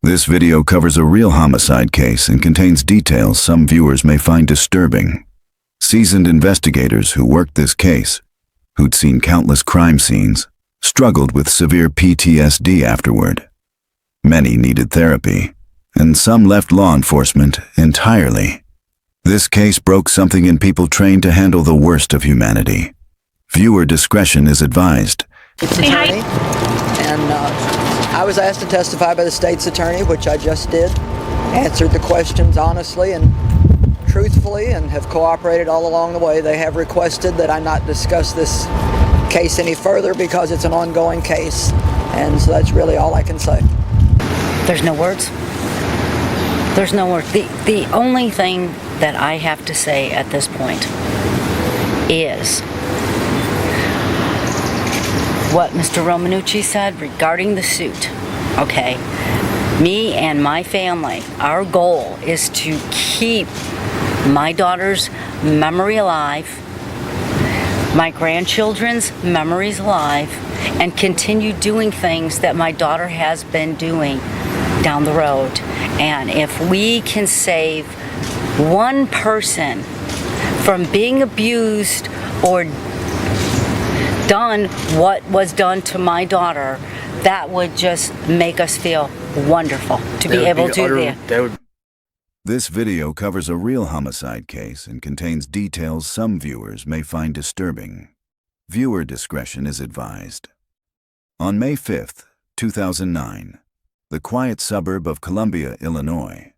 This video covers a real homicide case and contains details some viewers may find disturbing. Seasoned investigators who worked this case, who'd seen countless crime scenes, struggled with severe PTSD afterward. Many needed therapy, and some left law enforcement entirely. This case broke something in people trained to handle the worst of humanity. Viewer discretion is advised. Attorney, and I was asked to testify by the state's attorney, which I just did. Answered the questions honestly and truthfully and have cooperated all along the way. They have requested that I not discuss this case any further because it's an ongoing case, and so that's really all I can say. There's no words. There's no words. The only thing that I have to say at this point is what Mr. Romanucci said regarding the suit. Okay, me and my family, our goal is to keep my daughter's memory alive, my grandchildren's memories alive, and continue doing things that my daughter has been doing down the road. And if we can save one person from being abused or done what was done to my daughter, that would just make us feel wonderful to be able to do that. This video covers a real homicide case and contains details some viewers may find disturbing. Viewer discretion is advised. On May 5th, 2009, the quiet suburb of Columbia, Illinois,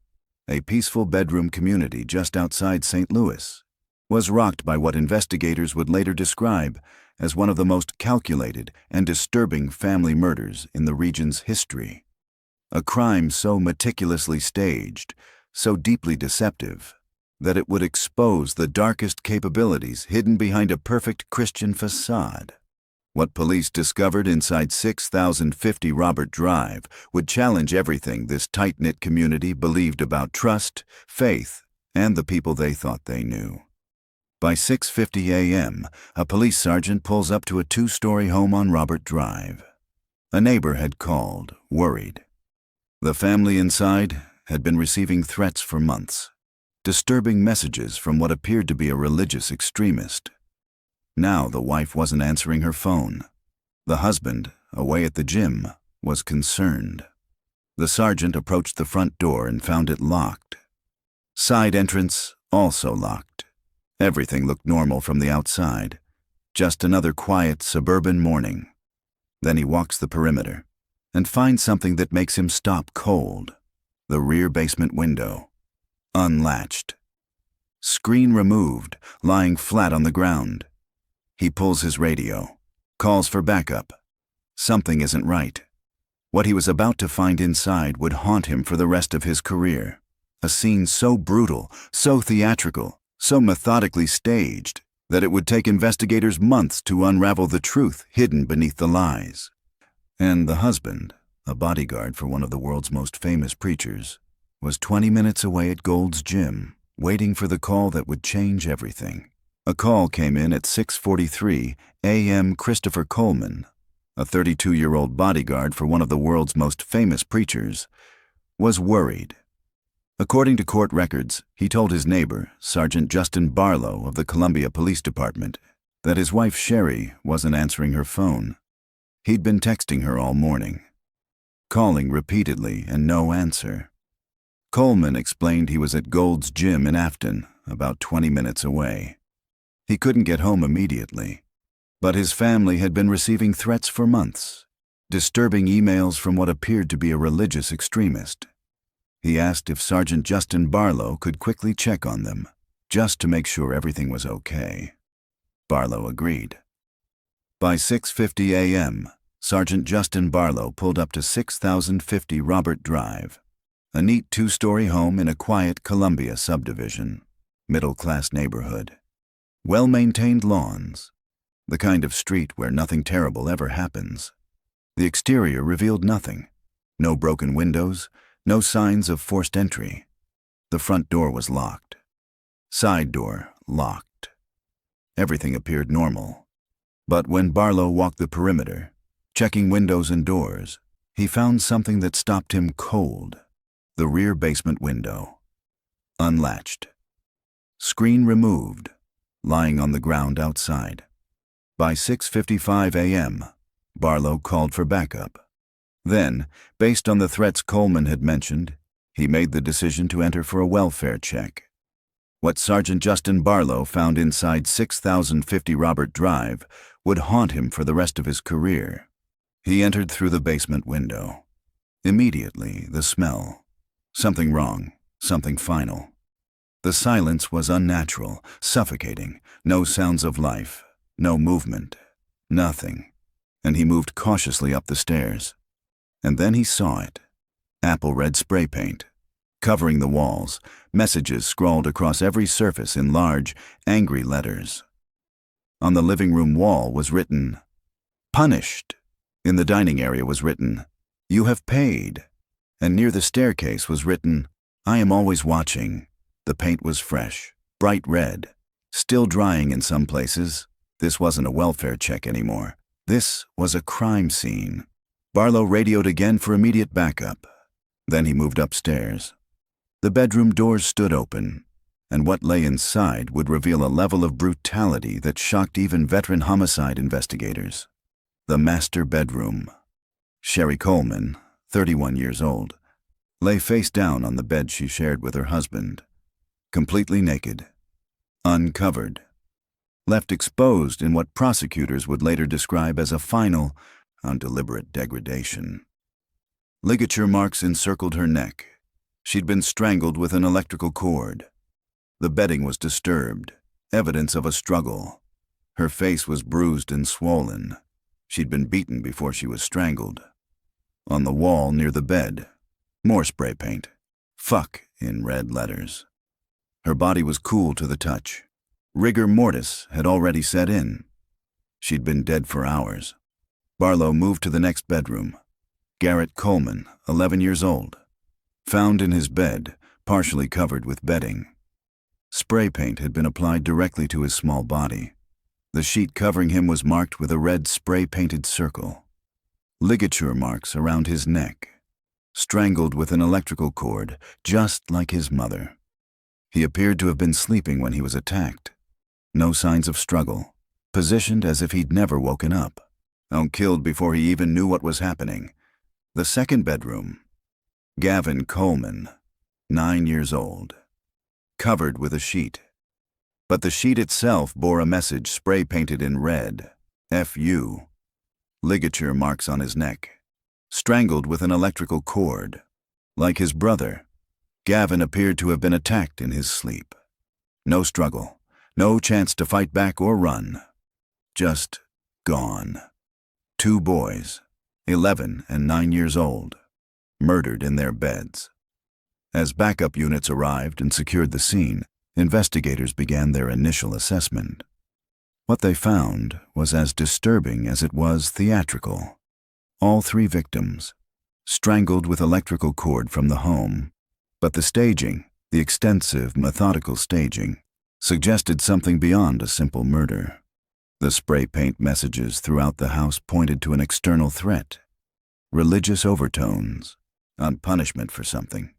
a peaceful bedroom community just outside St. Louis, was rocked by what investigators would later describe as one of the most calculated and disturbing family murders in the region's history. A crime so meticulously staged, so deeply deceptive, that it would expose the darkest capabilities hidden behind a perfect Christian facade. What police discovered inside 6050 Robert Drive would challenge everything this tight-knit community believed about trust, faith, and the people they thought they knew. By 6:50 a.m., a police sergeant pulls up to a two-story home on Robert Drive. A neighbor had called, worried. The family inside had been receiving threats for months, disturbing messages from what appeared to be a religious extremist. Now the wife wasn't answering her phone. The husband, away at the gym, was concerned. The sergeant approached the front door and found it locked. Side entrance also locked. Everything looked normal from the outside. Just another quiet suburban morning. Then he walks the perimeter and finds something that makes him stop cold. The rear basement window, unlatched. Screen removed, lying flat on the ground. He pulls his radio, calls for backup. Something isn't right. What he was about to find inside would haunt him for the rest of his career. A scene so brutal, so theatrical, so methodically staged that it would take investigators months to unravel the truth hidden beneath the lies. And the husband, a bodyguard for one of the world's most famous preachers, was 20 minutes away at Gold's Gym, waiting for the call that would change everything. A call came in at 6:43 a.m. Christopher Coleman, a 32-year-old bodyguard for one of the world's most famous preachers, was worried. According to court records, he told his neighbor, Sergeant Justin Barlow of the Columbia Police Department, that his wife Sherry wasn't answering her phone. He'd been texting her all morning, calling repeatedly and no answer. Coleman explained he was at Gold's Gym in Afton, about 20 minutes away. He couldn't get home immediately, but his family had been receiving threats for months, disturbing emails from what appeared to be a religious extremist. He asked if Sergeant Justin Barlow could quickly check on them, just to make sure everything was okay. Barlow agreed. By 6:50 a.m., Sergeant Justin Barlow pulled up to 6050 Robert Drive, a neat two-story home in a quiet Columbia subdivision, middle-class neighborhood. Well-maintained lawns, the kind of street where nothing terrible ever happens. The exterior revealed nothing. No broken windows, no signs of forced entry. The front door was locked. Side door locked. Everything appeared normal. But when Barlow walked the perimeter, checking windows and doors, he found something that stopped him cold. The rear basement window. Unlatched. Screen removed, lying on the ground outside. By 6:55 a.m., Barlow called for backup. Then, based on the threats Coleman had mentioned, he made the decision to enter for a welfare check. What Sergeant Justin Barlow found inside 6050 Robert Drive would haunt him for the rest of his career. He entered through the basement window. Immediately, the smell. Something wrong, something final. The silence was unnatural, suffocating, no sounds of life, no movement, nothing. And he moved cautiously up the stairs. And then he saw it. Apple red spray paint. Covering the walls, messages scrawled across every surface in large, angry letters. On the living room wall was written, "Punished." In the dining area was written, "You have paid." And near the staircase was written, "I am always watching." The paint was fresh, bright red, still drying in some places. This wasn't a welfare check anymore. This was a crime scene. Barlow radioed again for immediate backup. Then he moved upstairs. The bedroom doors stood open, and what lay inside would reveal a level of brutality that shocked even veteran homicide investigators. The master bedroom. Sherry Coleman, 31 years old, lay face down on the bed she shared with her husband, completely naked, uncovered, left exposed in what prosecutors would later describe as a final, deliberate degradation. Ligature marks encircled her neck. She'd been strangled with an electrical cord. The bedding was disturbed, evidence of a struggle. Her face was bruised and swollen. She'd been beaten before she was strangled. On the wall near the bed, more spray paint. "Fuck" in red letters. Her body was cool to the touch. Rigor mortis had already set in. She'd been dead for hours. Barlow moved to the next bedroom. Garrett Coleman, 11 years old. Found in his bed, partially covered with bedding. Spray paint had been applied directly to his small body. The sheet covering him was marked with a red spray-painted circle. Ligature marks around his neck. Strangled with an electrical cord, just like his mother. He appeared to have been sleeping when he was attacked. No signs of struggle. Positioned as if he'd never woken up. Killed before he even knew what was happening. The second bedroom. Gavin Coleman, 9 years old. Covered with a sheet. But the sheet itself bore a message spray-painted in red, "F.U." Ligature marks on his neck. Strangled with an electrical cord. Like his brother, Gavin appeared to have been attacked in his sleep. No struggle, no chance to fight back or run. Just gone. 2 boys, 11 and 9 years old, murdered in their beds. As backup units arrived and secured the scene, investigators began their initial assessment. What they found was as disturbing as it was theatrical. All 3 victims, strangled with electrical cord from the home, but the staging, the extensive, methodical staging, suggested something beyond a simple murder. The spray paint messages throughout the house pointed to an external threat, religious overtones, on punishment for something.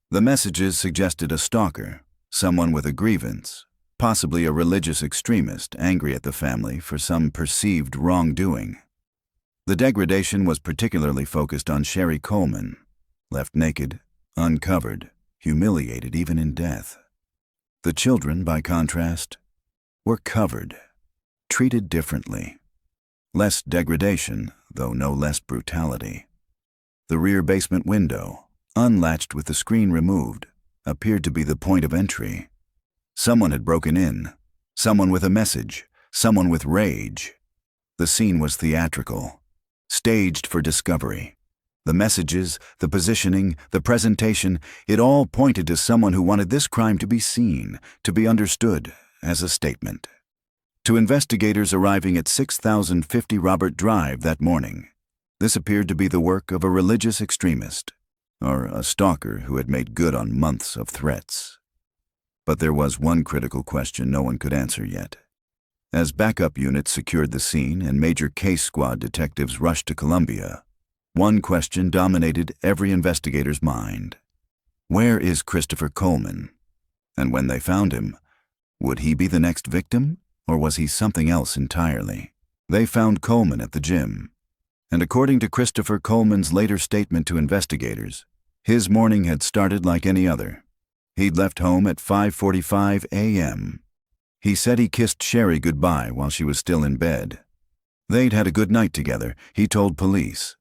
The messages suggested a stalker, someone with a grievance, possibly a religious extremist angry at the family for some perceived wrongdoing. The degradation was particularly focused on Sherry Coleman, left naked, uncovered, humiliated even in death. The children, by contrast, were covered, treated differently. Less degradation, though no less brutality. The rear basement window, unlatched with the screen removed, appeared to be the point of entry. Someone had broken in, someone with a message, someone with rage. The scene was theatrical, staged for discovery. The messages, the positioning, the presentation, it all pointed to someone who wanted this crime to be seen, to be understood as a statement. To investigators arriving at 6050 Robert Drive that morning, this appeared to be the work of a religious extremist, or a stalker who had made good on months of threats. But there was one critical question no one could answer yet. As backup units secured the scene and major case squad detectives rushed to Columbia, One question dominated every investigator's mind. Where is Christopher Coleman? And when they found him, would he be the next victim, or was he something else entirely? They found Coleman at the gym, and according to Christopher Coleman's later statement to investigators, his morning had started like any other. He'd left home at 5:45 a.m. He said he kissed Sherry goodbye while she was still in bed. They'd had a good night together, he told police.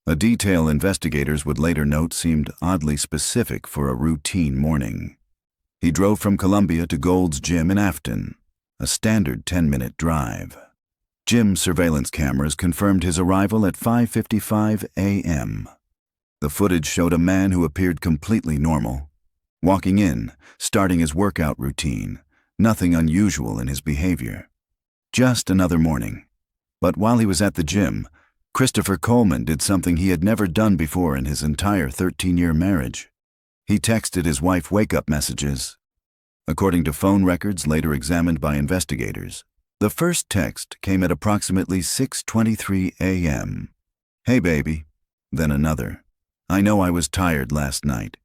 A detail investigators would later note seemed oddly specific for a routine morning. He drove from Columbia to Gold's Gym in Afton, a standard 10-minute drive. Gym surveillance cameras confirmed his arrival at 5:55 a.m. The footage showed a man who appeared completely normal. Walking in, starting his workout routine, nothing unusual in his behavior. Just another morning. But while he was at the gym, Christopher Coleman did something he had never done before in his entire 13-year marriage. He texted his wife wake-up messages. According to phone records later examined by investigators, the first text came at approximately 6:23 a.m. "Hey baby." Then another, "I know I was tired last night."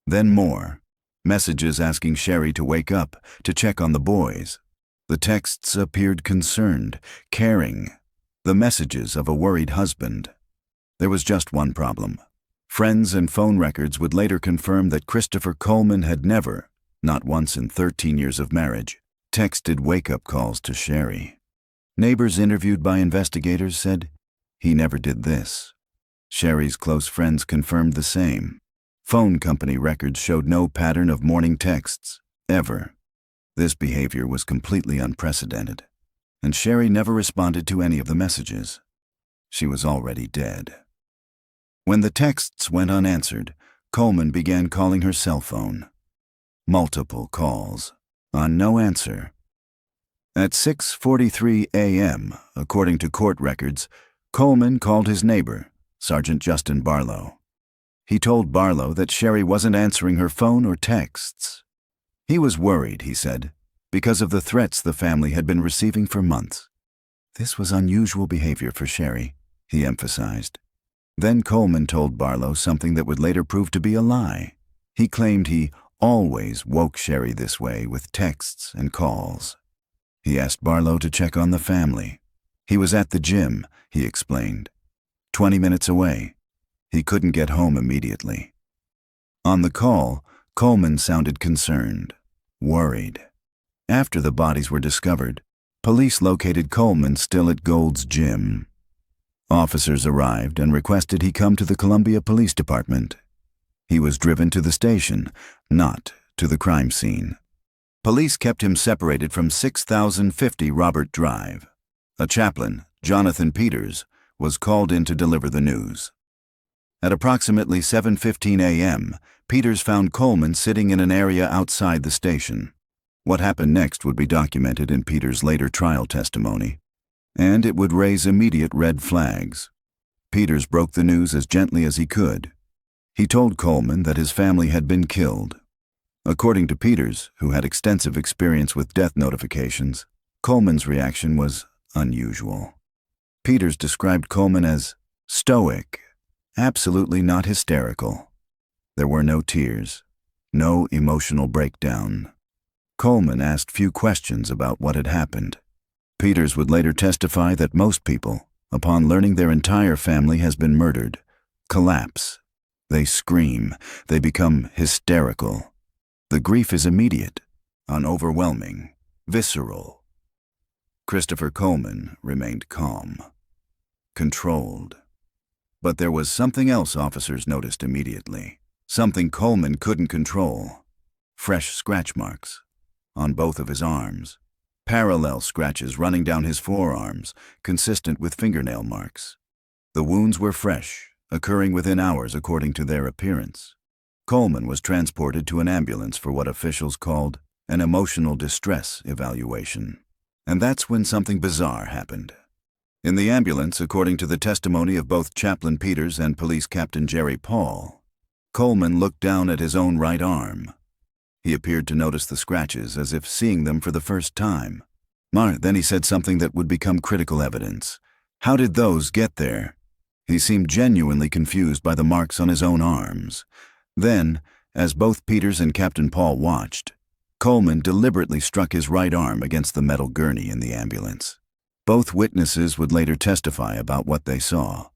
Then more, messages asking Sherry to wake up, to check on the boys. The texts appeared concerned, caring, the messages of a worried husband. There was just one problem. Friends and phone records would later confirm that Christopher Coleman had never, not once in 13 years of marriage, texted wake-up calls to Sherry. Neighbors interviewed by investigators said he never did this. Sherry's close friends confirmed the same. Phone company records showed no pattern of morning texts, ever. This behavior was completely unprecedented, and Sherry never responded to any of the messages. She was already dead. When the texts went unanswered, Coleman began calling her cell phone. Multiple calls, on no answer. At 6:43 a.m., according to court records, Coleman called his neighbor, Sergeant Justin Barlow. He told Barlow that Sherry wasn't answering her phone or texts. He was worried, he said, because of the threats the family had been receiving for months. This was unusual behavior for Sherry, he emphasized. Then Coleman told Barlow something that would later prove to be a lie. He claimed he always woke Sherry this way with texts and calls. He asked Barlow to check on the family. He was at the gym, he explained. 20 minutes away. He couldn't get home immediately. On the call, Coleman sounded concerned, worried. After the bodies were discovered, police located Coleman still at Gold's Gym. Officers arrived and requested he come to the Columbia Police Department. He was driven to the station, not to the crime scene. Police kept him separated from 6050 Robert Drive. A chaplain, Jonathan Peters, was called in to deliver the news. At approximately 7:15 a.m., Peters found Coleman sitting in an area outside the station. What happened next would be documented in Peters' later trial testimony, and it would raise immediate red flags. Peters broke the news as gently as he could. He told Coleman that his family had been killed. According to Peters, who had extensive experience with death notifications, Coleman's reaction was unusual. Peters described Coleman as stoic, absolutely not hysterical. There were no tears, no emotional breakdown. Coleman asked few questions about what had happened. Peters would later testify that most people, upon learning their entire family has been murdered, collapse. They scream, they become hysterical. The grief is immediate, unoverwhelming, visceral. Christopher Coleman remained calm, controlled. But there was something else officers noticed immediately, something Coleman couldn't control. Fresh scratch marks on both of his arms, parallel scratches running down his forearms, consistent with fingernail marks. The wounds were fresh, occurring within hours according to their appearance. Coleman was transported to an ambulance for what officials called an emotional distress evaluation. And that's when something bizarre happened. In the ambulance, according to the testimony of both Chaplain Peters and Police Captain Jerry Paul, Coleman looked down at his own right arm. He appeared to notice the scratches as if seeing them for the first time. Then he said something that would become critical evidence. How did those get there? He seemed genuinely confused by the marks on his own arms. Then, as both Peters and Captain Paul watched, Coleman deliberately struck his right arm against the metal gurney in the ambulance. Both witnesses would later testify about what they saw.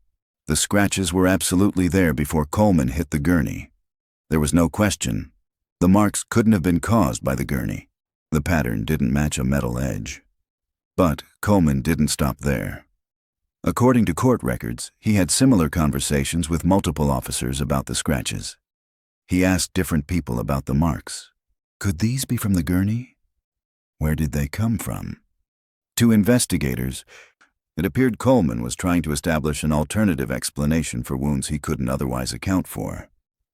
The scratches were absolutely there before Coleman hit the gurney. There was no question. The marks couldn't have been caused by the gurney. The pattern didn't match a metal edge. But Coleman didn't stop there. According to court records, he had similar conversations with multiple officers about the scratches. He asked different people about the marks. Could these be from the gurney? Where did they come from? To investigators, it appeared Coleman was trying to establish an alternative explanation for wounds he couldn't otherwise account for.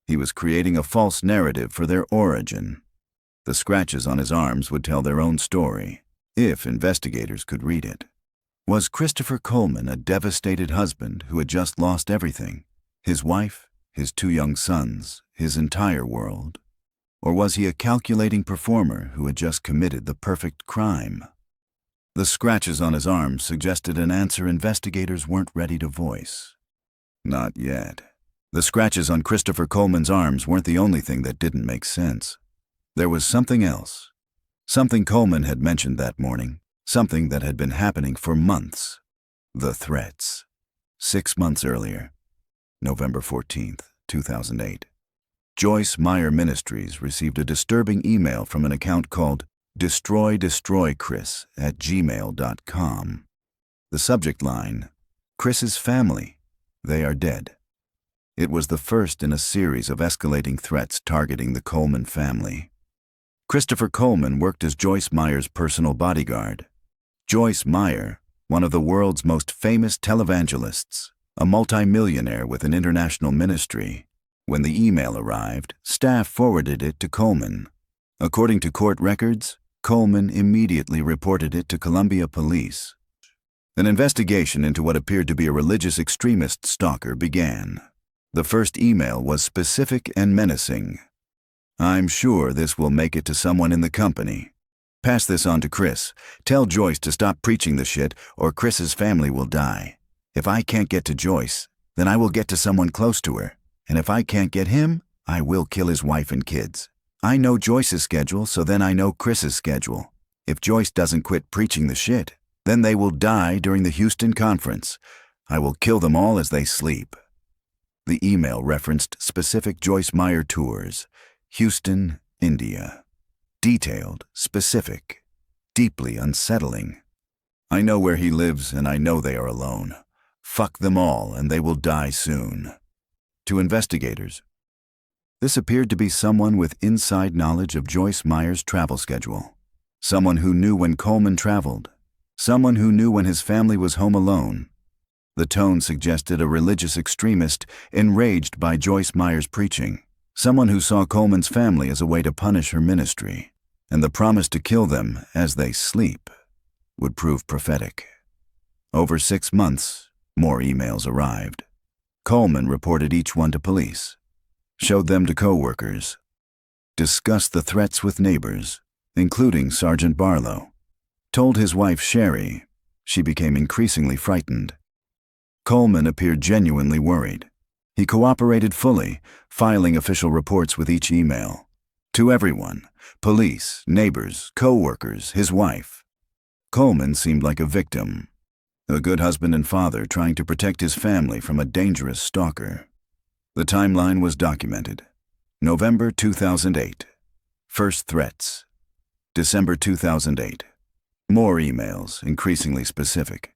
He was creating a false narrative for their origin. The scratches on his arms would tell their own story, if investigators could read it. Was Christopher Coleman a devastated husband who had just lost everything? His wife, his 2 young sons, his entire world? Or was he a calculating performer who had just committed the perfect crime? The scratches on his arms suggested an answer investigators weren't ready to voice. Not yet. The scratches on Christopher Coleman's arms weren't the only thing that didn't make sense. There was something else. Something Coleman had mentioned that morning. Something that had been happening for months. The threats. 6 months earlier, November 14th, 2008. Joyce Meyer Ministries received a disturbing email from an account called destroydestroychris@gmail.com. The subject line, Chris's family, they are dead. It was the first in a series of escalating threats targeting the Coleman family. Christopher Coleman worked as Joyce Meyer's personal bodyguard. Joyce Meyer, one of the world's most famous televangelists, a multimillionaire with an international ministry. When the email arrived, staff forwarded it to Coleman. According to court records, Coleman immediately reported it to Columbia Police. An investigation into what appeared to be a religious extremist stalker began. The first email was specific and menacing. I'm sure this will make it to someone in the company. Pass this on to Chris. Tell Joyce to stop preaching the shit or Chris's family will die. If I can't get to Joyce, then I will get to someone close to her. And if I can't get him, I will kill his wife and kids. I know Joyce's schedule, so then I know Chris's schedule. If Joyce doesn't quit preaching the shit, then they will die during the Houston conference. I will kill them all as they sleep. The email referenced specific Joyce Meyer tours. Houston, India. Detailed, specific, deeply unsettling. I know where he lives and I know they are alone. Fuck them all and they will die soon. To investigators, this appeared to be someone with inside knowledge of Joyce Meyer's travel schedule. Someone who knew when Coleman traveled. Someone who knew when his family was home alone. The tone suggested a religious extremist enraged by Joyce Meyer's preaching. Someone who saw Coleman's family as a way to punish her ministry. And the promise to kill them as they sleep would prove prophetic. Over 6 months, more emails arrived. Coleman reported each one to police, showed them to co-workers, discussed the threats with neighbors, including Sergeant Barlow, told his wife Sherry. She became increasingly frightened. Coleman appeared genuinely worried. He cooperated fully, filing official reports with each email. To everyone, police, neighbors, co-workers, his wife. Coleman seemed like a victim. A good husband and father trying to protect his family from a dangerous stalker. The timeline was documented. November 2008. First threats. December 2008. More emails, increasingly specific.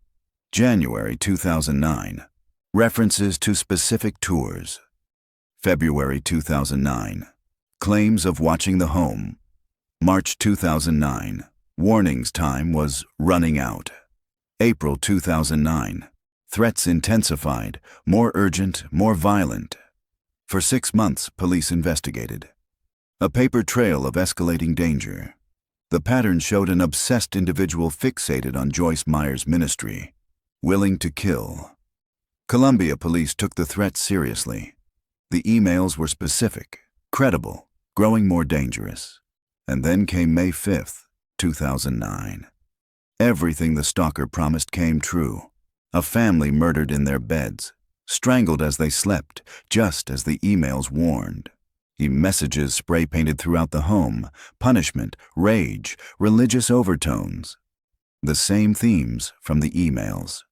January 2009. References to specific tours. February 2009. Claims of watching the home. March 2009. Warnings time was running out. April 2009. Threats intensified, more urgent, more violent. For 6 months, police investigated. A paper trail of escalating danger. The pattern showed an obsessed individual fixated on Joyce Meyer's ministry, willing to kill. Columbia police took the threats seriously. The emails were specific, credible, growing more dangerous. And then came May 5th, 2009. Everything the stalker promised came true. A family murdered in their beds. strangled as they slept, just as the emails warned. Messages spray-painted throughout the home, punishment, rage, religious overtones. The same themes from the emails.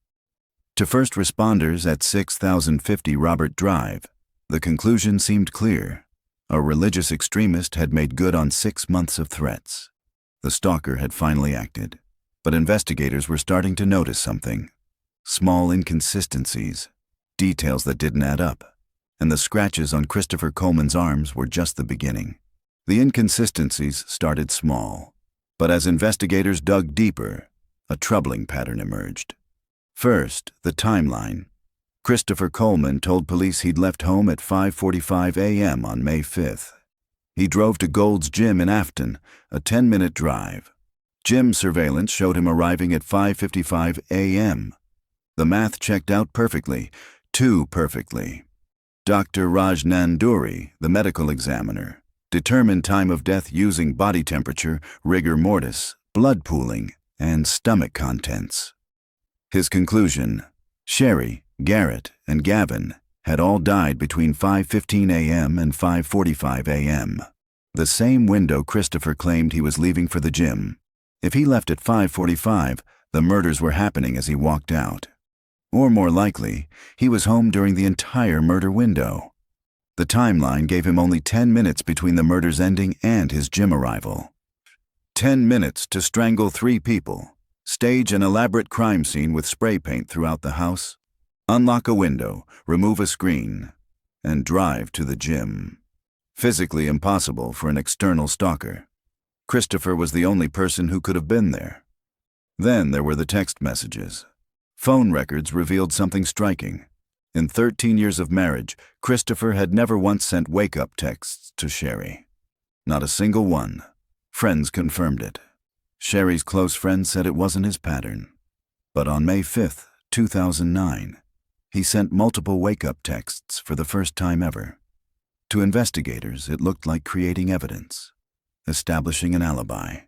To first responders at 6050 Robert Drive, the conclusion seemed clear. A religious extremist had made good on 6 months of threats. The stalker had finally acted, but investigators were starting to notice something. Small inconsistencies, details that didn't add up, and the scratches on Christopher Coleman's arms were just the beginning. The inconsistencies started small, but as investigators dug deeper, a troubling pattern emerged. First, the timeline. Christopher Coleman told police he'd left home at 5:45 a.m. on May 5th. He drove to Gold's Gym in Afton, a 10-minute drive. Gym surveillance showed him arriving at 5:55 a.m. The math checked out perfectly, too perfectly. Dr. Raj Nanduri, the medical examiner, determined time of death using body temperature, rigor mortis, blood pooling, and stomach contents. His conclusion: Sherry, Garrett, and Gavin had all died between 5:15 a.m. and 5:45 a.m., the same window Christopher claimed he was leaving for the gym. If he left at 5:45, the murders were happening as he walked out. Or more likely, he was home during the entire murder window. The timeline gave him only 10 minutes between the murders ending and his gym arrival. 10 minutes to strangle 3 people, stage an elaborate crime scene with spray paint throughout the house, unlock a window, remove a screen, and drive to the gym. Physically impossible for an external stalker. Christopher was the only person who could have been there. Then there were the text messages. Phone records revealed something striking. In 13 years of marriage, Christopher had never once sent wake-up texts to Sherry. Not a single one. Friends confirmed it. Sherry's close friends said it wasn't his pattern. But on May 5th, 2009, he sent multiple wake-up texts for the first time ever. To investigators, it looked like creating evidence, establishing an alibi,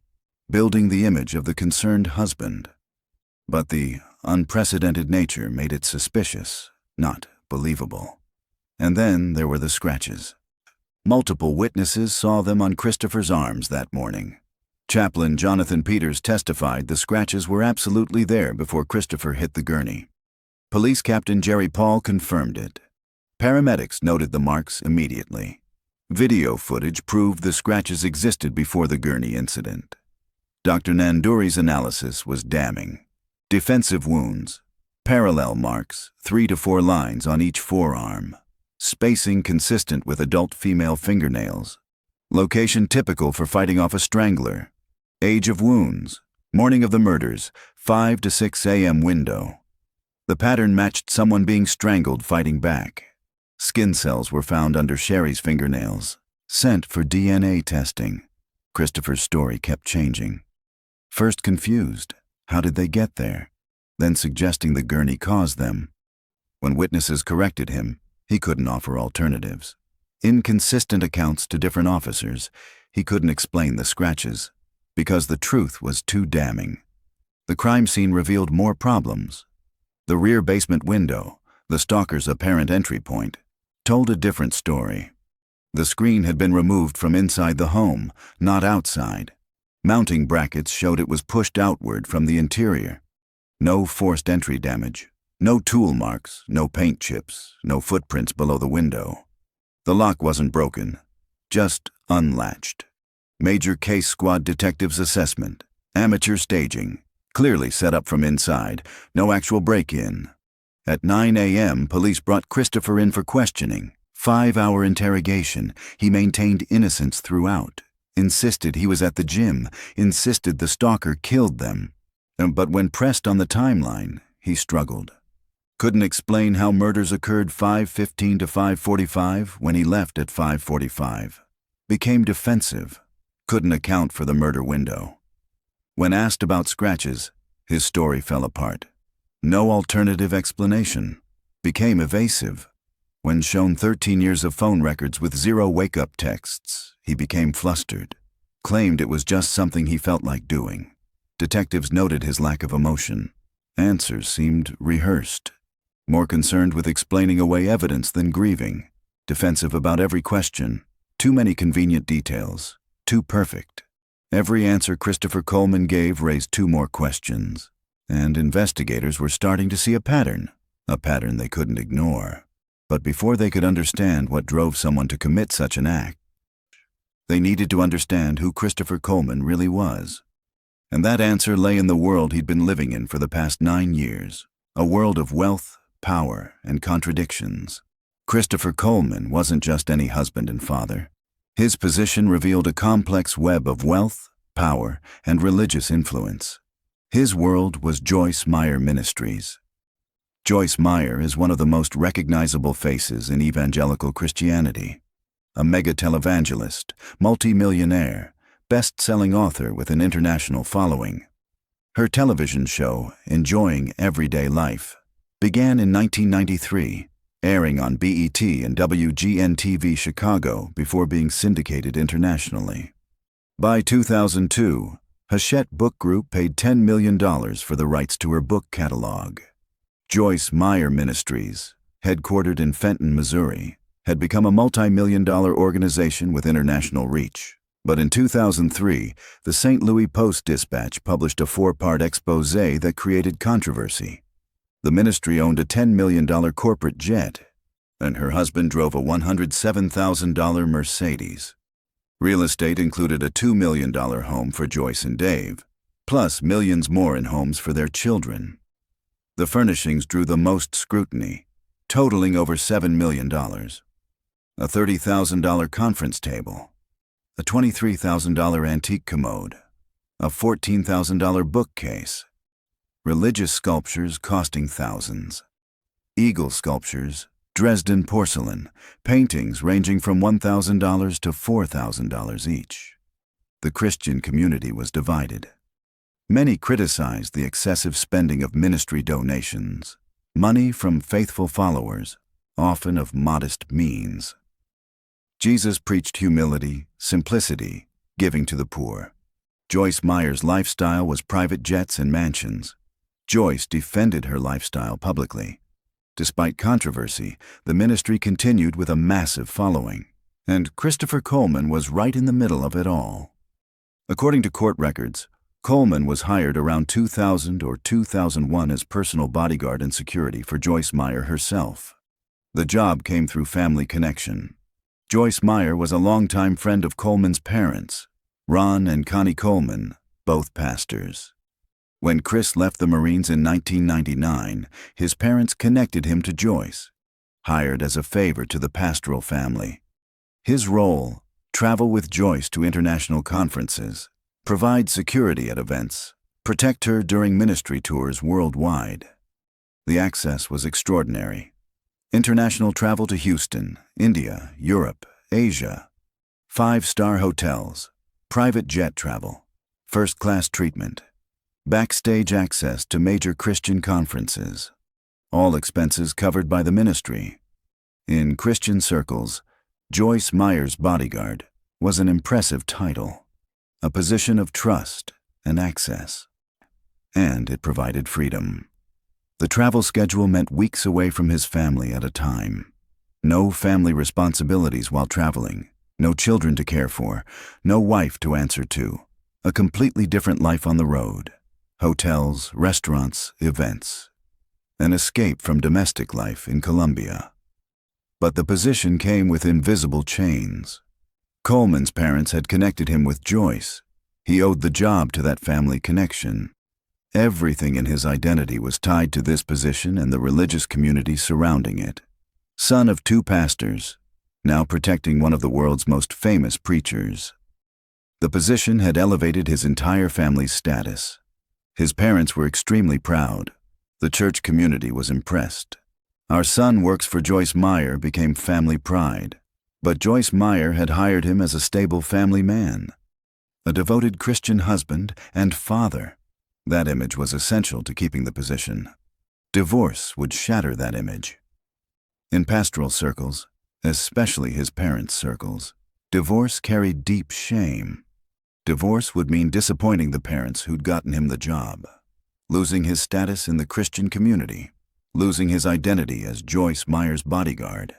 building the image of the concerned husband. But the unprecedented nature made it suspicious, not believable. And then there were the scratches. Multiple witnesses saw them on Christopher's arms that morning. Chaplain Jonathan Peters testified the scratches were absolutely there before Christopher hit the gurney. Police Captain Jerry Paul confirmed it. Paramedics noted the marks immediately. Video footage proved the scratches existed before the gurney incident. Dr. Nanduri's analysis was damning. Defensive wounds, parallel marks, 3 to 4 lines on each forearm, spacing consistent with adult female fingernails, location typical for fighting off a strangler, age of wounds, morning of the murders, 5 to 6 a.m. window. The pattern matched someone being strangled fighting back. Skin cells were found under Sherry's fingernails, sent for DNA testing. Christopher's story kept changing. First confused. How did they get there? Then suggesting the gurney caused them. When witnesses corrected him, he couldn't offer alternatives. Inconsistent accounts to different officers, he couldn't explain the scratches, because the truth was too damning. The crime scene revealed more problems. The rear basement window, the stalker's apparent entry point, told a different story. The screen had been removed from inside the home, not outside. Mounting brackets showed it was pushed outward from the interior. No forced entry damage, no tool marks, no paint chips, no footprints below the window. The lock wasn't broken, just unlatched. Major Case Squad detectives' assessment, amateur staging, clearly set up from inside, no actual break-in. At 9 a.m., police brought Christopher in for questioning. 5-hour interrogation. He maintained innocence throughout. Insisted he was at the gym, insisted the stalker killed them. But when pressed on the timeline, he struggled. Couldn't explain how murders occurred 5:15 to 5:45 when he left at 5:45. Became defensive. Couldn't account for the murder window. When asked about scratches, his story fell apart. No alternative explanation. Became evasive. When shown 13 years of phone records with 0 wake-up texts, he became flustered. Claimed it was just something he felt like doing. Detectives noted his lack of emotion. Answers seemed rehearsed. more concerned with explaining away evidence than grieving, defensive about every question, too many convenient details, too perfect. Every answer Christopher Coleman gave raised two more questions, and investigators were starting to see a pattern they couldn't ignore. But before they could understand what drove someone to commit such an act, they needed to understand who Christopher Coleman really was. And that answer lay in the world he'd been living in for the past 9 years, a world of wealth, power, and contradictions. Christopher Coleman wasn't just any husband and father. His position revealed a complex web of wealth, power, and religious influence. His world was Joyce Meyer Ministries. Joyce Meyer is one of the most recognizable faces in evangelical Christianity. A mega-televangelist, multi-millionaire, best-selling author with an international following. Her television show, Enjoying Everyday Life, began in 1993, airing on BET and WGN-TV Chicago before being syndicated internationally. By 2002, Hachette Book Group paid $10 million for the rights to her book catalog. Joyce Meyer Ministries, headquartered in Fenton, Missouri, had become a multi-million-dollar organization with international reach. But in 2003, the St. Louis Post-Dispatch published a 4-part expose that created controversy. The ministry owned a $10 million corporate jet, and her husband drove a $107,000 Mercedes. Real estate included a $2 million home for Joyce and Dave, plus millions more in homes for their children. The furnishings drew the most scrutiny, totaling over $7 million. A $30,000 conference table, a $23,000 antique commode, a $14,000 bookcase, religious sculptures costing thousands, eagle sculptures, Dresden porcelain, paintings ranging from $1,000 to $4,000 each. The Christian community was divided. Many criticized the excessive spending of ministry donations, money from faithful followers, often of modest means. Jesus preached humility, simplicity, giving to the poor. Joyce Meyer's lifestyle was private jets and mansions. Joyce defended her lifestyle publicly. Despite controversy, the ministry continued with a massive following, and Christopher Coleman was right in the middle of it all. According to court records, Coleman was hired around 2000 or 2001 as personal bodyguard and security for Joyce Meyer herself. The job came through family connection. Joyce Meyer was a longtime friend of Coleman's parents, Ron and Connie Coleman, both pastors. When Chris left the Marines in 1999, his parents connected him to Joyce, hired as a favor to the pastoral family. His role, travel with Joyce to international conferences, provide security at events, protect her during ministry tours worldwide. The access was extraordinary. International travel to Houston, India, Europe, Asia, 5-star hotels, private jet travel, first-class treatment, backstage access to major Christian conferences, all expenses covered by the ministry. In Christian circles, Joyce Meyer's bodyguard was an impressive title, a position of trust and access, and it provided freedom. The travel schedule meant weeks away from his family at a time. No family responsibilities while traveling, no children to care for, no wife to answer to, a completely different life on the road. Hotels, restaurants, events. An escape from domestic life in Colombia. But the position came with invisible chains. Coleman's parents had connected him with Joyce. He owed the job to that family connection. Everything in his identity was tied to this position and the religious community surrounding it. Son of 2 pastors, now protecting one of the world's most famous preachers. The position had elevated his entire family's status. His parents were extremely proud. The church community was impressed. Our son works for Joyce Meyer became family pride. But Joyce Meyer had hired him as a stable family man, a devoted Christian husband and father. That image was essential to keeping the position. Divorce would shatter that image. In pastoral circles, especially his parents' circles, divorce carried deep shame. Divorce would mean disappointing the parents who'd gotten him the job, losing his status in the Christian community, losing his identity as Joyce Meyer's bodyguard,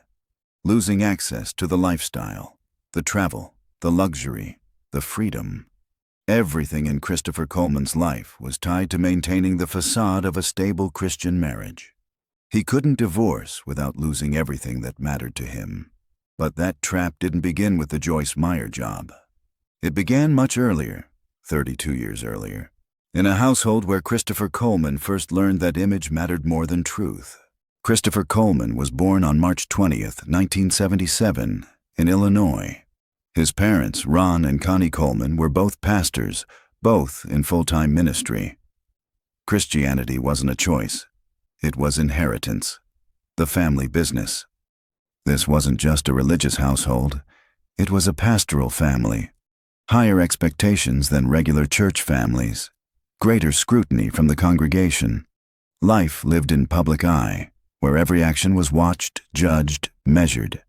losing access to the lifestyle, the travel, the luxury, the freedom. Everything in Christopher Coleman's life was tied to maintaining the facade of a stable Christian marriage. He couldn't divorce without losing everything that mattered to him. But that trap didn't begin with the Joyce Meyer job. It began much earlier, 32 years earlier, in a household where Christopher Coleman first learned that image mattered more than truth. Christopher Coleman was born on March 20th, 1977, in Illinois. His parents, Ron and Connie Coleman, were both pastors, both in full-time ministry. Christianity wasn't a choice. It was inheritance, the family business. This wasn't just a religious household. It was a pastoral family. Higher expectations than regular church families. Greater scrutiny from the congregation. Life lived in public eye, where every action was watched, judged, measured.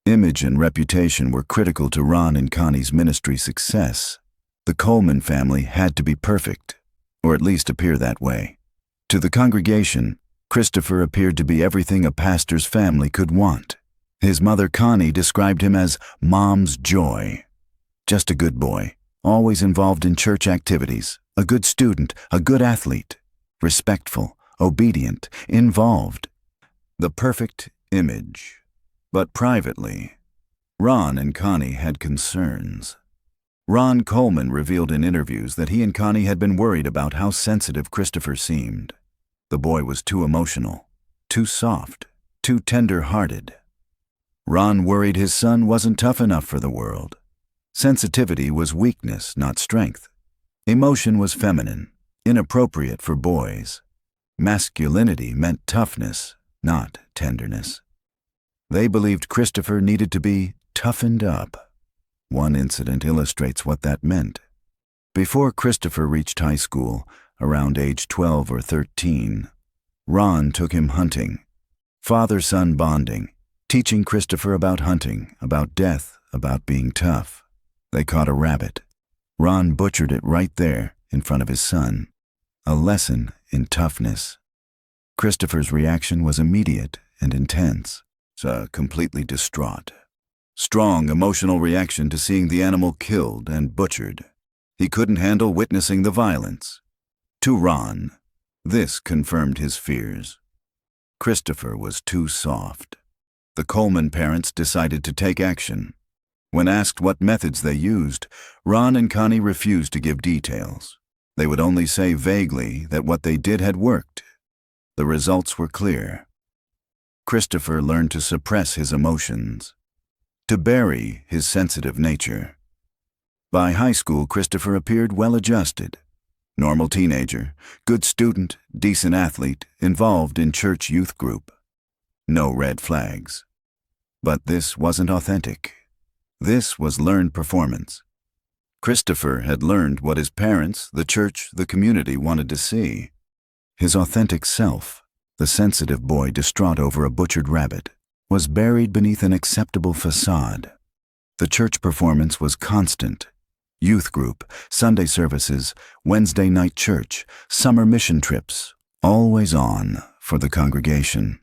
Image and reputation were critical to Ron and Connie's ministry success. The Coleman family had to be perfect, or at least appear that way. To the congregation, Christopher appeared to be everything a pastor's family could want. His mother Connie described him as Mom's joy. Just a good boy, always involved in church activities, a good student, a good athlete, respectful, obedient, involved. The perfect image. But privately, Ron and Connie had concerns. Ron Coleman revealed in interviews that he and Connie had been worried about how sensitive Christopher seemed. The boy was too emotional, too soft, too tender-hearted. Ron worried his son wasn't tough enough for the world. Sensitivity was weakness, not strength. Emotion was feminine, inappropriate for boys. Masculinity meant toughness, not tenderness. They believed Christopher needed to be toughened up. One incident illustrates what that meant. Before Christopher reached high school, around age 12 or 13, Ron took him hunting. Father-son bonding, teaching Christopher about hunting, about death, about being tough. They caught a rabbit. Ron butchered it right there in front of his son. A lesson in toughness. Christopher's reaction was immediate and intense, completely distraught. Strong emotional reaction to seeing the animal killed and butchered. He couldn't handle witnessing the violence. To Ron, this confirmed his fears. Christopher was too soft. The Coleman parents decided to take action. When asked what methods they used, Ron and Connie refused to give details. They would only say vaguely that what they did had worked. The results were clear. Christopher learned to suppress his emotions, to bury his sensitive nature. By high school, Christopher appeared well-adjusted. Normal teenager, good student, decent athlete, involved in church youth group. No red flags. But this wasn't authentic. This was learned performance. Christopher had learned what his parents, the church, the community wanted to see. His authentic self, the sensitive boy distraught over a butchered rabbit, was buried beneath an acceptable facade. The church performance was constant. Youth group, Sunday services, Wednesday night church, summer mission trips, always on for the congregation.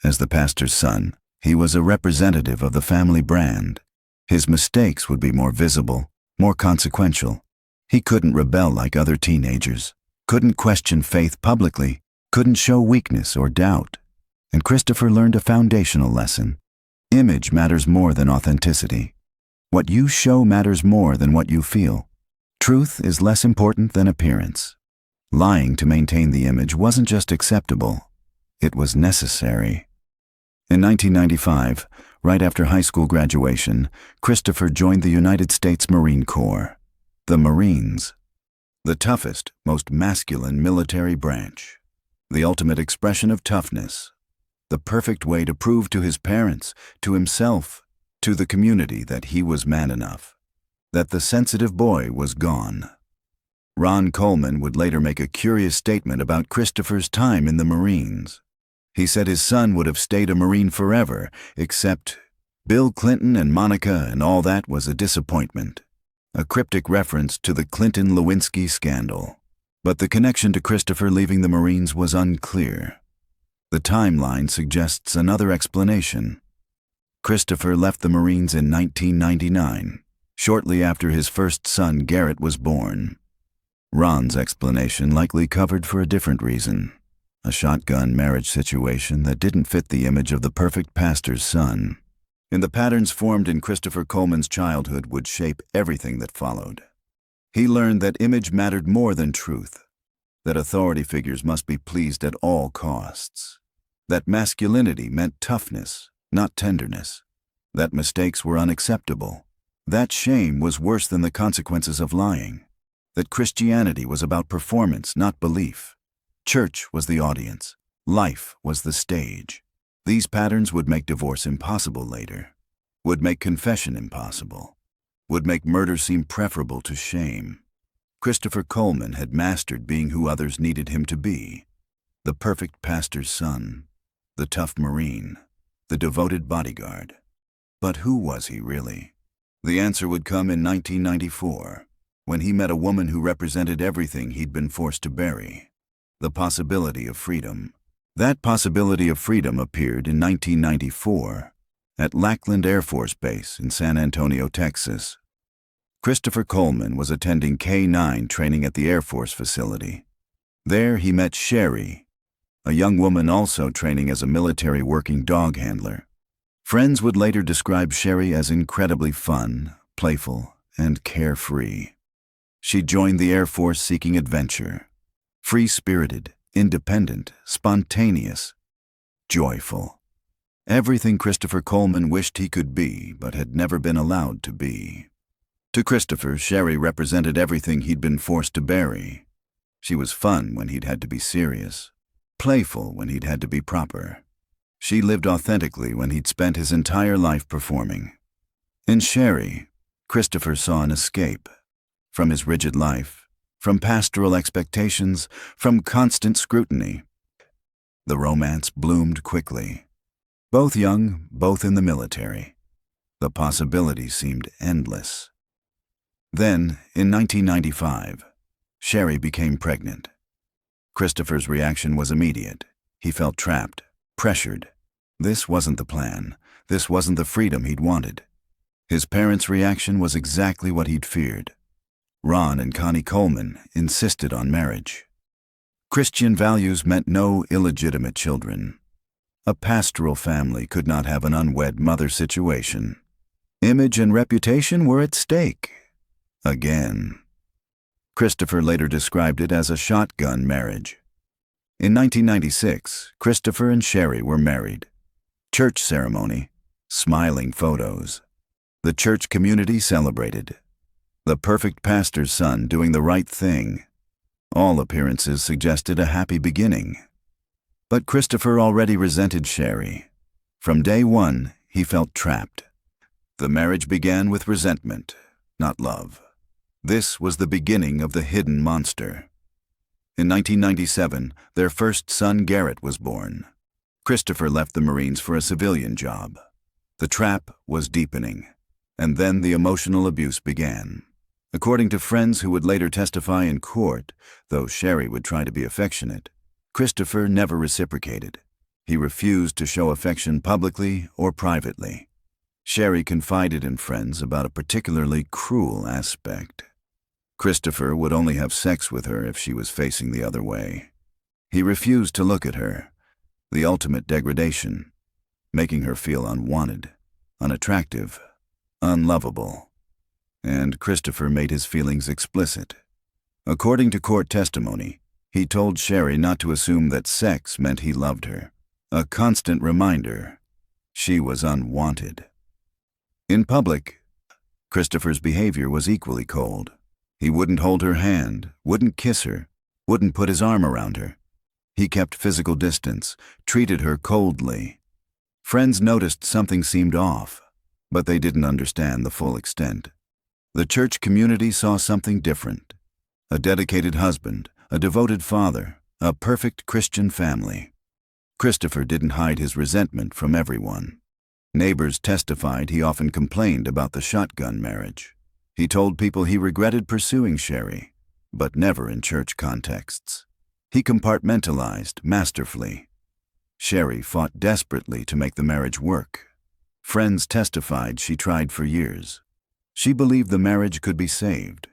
As the pastor's son, he was a representative of the family brand. His mistakes would be more visible, more consequential. He couldn't rebel like other teenagers, couldn't question faith publicly, couldn't show weakness or doubt. And Christopher learned a foundational lesson. Image matters more than authenticity. What you show matters more than what you feel. Truth is less important than appearance. Lying to maintain the image wasn't just acceptable, it was necessary. In 1995, right after high school graduation, Christopher joined the United States Marine Corps. The Marines. The toughest, most masculine military branch. The ultimate expression of toughness. The perfect way to prove to his parents, to himself, to the community that he was man enough. That the sensitive boy was gone. Ron Coleman would later make a curious statement about Christopher's time in the Marines. He said his son would have stayed a Marine forever, except Bill Clinton and Monica and all that was a disappointment. A cryptic reference to the Clinton-Lewinsky scandal. But the connection to Christopher leaving the Marines was unclear. The timeline suggests another explanation. Christopher left the Marines in 1999, shortly after his first son Garrett was born. Ron's explanation likely covered for a different reason, a shotgun marriage situation that didn't fit the image of the perfect pastor's son. And the patterns formed in Christopher Coleman's childhood would shape everything that followed. He learned that image mattered more than truth, that authority figures must be pleased at all costs, that masculinity meant toughness, not tenderness, that mistakes were unacceptable, that shame was worse than the consequences of lying, that Christianity was about performance, not belief. Church was the audience. Life was the stage. These patterns would make divorce impossible later, would make confession impossible, would make murder seem preferable to shame. Christopher Coleman had mastered being who others needed him to be, the perfect pastor's son, the tough Marine, the devoted bodyguard. But who was he really? The answer would come in 1994, when he met a woman who represented everything he'd been forced to bury, the possibility of freedom. That possibility of freedom appeared in 1994 at Lackland Air Force Base in San Antonio, Texas. Christopher Coleman was attending K-9 training at the Air Force facility. There he met Sherry, a young woman also training as a military working dog handler. Friends would later describe Sherry as incredibly fun, playful, and carefree. She joined the Air Force seeking adventure, free-spirited, independent, spontaneous, joyful. Everything Christopher Coleman wished he could be but had never been allowed to be. To Christopher, Sherry represented everything he'd been forced to bury. She was fun when he'd had to be serious, playful when he'd had to be proper. She lived authentically when he'd spent his entire life performing. In Sherry, Christopher saw an escape from his rigid life, from pastoral expectations, from constant scrutiny. The romance bloomed quickly. Both young, both in the military. The possibilities seemed endless. Then, in 1995, Sherry became pregnant. Christopher's reaction was immediate. He felt trapped, pressured. This wasn't the plan. This wasn't the freedom he'd wanted. His parents' reaction was exactly what he'd feared. Ron and Connie Coleman insisted on marriage. Christian values meant no illegitimate children. A pastoral family could not have an unwed mother situation. Image and reputation were at stake. Again. Christopher later described it as a shotgun marriage. In 1996, Christopher and Sherry were married. Church ceremony, smiling photos. The church community celebrated. The perfect pastor's son doing the right thing. All appearances suggested a happy beginning. But Christopher already resented Sherry. From day one, he felt trapped. The marriage began with resentment, not love. This was the beginning of the hidden monster. In 1997, their first son Garrett was born. Christopher left the Marines for a civilian job. The trap was deepening, and then the emotional abuse began. According to friends who would later testify in court, though Sherry would try to be affectionate, Christopher never reciprocated. He refused to show affection publicly or privately. Sherry confided in friends about a particularly cruel aspect. Christopher would only have sex with her if she was facing the other way. He refused to look at her, the ultimate degradation, making her feel unwanted, unattractive, unlovable. And Christopher made his feelings explicit. According to court testimony, he told Sherry not to assume that sex meant he loved her, a constant reminder she was unwanted. In public, Christopher's behavior was equally cold. He wouldn't hold her hand, wouldn't kiss her, wouldn't put his arm around her. He kept physical distance, treated her coldly. Friends noticed something seemed off, but they didn't understand the full extent. The church community saw something different. A dedicated husband, a devoted father, a perfect Christian family. Christopher didn't hide his resentment from everyone. Neighbors testified he often complained about the shotgun marriage. He told people he regretted pursuing Sherry, but never in church contexts. He compartmentalized masterfully. Sherry fought desperately to make the marriage work. Friends testified she tried for years. She believed the marriage could be saved.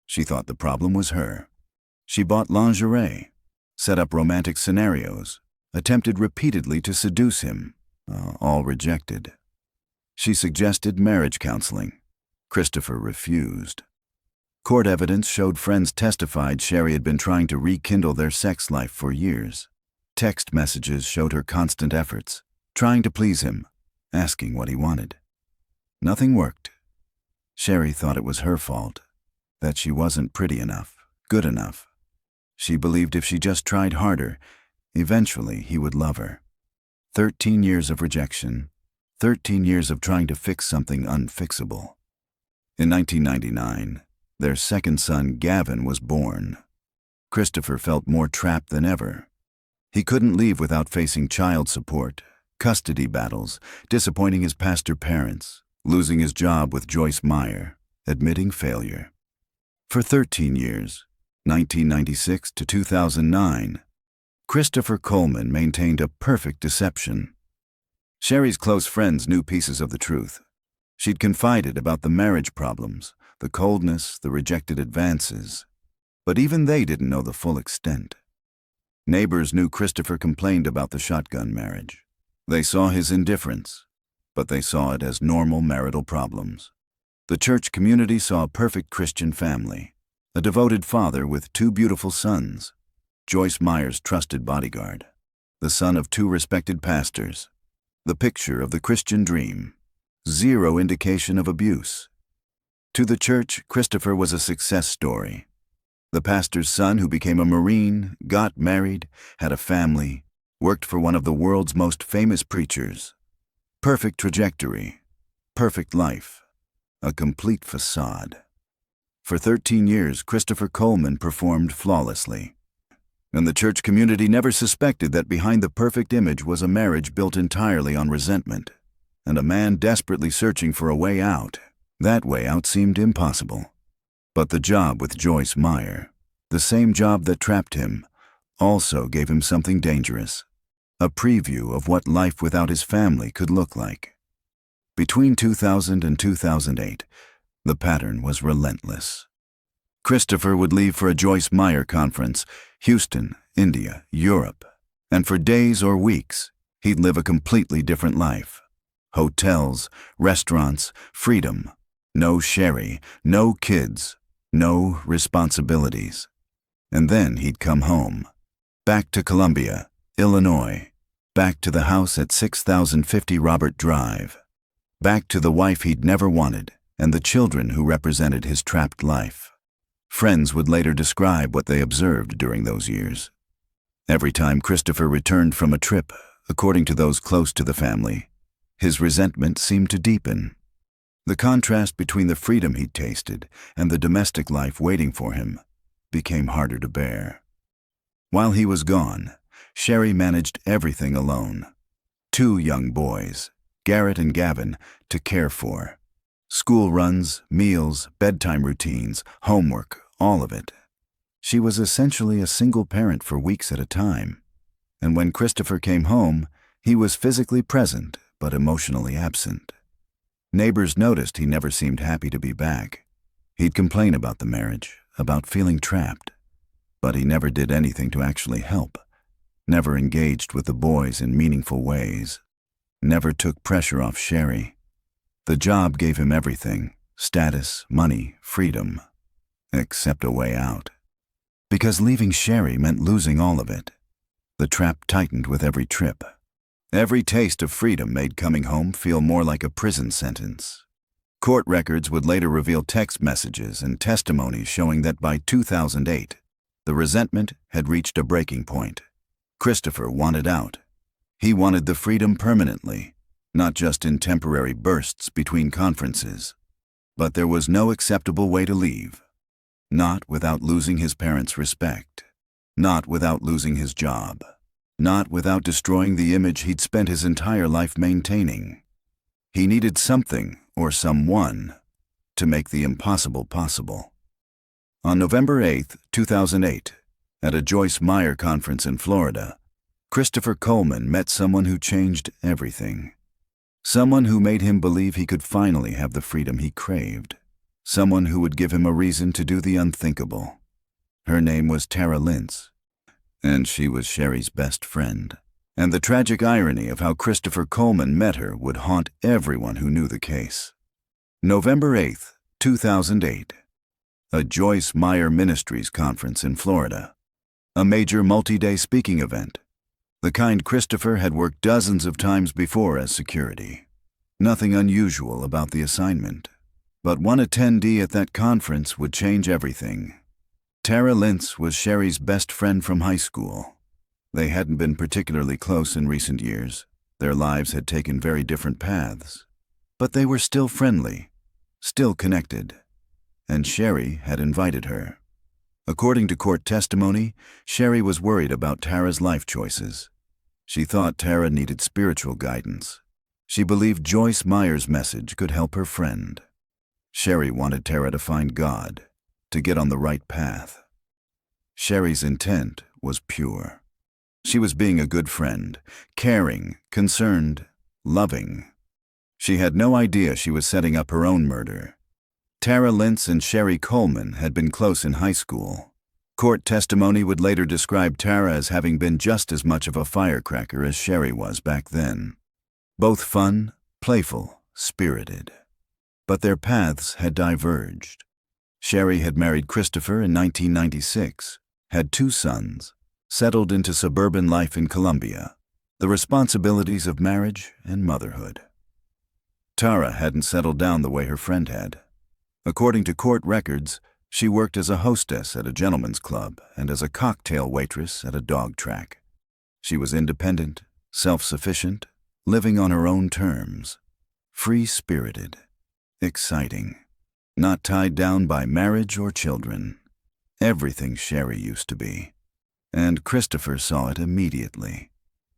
She thought the problem was her. She bought lingerie, set up romantic scenarios, attempted repeatedly to seduce him, all rejected. She suggested marriage counseling. Christopher refused. Court evidence showed friends testified Sherry had been trying to rekindle their sex life for years. Text messages showed her constant efforts, trying to please him, asking what he wanted. Nothing worked. Sherry thought it was her fault, that she wasn't pretty enough, good enough. She believed if she just tried harder, eventually he would love her. 13 years of rejection, 13 years of trying to fix something unfixable. In 1999, their second son, Gavin, was born. Christopher felt more trapped than ever. He couldn't leave without facing child support, custody battles, disappointing his pastor parents, losing his job with Joyce Meyer, admitting failure. For 13 years, 1996 to 2009, Christopher Coleman maintained a perfect deception. Sherry's close friends knew pieces of the truth. She'd confided about the marriage problems, the coldness, the rejected advances. But even they didn't know the full extent. Neighbors knew Christopher complained about the shotgun marriage. They saw his indifference, but they saw it as normal marital problems. The church community saw a perfect Christian family, a devoted father with 2 beautiful sons, Joyce Meyer's trusted bodyguard, the son of 2 respected pastors, the picture of the Christian dream, 0 indication of abuse. To the church, Christopher was a success story. The pastor's son who became a Marine, got married, had a family, worked for one of the world's most famous preachers. Perfect trajectory, perfect life, a complete facade. For 13 years, Christopher Coleman performed flawlessly. And the church community never suspected that behind the perfect image was a marriage built entirely on resentment, and a man desperately searching for a way out. That way out seemed impossible. But the job with Joyce Meyer, the same job that trapped him, also gave him something dangerous, a preview of what life without his family could look like. Between 2000 and 2008, the pattern was relentless. Christopher would leave for a Joyce Meyer conference, Houston, India, Europe, and for days or weeks, he'd live a completely different life. Hotels, restaurants, freedom, no Sherry, no kids, no responsibilities. And then he'd come home, back to Columbia, Illinois, back to the house at 6050 Robert Drive, back to the wife he'd never wanted and the children who represented his trapped life. Friends would later describe what they observed during those years. Every time Christopher returned from a trip, according to those close to the family, his resentment seemed to deepen. The contrast between the freedom he'd tasted and the domestic life waiting for him became harder to bear. While he was gone, Sherry managed everything alone. 2 young boys, Garrett and Gavin, to care for. School runs, meals, bedtime routines, homework, all of it. She was essentially a single parent for weeks at a time. And when Christopher came home, he was physically present but emotionally absent. Neighbors noticed he never seemed happy to be back. He'd complain about the marriage, about feeling trapped, but he never did anything to actually help, never engaged with the boys in meaningful ways, never took pressure off Sherry. The job gave him everything, status, money, freedom, except a way out. Because leaving Sherry meant losing all of it. The trap tightened with every trip. Every taste of freedom made coming home feel more like a prison sentence. Court records would later reveal text messages and testimonies showing that by 2008, the resentment had reached a breaking point. Christopher wanted out. He wanted the freedom permanently, not just in temporary bursts between conferences. But there was no acceptable way to leave. Not without losing his parents' respect. Not without losing his job. Not without destroying the image he'd spent his entire life maintaining. He needed something or someone to make the impossible possible. On November 8, 2008, at a Joyce Meyer conference in Florida, Christopher Coleman met someone who changed everything. Someone who made him believe he could finally have the freedom he craved. Someone who would give him a reason to do the unthinkable. Her name was Tara Lintz, and she was Sherry's best friend. And the tragic irony of how Christopher Coleman met her would haunt everyone who knew the case. November 8th, 2008. A Joyce Meyer Ministries conference in Florida. A major multi-day speaking event. The kind Christopher had worked dozens of times before as security. Nothing unusual about the assignment. But one attendee at that conference would change everything. Tara Lintz was Sherry's best friend from high school. They hadn't been particularly close in recent years. Their lives had taken very different paths. But they were still friendly, still connected. And Sherry had invited her. According to court testimony, Sherry was worried about Tara's life choices. She thought Tara needed spiritual guidance. She believed Joyce Meyer's message could help her friend. Sherry wanted Tara to find God, to get on the right path. Sherry's intent was pure. She was being a good friend, caring, concerned, loving. She had no idea she was setting up her own murder. Tara Lintz and Sherry Coleman had been close in high school. Court testimony would later describe Tara as having been just as much of a firecracker as Sherry was back then. Both fun, playful, spirited. But their paths had diverged. Sherry had married Christopher in 1996, had 2 sons, settled into suburban life in Columbia, the responsibilities of marriage and motherhood. Tara hadn't settled down the way her friend had. According to court records, she worked as a hostess at a gentleman's club and as a cocktail waitress at a dog track. She was independent, self-sufficient, living on her own terms, free-spirited, exciting, not tied down by marriage or children. Everything Sherry used to be. And Christopher saw it immediately.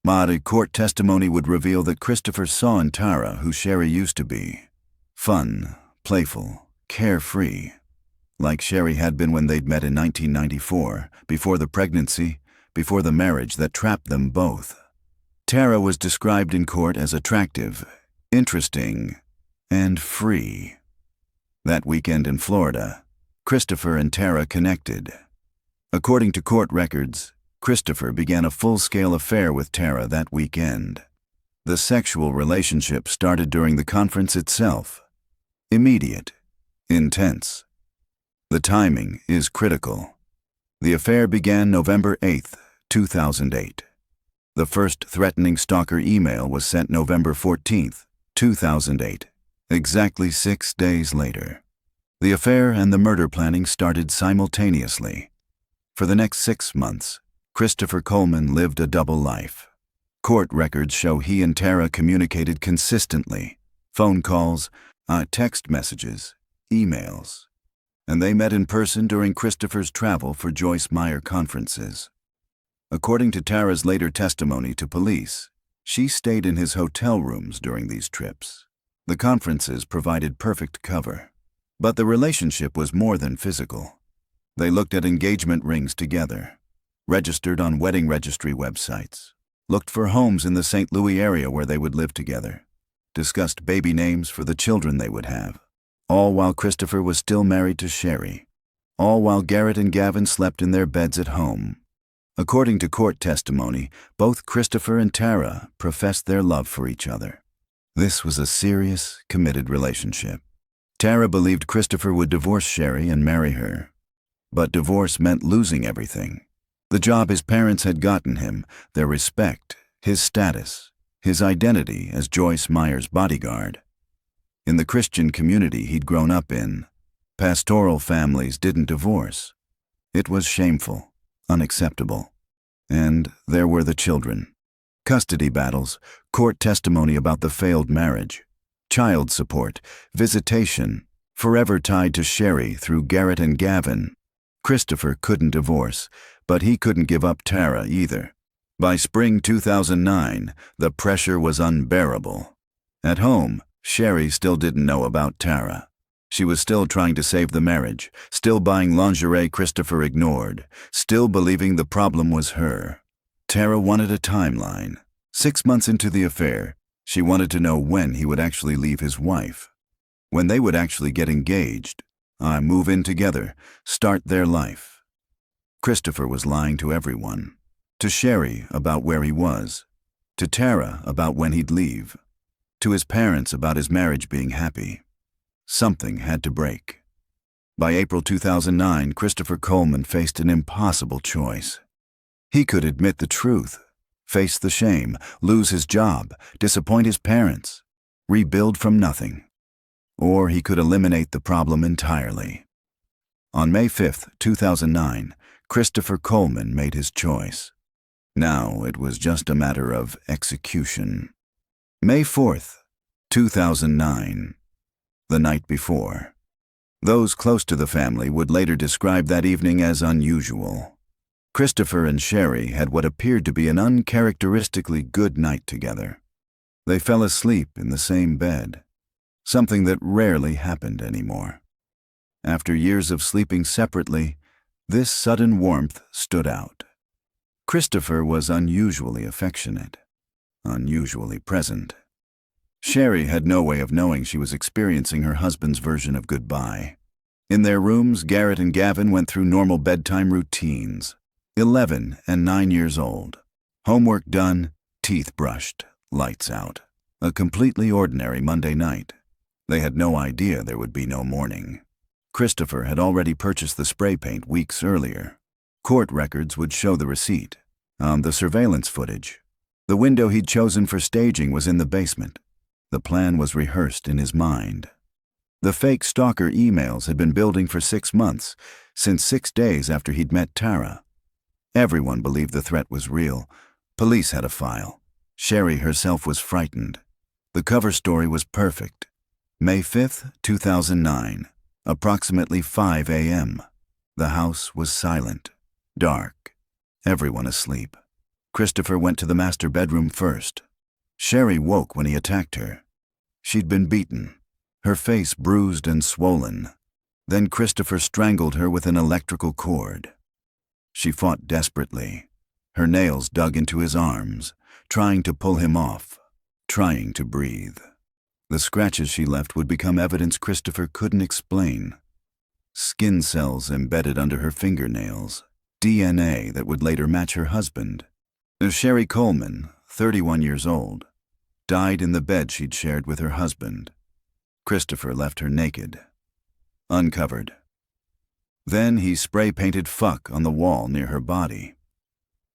Modded court testimony would reveal that Christopher saw in Tara who Sherry used to be. Fun, playful, carefree. Like Sherry had been when they'd met in 1994, before the pregnancy, before the marriage that trapped them both. Tara was described in court as attractive, interesting, and free. That weekend in Florida, Christopher and Tara connected. According to court records, Christopher began a full-scale affair with Tara that weekend. The sexual relationship started during the conference itself. Immediate, intense. The timing is critical. The affair began November 8th, 2008. The first threatening stalker email was sent November 14th, 2008, exactly 6 days later. The affair and the murder planning started simultaneously. For the next 6 months, Christopher Coleman lived a double life. Court records show he and Tara communicated consistently. Phone calls, text messages, emails. And they met in person during Christopher's travel for Joyce Meyer conferences. According to Tara's later testimony to police, she stayed in his hotel rooms during these trips. The conferences provided perfect cover. But the relationship was more than physical. They looked at engagement rings together, registered on wedding registry websites, looked for homes in the St. Louis area where they would live together, discussed baby names for the children they would have, all while Christopher was still married to Sherry, all while Garrett and Gavin slept in their beds at home. According to court testimony, both Christopher and Tara professed their love for each other. This was a serious, committed relationship. Tara believed Christopher would divorce Sherry and marry her. But divorce meant losing everything. The job his parents had gotten him, their respect, his status, his identity as Joyce Meyer's bodyguard. In the Christian community he'd grown up in, pastoral families didn't divorce. It was shameful, unacceptable. And there were the children. Custody battles, court testimony about the failed marriage, child support, visitation, forever tied to Sherry through Garrett and Gavin. Christopher couldn't divorce, but he couldn't give up Tara either. By spring 2009, the pressure was unbearable. At home, Sherry still didn't know about Tara. She was still trying to save the marriage, still buying lingerie Christopher ignored, still believing the problem was her. Tara wanted a timeline. 6 months into the affair, she wanted to know when he would actually leave his wife, when they would actually get engaged, move in together, start their life. Christopher was lying to everyone. To Sherry about where he was, to Tara about when he'd leave, to his parents about his marriage being happy. Something had to break. By April 2009, Christopher Coleman faced an impossible choice. He could admit the truth, face the shame, lose his job, disappoint his parents, rebuild from nothing. Or he could eliminate the problem entirely. On May 5, 2009, Christopher Coleman made his choice. Now it was just a matter of execution. May 4th, 2009, the night before. Those close to the family would later describe that evening as unusual. Christopher and Sherry had what appeared to be an uncharacteristically good night together. They fell asleep in the same bed, something that rarely happened anymore. After years of sleeping separately, this sudden warmth stood out. Christopher was unusually affectionate, unusually present. Sherry had no way of knowing she was experiencing her husband's version of goodbye. In their rooms, Garrett and Gavin went through normal bedtime routines. 11 and 9 years old. Homework done, teeth brushed, lights out. A completely ordinary Monday night. They had no idea there would be no morning. Christopher had already purchased the spray paint weeks earlier. Court records would show the receipt. The surveillance footage. The window he'd chosen for staging was in the basement. The plan was rehearsed in his mind. The fake stalker emails had been building for 6 months, since 6 days after he'd met Tara. Everyone believed the threat was real. Police had a file. Sherry herself was frightened. The cover story was perfect. May 5th, 2009, approximately 5 a.m. The house was silent, dark, everyone asleep. Christopher went to the master bedroom first. Sherry woke when he attacked her. She'd been beaten, her face bruised and swollen. Then Christopher strangled her with an electrical cord. She fought desperately, her nails dug into his arms, trying to pull him off, trying to breathe. The scratches she left would become evidence Christopher couldn't explain. Skin cells embedded under her fingernails, DNA that would later match her husband. Sherry Coleman, 31 years old, died in the bed she'd shared with her husband. Christopher left her naked, uncovered. Then he spray-painted "fuck" on the wall near her body.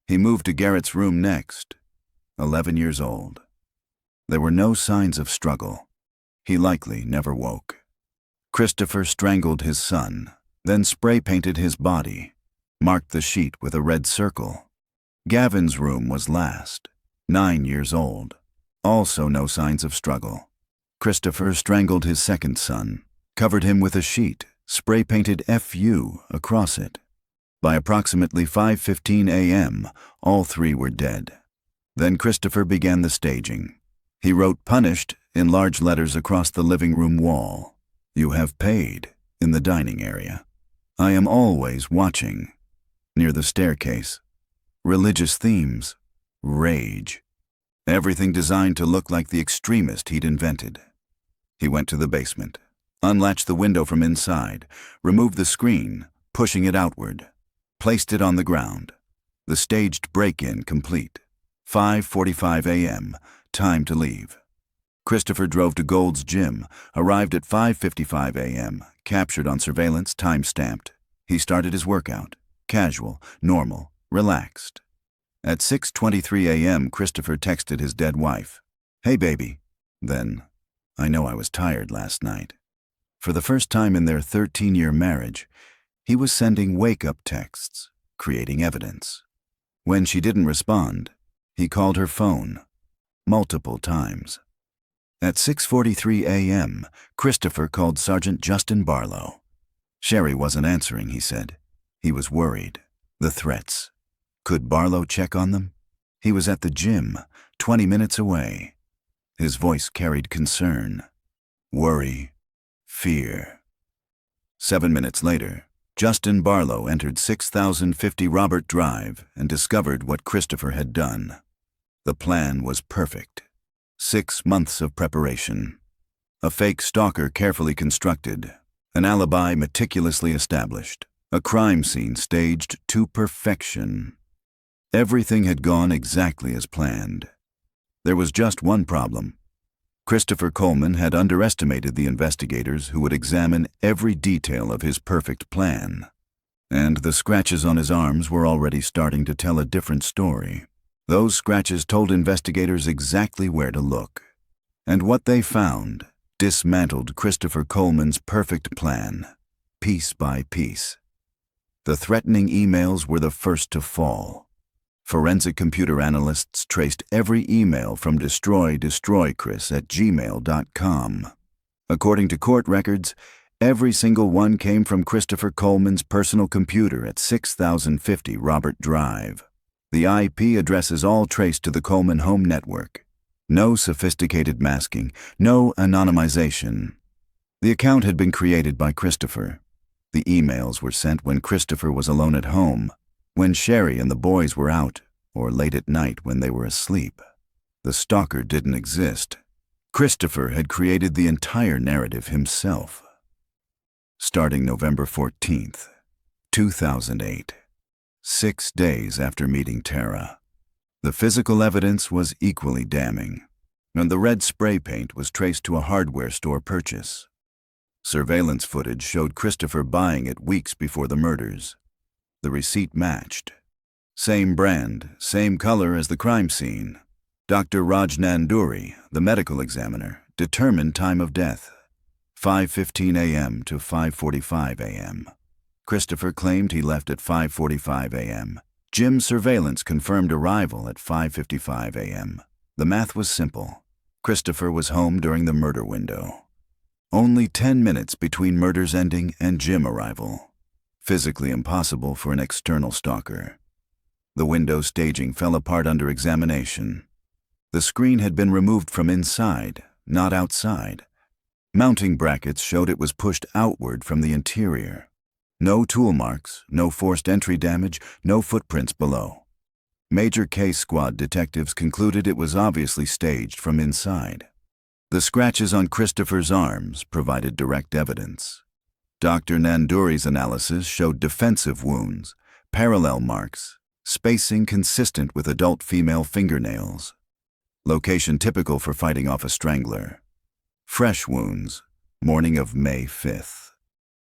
He moved to Garrett's room next, 11 years old. There were no signs of struggle. He likely never woke. Christopher strangled his son, then spray-painted his body, marked the sheet with a red circle. Gavin's room was last, 9 years old. Also no signs of struggle. Christopher strangled his second son, covered him with a sheet, spray-painted "FU" across it. By approximately 5:15 a.m., all three were dead. Then Christopher began the staging. He wrote "punished" in large letters across the living room wall. "You have paid" in the dining area. "I am always watching" near the staircase. Religious themes. Rage. Everything designed to look like the extremist he'd invented. He went to the basement, unlatched the window from inside, removed the screen, pushing it outward, placed it on the ground. The staged break-in complete. 5:45 a.m., time to leave. Christopher drove to Gold's Gym, arrived at 5:55 a.m., captured on surveillance, time-stamped. He started his workout. Casual, normal, relaxed. At 6:23 a.m., Christopher texted his dead wife. "Hey, baby." Then, "I know I was tired last night." For the first time in their 13-year marriage, he was sending wake-up texts, creating evidence. When she didn't respond, he called her phone, multiple times. At 6:43 a.m., Christopher called Sergeant Justin Barlow. Sherry wasn't answering, he said. He was worried. The threats. Could Barlow check on them? He was at the gym, 20 minutes away. His voice carried concern, worry, fear. 7 minutes later, Justin Barlow entered 6050 Robert Drive and discovered what Christopher had done. The plan was perfect. 6 months of preparation. A fake stalker carefully constructed. An alibi meticulously established. A crime scene staged to perfection. Everything had gone exactly as planned. There was just one problem. Christopher Coleman had underestimated the investigators who would examine every detail of his perfect plan. And the scratches on his arms were already starting to tell a different story. Those scratches told investigators exactly where to look. And what they found dismantled Christopher Coleman's perfect plan, piece by piece. The threatening emails were the first to fall. Forensic computer analysts traced every email from destroychris@gmail.com. According to court records, every single one came from Christopher Coleman's personal computer at 6050 Robert Drive. The IP addresses all traced to the Coleman home network. No sophisticated masking, no anonymization. The account had been created by Christopher. The emails were sent when Christopher was alone at home, when Sherry and the boys were out, or late at night when they were asleep. The stalker didn't exist. Christopher had created the entire narrative himself. Starting November 14th, 2008, 6 days after meeting Tara. The physical evidence was equally damning, and the red spray paint was traced to a hardware store purchase. Surveillance footage showed Christopher buying it weeks before the murders. The receipt matched. Same brand, same color as the crime scene. Dr. Raj Nanduri, the medical examiner, determined time of death, 5:15 a.m. to 5:45 a.m. Christopher claimed he left at 5:45 a.m. Jim's surveillance confirmed arrival at 5:55 a.m. The math was simple. Christopher was home during the murder window. Only 10 minutes between murder's ending and Jim arrival. Physically impossible for an external stalker. The window staging fell apart under examination. The screen had been removed from inside, not outside. Mounting brackets showed it was pushed outward from the interior. No tool marks, no forced entry damage, no footprints below. Major Case Squad detectives concluded it was obviously staged from inside. The scratches on Christopher's arms provided direct evidence. Dr. Nanduri's analysis showed defensive wounds, parallel marks, spacing consistent with adult female fingernails. Location typical for fighting off a strangler. Fresh wounds, morning of May 5th.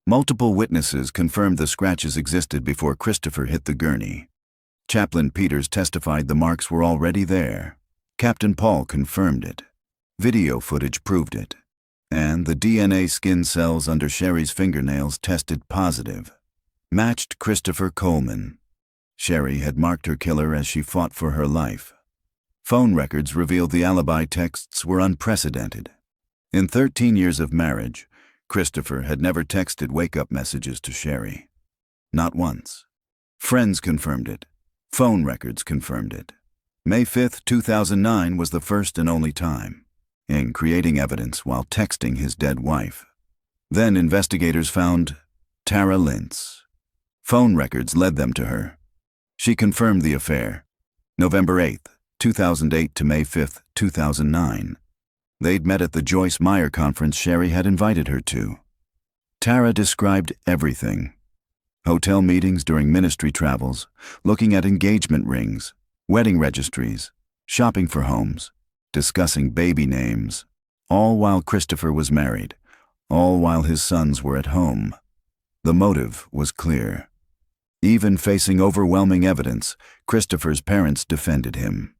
Multiple witnesses confirmed the scratches existed before Christopher hit the gurney. Chaplain Peters testified the marks were already there. Captain Paul confirmed it. Video footage proved it. And the DNA skin cells under Sherry's fingernails tested positive. Matched Christopher Coleman. Sherry had marked her killer as she fought for her life. Phone records revealed the alibi texts were unprecedented. In 13 years of marriage, Christopher had never texted wake-up messages to Sherry. Not once. Friends confirmed it. Phone records confirmed it. May 5, 2009 was the first and only time. In creating evidence while texting his dead wife. Then investigators found Tara Lintz. Phone records led them to her. She confirmed the affair. November 8, 2008 to May 5, 2009. They'd met at the Joyce Meyer conference Sherry had invited her to. Tara described everything. Hotel meetings during ministry travels, looking at engagement rings, wedding registries, shopping for homes, discussing baby names, all while Christopher was married, all while his sons were at home. The motive was clear. Even facing overwhelming evidence, Christopher's parents defended him.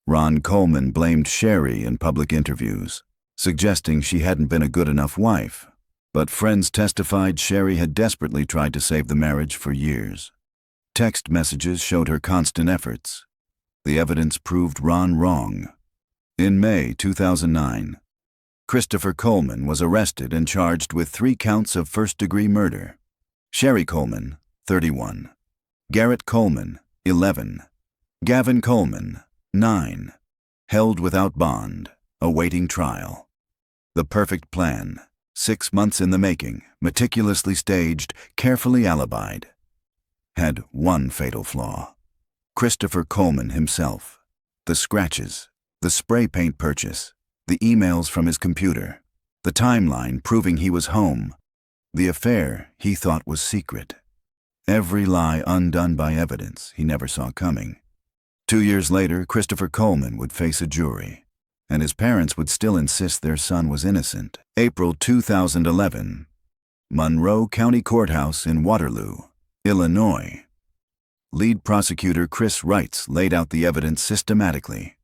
Ron Coleman blamed Sherry in public interviews, suggesting she hadn't been a good enough wife. But friends testified Sherry had desperately tried to save the marriage for years. Text messages showed her constant efforts. The evidence proved Ron wrong. In May 2009, Christopher Coleman was arrested and charged with 3 counts of first-degree murder. Sherry Coleman, 31. Garrett Coleman, 11. Gavin Coleman, 9. Held without bond, awaiting trial. The perfect plan, 6 months in the making, meticulously staged, carefully alibied. Had one fatal flaw. Christopher Coleman himself. The scratches, the spray paint purchase, the emails from his computer, the timeline proving he was home, the affair he thought was secret. Every lie undone by evidence he never saw coming. 2 years later, Christopher Coleman would face a jury, and his parents would still insist their son was innocent. April 2011, Monroe County Courthouse in Waterloo, Illinois. Lead prosecutor Chris Wrights laid out the evidence systematically.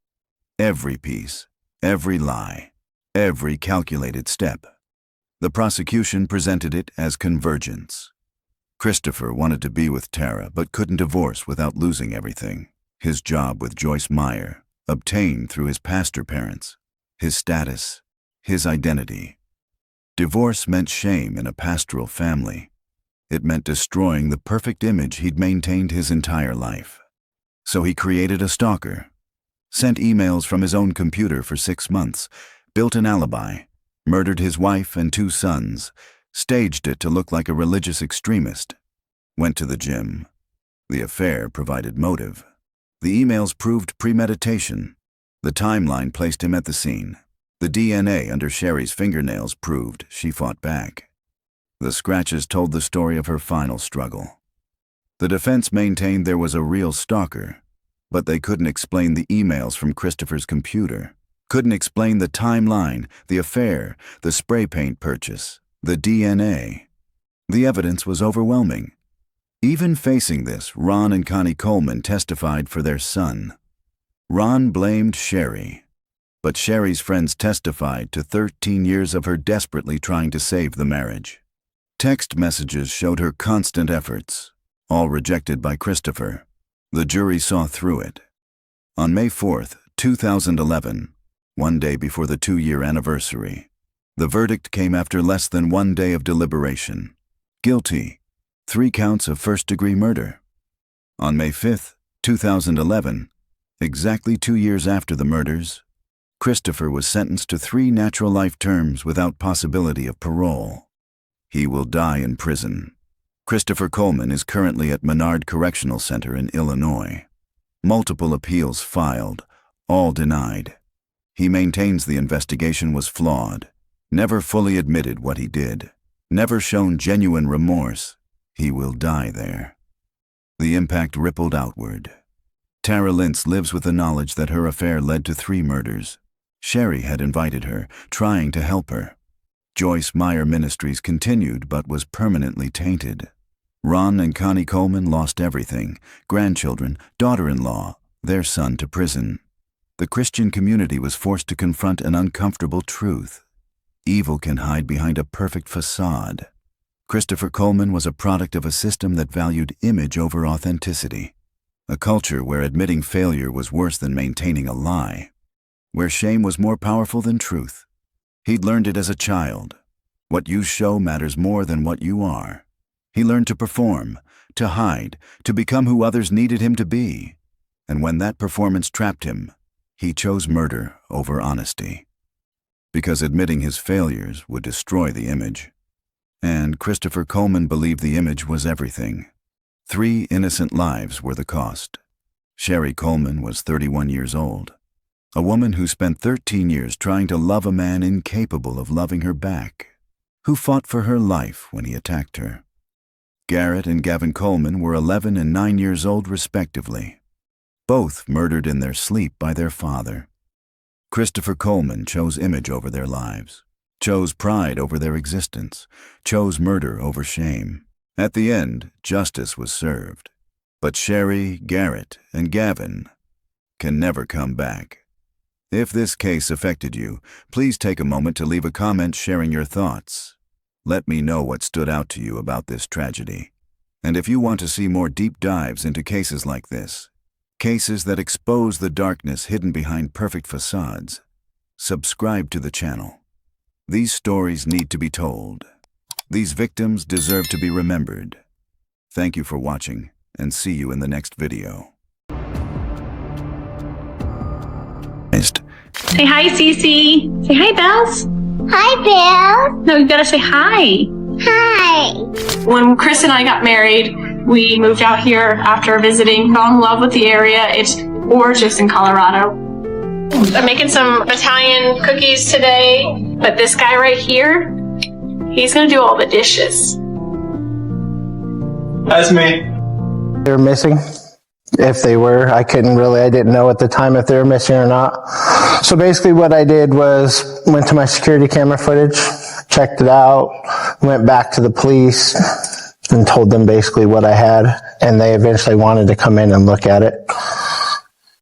Every piece, every lie, every calculated step. The prosecution presented it as convergence. Christopher wanted to be with Tara but couldn't divorce without losing everything. His job with Joyce Meyer, obtained through his pastor parents, his status, his identity. Divorce meant shame in a pastoral family. It meant destroying the perfect image he'd maintained his entire life. So he created a stalker, sent emails from his own computer for 6 months, built an alibi, murdered his wife and 2 sons, staged it to look like a religious extremist, went to the gym. The affair provided motive. The emails proved premeditation. The timeline placed him at the scene. The DNA under Sherry's fingernails proved she fought back. The scratches told the story of her final struggle. The defense maintained there was a real stalker, but they couldn't explain the emails from Christopher's computer, couldn't explain the timeline, the affair, the spray paint purchase, the DNA. The evidence was overwhelming. Even facing this, Ron and Connie Coleman testified for their son. Ron blamed Sherry, but Sherry's friends testified to 13 years of her desperately trying to save the marriage. Text messages showed her constant efforts, all rejected by Christopher. The jury saw through it. On May 4th, 2011, one day before the 2-year anniversary, the verdict came after less than 1 day of deliberation. Guilty. 3 counts of first-degree murder. On May 5th, 2011, exactly 2 years after the murders, Christopher was sentenced to 3 natural life terms without possibility of parole. He will die in prison. Christopher Coleman is currently at Menard Correctional Center in Illinois. Multiple appeals filed, all denied. He maintains the investigation was flawed, never fully admitted what he did, never shown genuine remorse. He will die there. The impact rippled outward. Tara Lintz lives with the knowledge that her affair led to 3 murders. Sherry had invited her, trying to help her. Joyce Meyer Ministries continued but was permanently tainted. Ron and Connie Coleman lost everything, grandchildren, daughter-in-law, their son to prison. The Christian community was forced to confront an uncomfortable truth. Evil can hide behind a perfect facade. Christopher Coleman was a product of a system that valued image over authenticity, a culture where admitting failure was worse than maintaining a lie, where shame was more powerful than truth. He'd learned it as a child. What you show matters more than what you are. He learned to perform, to hide, to become who others needed him to be. And when that performance trapped him, he chose murder over honesty. Because admitting his failures would destroy the image. And Christopher Coleman believed the image was everything. 3 innocent lives were the cost. Sherry Coleman was 31 years old, a woman who spent 13 years trying to love a man incapable of loving her back, who fought for her life when he attacked her. Garrett and Gavin Coleman were 11 and 9 years old respectively, both murdered in their sleep by their father. Christopher Coleman chose image over their lives, chose pride over their existence, chose murder over shame. At the end, justice was served. But Sherry, Garrett, and Gavin can never come back. If this case affected you, please take a moment to leave a comment sharing your thoughts. Let me know what stood out to you about this tragedy. And if you want to see more deep dives into cases like this, cases that expose the darkness hidden behind perfect facades, subscribe to the channel. These stories need to be told. These victims deserve to be remembered. Thank you for watching, and see you in the next video. Say hi, Cece. Say hi, Bells. Hi, Bill. No, you gotta say hi. Hi. When Chris and I got married, we moved out here after visiting, fell in love with the area. It's gorgeous in Colorado. I'm making some Italian cookies today, but this guy right here, he's gonna do all the dishes. That's me. They're missing. If they were, I didn't know at the time if they were missing or not. So basically what I did was went to my security camera footage, checked it out, went back to the police and told them basically what I had, and they eventually wanted to come in and look at it.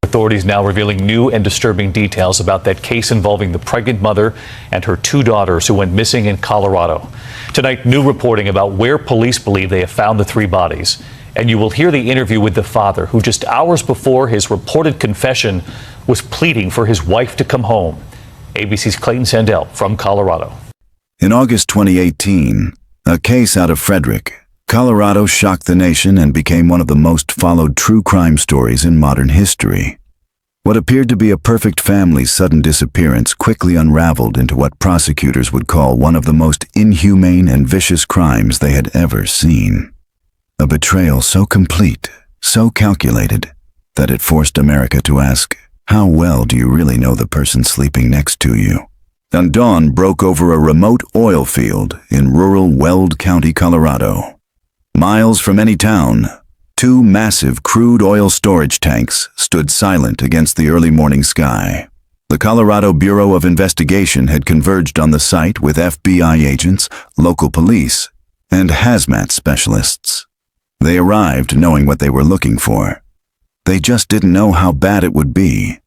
Authorities now revealing new and disturbing details about that case involving the pregnant mother and her 2 daughters who went missing in Colorado. Tonight, new reporting about where police believe they have found the 3 bodies. And you will hear the interview with the father who just hours before his reported confession was pleading for his wife to come home. ABC's Clayton Sandell from Colorado. In August 2018, a case out of Frederick, Colorado shocked the nation and became one of the most followed true crime stories in modern history. What appeared to be a perfect family's sudden disappearance quickly unraveled into what prosecutors would call one of the most inhumane and vicious crimes they had ever seen. A betrayal so complete, so calculated, that it forced America to ask, how well do you really know the person sleeping next to you? And dawn broke over a remote oil field in rural Weld County, Colorado. Miles from any town, 2 massive crude oil storage tanks stood silent against the early morning sky. The Colorado Bureau of Investigation had converged on the site with FBI agents, local police, and hazmat specialists. They arrived knowing what they were looking for. They just didn't know how bad it would be.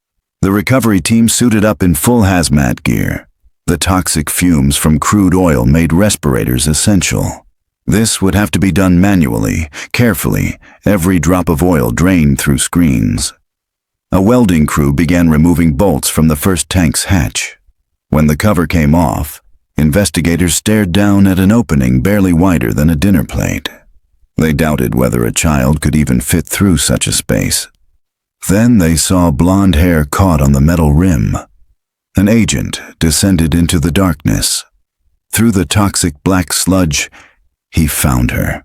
The recovery team suited up in full hazmat gear. The toxic fumes from crude oil made respirators essential. This would have to be done manually, carefully, every drop of oil drained through screens. A welding crew began removing bolts from the first tank's hatch. When the cover came off, investigators stared down at an opening barely wider than a dinner plate. They doubted whether a child could even fit through such a space. Then they saw blonde hair caught on the metal rim. An agent descended into the darkness. Through the toxic black sludge, he found her.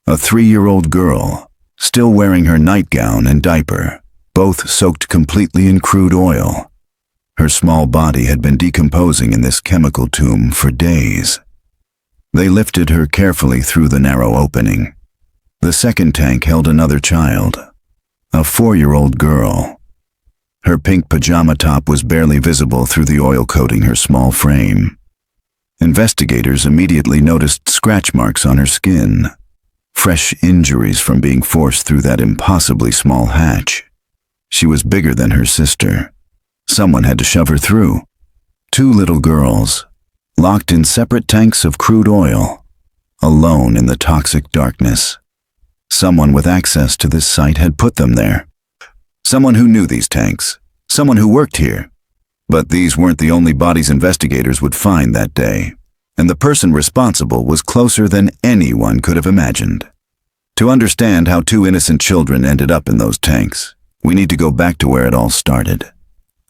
A 3-year-old girl, still wearing her nightgown and diaper, both soaked completely in crude oil. Her small body had been decomposing in this chemical tomb for days. They lifted her carefully through the narrow opening. The second tank held another child, a 4-year-old girl. Her pink pajama top was barely visible through the oil coating her small frame. Investigators immediately noticed scratch marks on her skin, fresh injuries from being forced through that impossibly small hatch. She was bigger than her sister. Someone had to shove her through. 2 little girls, locked in separate tanks of crude oil, alone in the toxic darkness. Someone with access to this site had put them there. Someone who knew these tanks. Someone who worked here. But these weren't the only bodies investigators would find that day, and the person responsible was closer than anyone could have imagined. To understand how 2 innocent children ended up in those tanks, we need to go back to where it all started.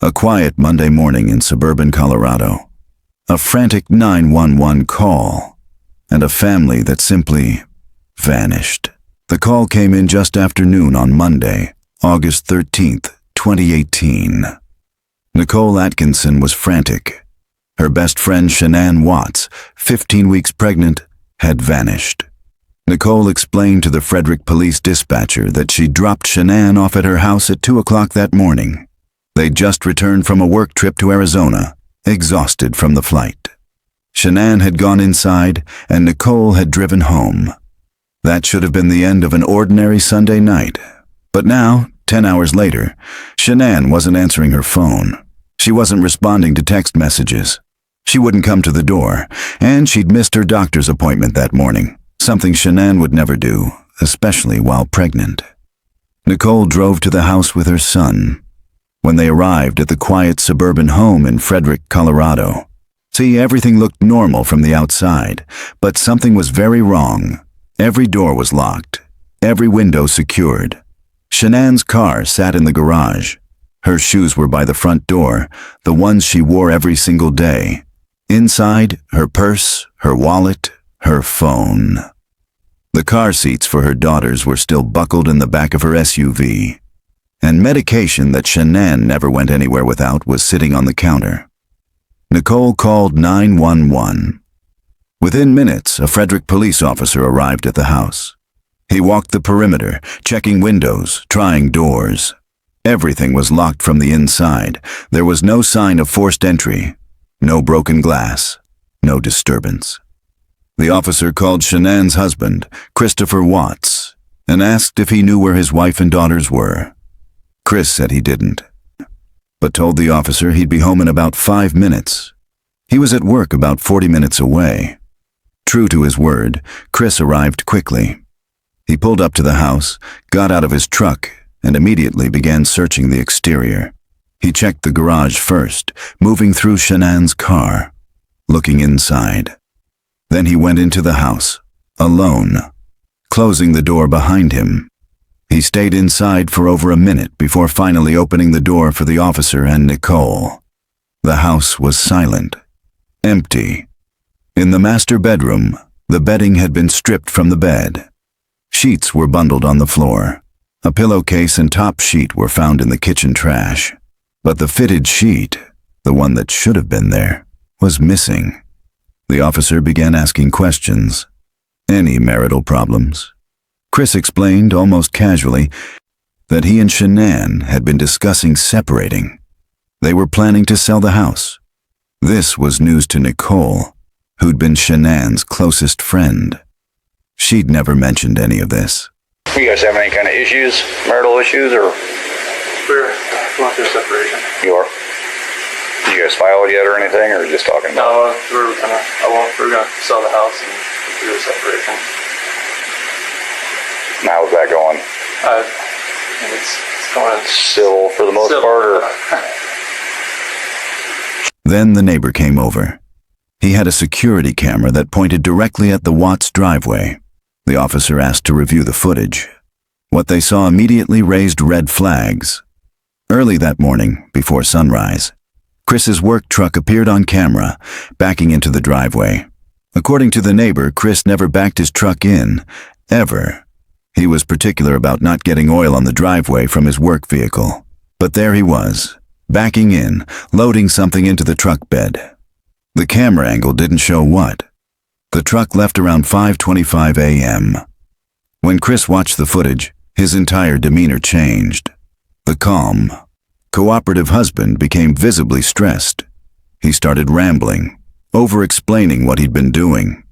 A quiet Monday morning in suburban Colorado. A frantic 911 call, and a family that simply vanished. The call came in just after noon on Monday, August 13th, 2018. Nicole Atkinson was frantic. Her best friend Shanann Watts, 15 weeks pregnant, had vanished. Nicole explained to the Frederick police dispatcher that she dropped Shanann off at her house at 2 o'clock that morning. They'd just returned from a work trip to Arizona, exhausted from the flight. Shanann had gone inside, and Nicole had driven home. That should have been the end of an ordinary Sunday night. But now, 10 hours later, Shanann wasn't answering her phone. She wasn't responding to text messages. She wouldn't come to the door, and she'd missed her doctor's appointment that morning, something Shanann would never do, especially while pregnant. Nicole drove to the house with her son. When they arrived at the quiet suburban home in Frederick, Colorado, everything looked normal from the outside, but something was very wrong. Every door was locked, every window secured. Shanann's car sat in the garage. Her shoes were by the front door, the ones she wore every single day. Inside, her purse, her wallet, her phone. The car seats for her daughters were still buckled in the back of her SUV, and medication that Shanann never went anywhere without was sitting on the counter. Nicole called 911. Within minutes, a Frederick police officer arrived at the house. He walked the perimeter, checking windows, trying doors. Everything was locked from the inside. There was no sign of forced entry, no broken glass, no disturbance. The officer called Shanann's husband, Christopher Watts, and asked if he knew where his wife and daughters were. Chris said he didn't, but told the officer he'd be home in about 5 minutes. He was at work about 40 minutes away. True to his word, Chris arrived quickly. He pulled up to the house, got out of his truck, and immediately began searching the exterior. He checked the garage first, moving through Shanann's car, looking inside. Then he went into the house, alone, closing the door behind him. He stayed inside for over a minute before finally opening the door for the officer and Nicole. The house was silent, empty. In the master bedroom, the bedding had been stripped from the bed. Sheets were bundled on the floor. A pillowcase and top sheet were found in the kitchen trash. But the fitted sheet, the one that should have been there, was missing. The officer began asking questions. Any marital problems? Chris explained, almost casually, that he and Shanann had been discussing separating. They were planning to sell the house. This was news to Nicole, who'd been Shanann's closest friend. She'd never mentioned any of this. You guys having any kind of issues, marital issues, or? We're going through separation. You are? Did you guys file it yet or anything, or just talking about No, we're gonna sell the house and do a separation. it? How's that going? It's going Civil for the most civil. part, or? Then the neighbor came over. He had a security camera that pointed directly at the Watts driveway. The officer asked to review the footage. What they saw immediately raised red flags. Early that morning, before sunrise, Chris's work truck appeared on camera, backing into the driveway. According to the neighbor, Chris never backed his truck in, ever. He was particular about not getting oil on the driveway from his work vehicle. But there he was, backing in, loading something into the truck bed. The camera angle didn't show what. The truck left around 5:25 a.m. When Chris watched the footage, his entire demeanor changed. The calm, cooperative husband became visibly stressed. He started rambling, over-explaining what he'd been doing.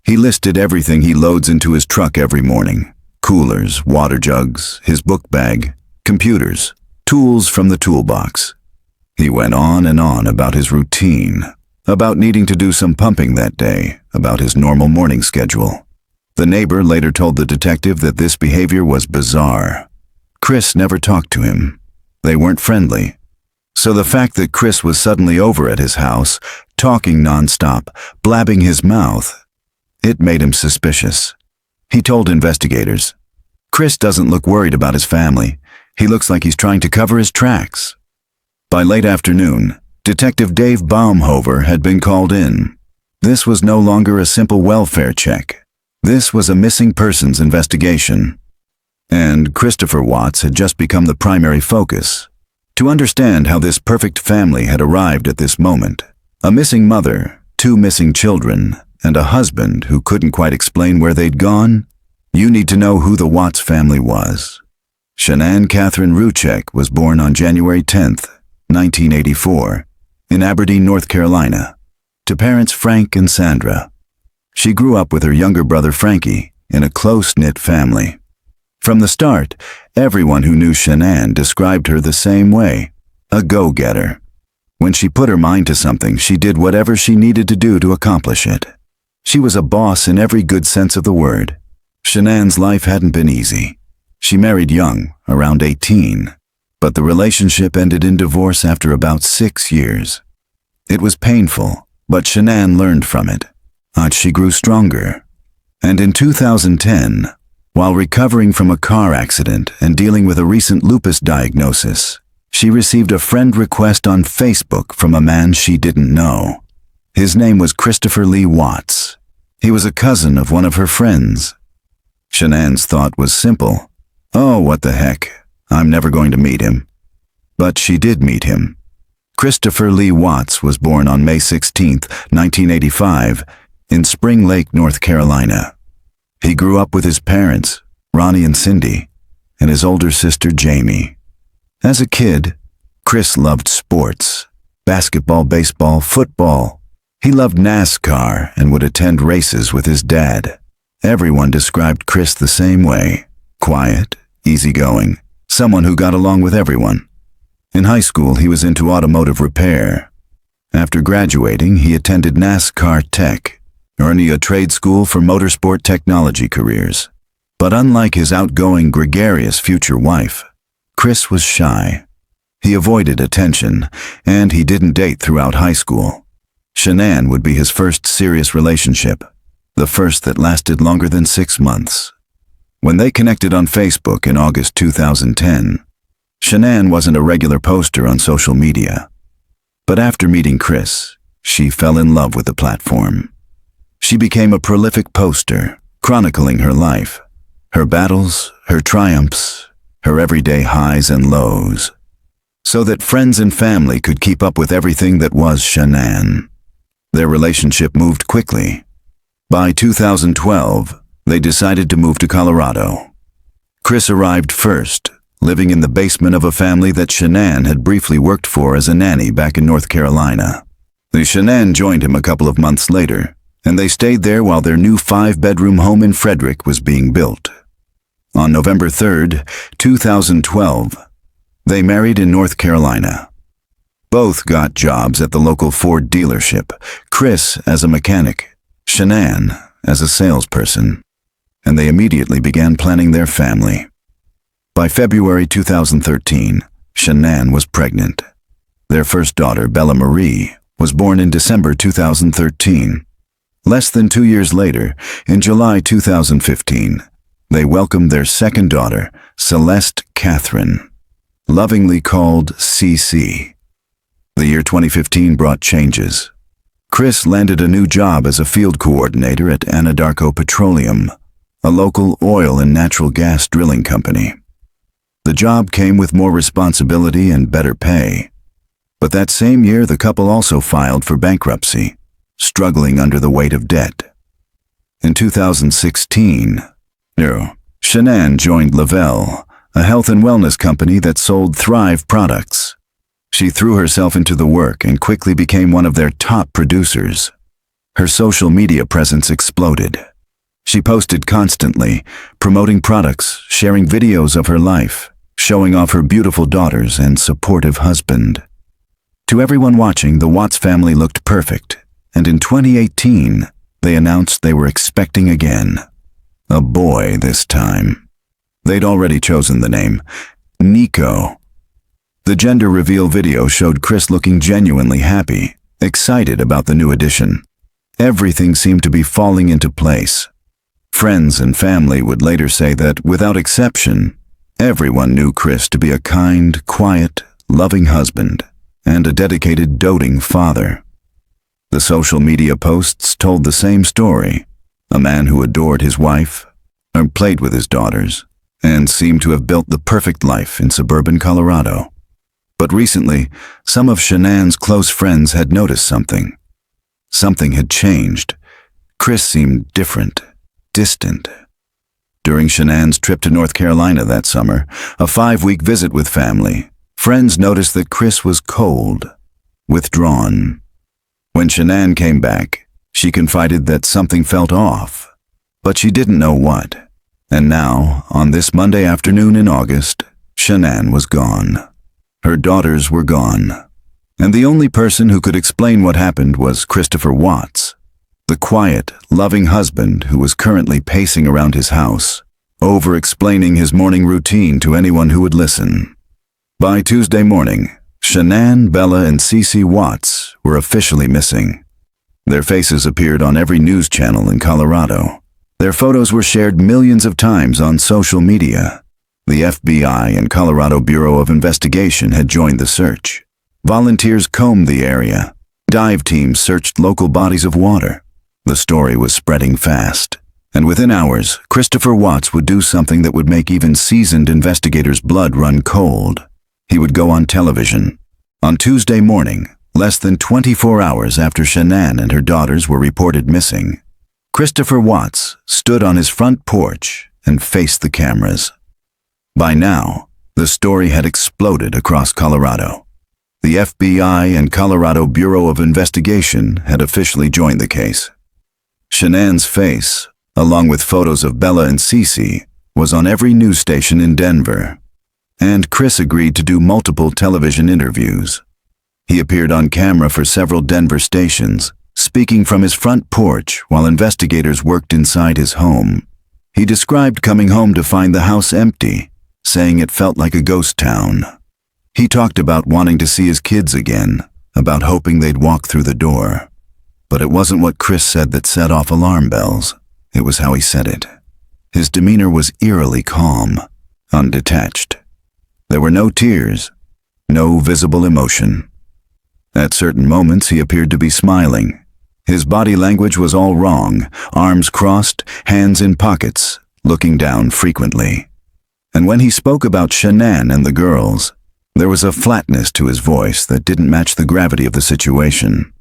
He listed everything he loads into his truck every morning: coolers, water jugs, his book bag, computers, tools from the toolbox. He went on and on about his routine, about needing to do some pumping that day, about his normal morning schedule. The neighbor later told the detective that this behavior was bizarre. Chris never talked to him. They weren't friendly. So the fact that Chris was suddenly over at his house, talking nonstop, blabbing his mouth, it made him suspicious. He told investigators, "Chris doesn't look worried about his family. He looks like he's trying to cover his tracks." By late afternoon, Detective Dave Baumhover had been called in. This was no longer a simple welfare check. This was a missing persons investigation. And Christopher Watts had just become the primary focus. To understand how this perfect family had arrived at this moment, a missing mother, 2 missing children, and a husband who couldn't quite explain where they'd gone, you need to know who the Watts family was. Shanann Catherine Ruchek was born on January 10th, 1984, in Aberdeen, North Carolina, to parents Frank and Sandra. She grew up with her younger brother Frankie in a close-knit family. From the start, everyone who knew Shanann described her the same way, a go-getter. When she put her mind to something, she did whatever she needed to do to accomplish it. She was a boss in every good sense of the word. Shanann's life hadn't been easy. She married young, around 18. But the relationship ended in divorce after about 6 years. It was painful, but Shanann learned from it. She grew stronger. And in 2010, while recovering from a car accident and dealing with a recent lupus diagnosis, she received a friend request on Facebook from a man she didn't know. His name was Christopher Lee Watts. He was a cousin of one of her friends. Shanann's thought was simple. Oh, what the heck, I'm never going to meet him. But she did meet him. Christopher Lee Watts was born on May 16, 1985, in Spring Lake, North Carolina. He grew up with his parents, Ronnie and Cindy, and his older sister, Jamie. As a kid, Chris loved sports, basketball, baseball, football. He loved NASCAR and would attend races with his dad. Everyone described Chris the same way: quiet, easygoing, someone who got along with everyone. In high school, he was into automotive repair. After graduating, he attended NASCAR Tech, earning a trade school for motorsport technology careers. But unlike his outgoing, gregarious future wife, Chris was shy. He avoided attention, and he didn't date throughout high school. Shanann would be his first serious relationship, the first that lasted longer than 6 months. When they connected on Facebook in August 2010, Shanann wasn't a regular poster on social media. But after meeting Chris, she fell in love with the platform. She became a prolific poster, chronicling her life, her battles, her triumphs, her everyday highs and lows, so that friends and family could keep up with everything that was Shanann. Their relationship moved quickly. By 2012, they decided to move to Colorado. Chris arrived first, living in the basement of a family that Shanann had briefly worked for as a nanny back in North Carolina. Shanann joined him a couple of months later, and they stayed there while their new 5-bedroom home in Frederick was being built. On November 3, 2012, they married in North Carolina. Both got jobs at the local Ford dealership, Chris as a mechanic, Shanann as a salesperson, and they immediately began planning their family. By February 2013, Shanann was pregnant. Their first daughter, Bella Marie, was born in December 2013. Less than 2 years later, in July 2015, they welcomed their second daughter, Celeste Catherine, lovingly called CC. The year 2015 brought changes. Chris landed a new job as a field coordinator at Anadarko Petroleum, a local oil and natural gas drilling company. The job came with more responsibility and better pay. But that same year, the couple also filed for bankruptcy, struggling under the weight of debt. In 2016, Shanann joined Lavelle, a health and wellness company that sold Thrive products. She threw herself into the work and quickly became one of their top producers. Her social media presence exploded. She posted constantly, promoting products, sharing videos of her life, showing off her beautiful daughters and supportive husband. To everyone watching, the Watts family looked perfect, and in 2018, they announced they were expecting again. A boy this time. They'd already chosen the name, Nico. The gender reveal video showed Chris looking genuinely happy, excited about the new addition. Everything seemed to be falling into place. Friends and family would later say that, without exception, everyone knew Chris to be a kind, quiet, loving husband and a dedicated, doting father. The social media posts told the same story: a man who adored his wife, or played with his daughters, and seemed to have built the perfect life in suburban Colorado. But recently, some of Shanann's close friends had noticed something. Something had changed. Chris seemed different, distant. During Shanann's trip to North Carolina that summer, a 5-week visit with family, friends noticed that Chris was cold, withdrawn. When Shanann came back, she confided that something felt off, but she didn't know what. And now, on this Monday afternoon in August, Shanann was gone. Her daughters were gone. And the only person who could explain what happened was Christopher Watts, the quiet, loving husband who was currently pacing around his house, over-explaining his morning routine to anyone who would listen. By Tuesday morning, Shanann, Bella, and CC Watts were officially missing. Their faces appeared on every news channel in Colorado. Their photos were shared millions of times on social media. The FBI and Colorado Bureau of Investigation had joined the search. Volunteers combed the area, Dive teams searched local bodies of water. The story was spreading fast, and within hours, Christopher Watts would do something that would make even seasoned investigators' blood run cold. He would go on television. On Tuesday morning, less than 24 hours after Shanann and her daughters were reported missing, Christopher Watts stood on his front porch and faced the cameras. By now, the story had exploded across Colorado. The FBI and Colorado Bureau of Investigation had officially joined the case. Shanann's face, along with photos of Bella and Cece, was on every news station in Denver. And Chris agreed to do multiple television interviews. He appeared on camera for several Denver stations, speaking from his front porch while investigators worked inside his home. He described coming home to find the house empty, saying it felt like a ghost town. He talked about wanting to see his kids again, about hoping they'd walk through the door. But it wasn't what Chris said that set off alarm bells. It was how he said it. His demeanor was eerily calm, undetached. There were no tears, no visible emotion. At certain moments, he appeared to be smiling. His body language was all wrong, arms crossed, hands in pockets, looking down frequently. And when he spoke about Shanann and the girls, there was a flatness to his voice that didn't match the gravity of the situation.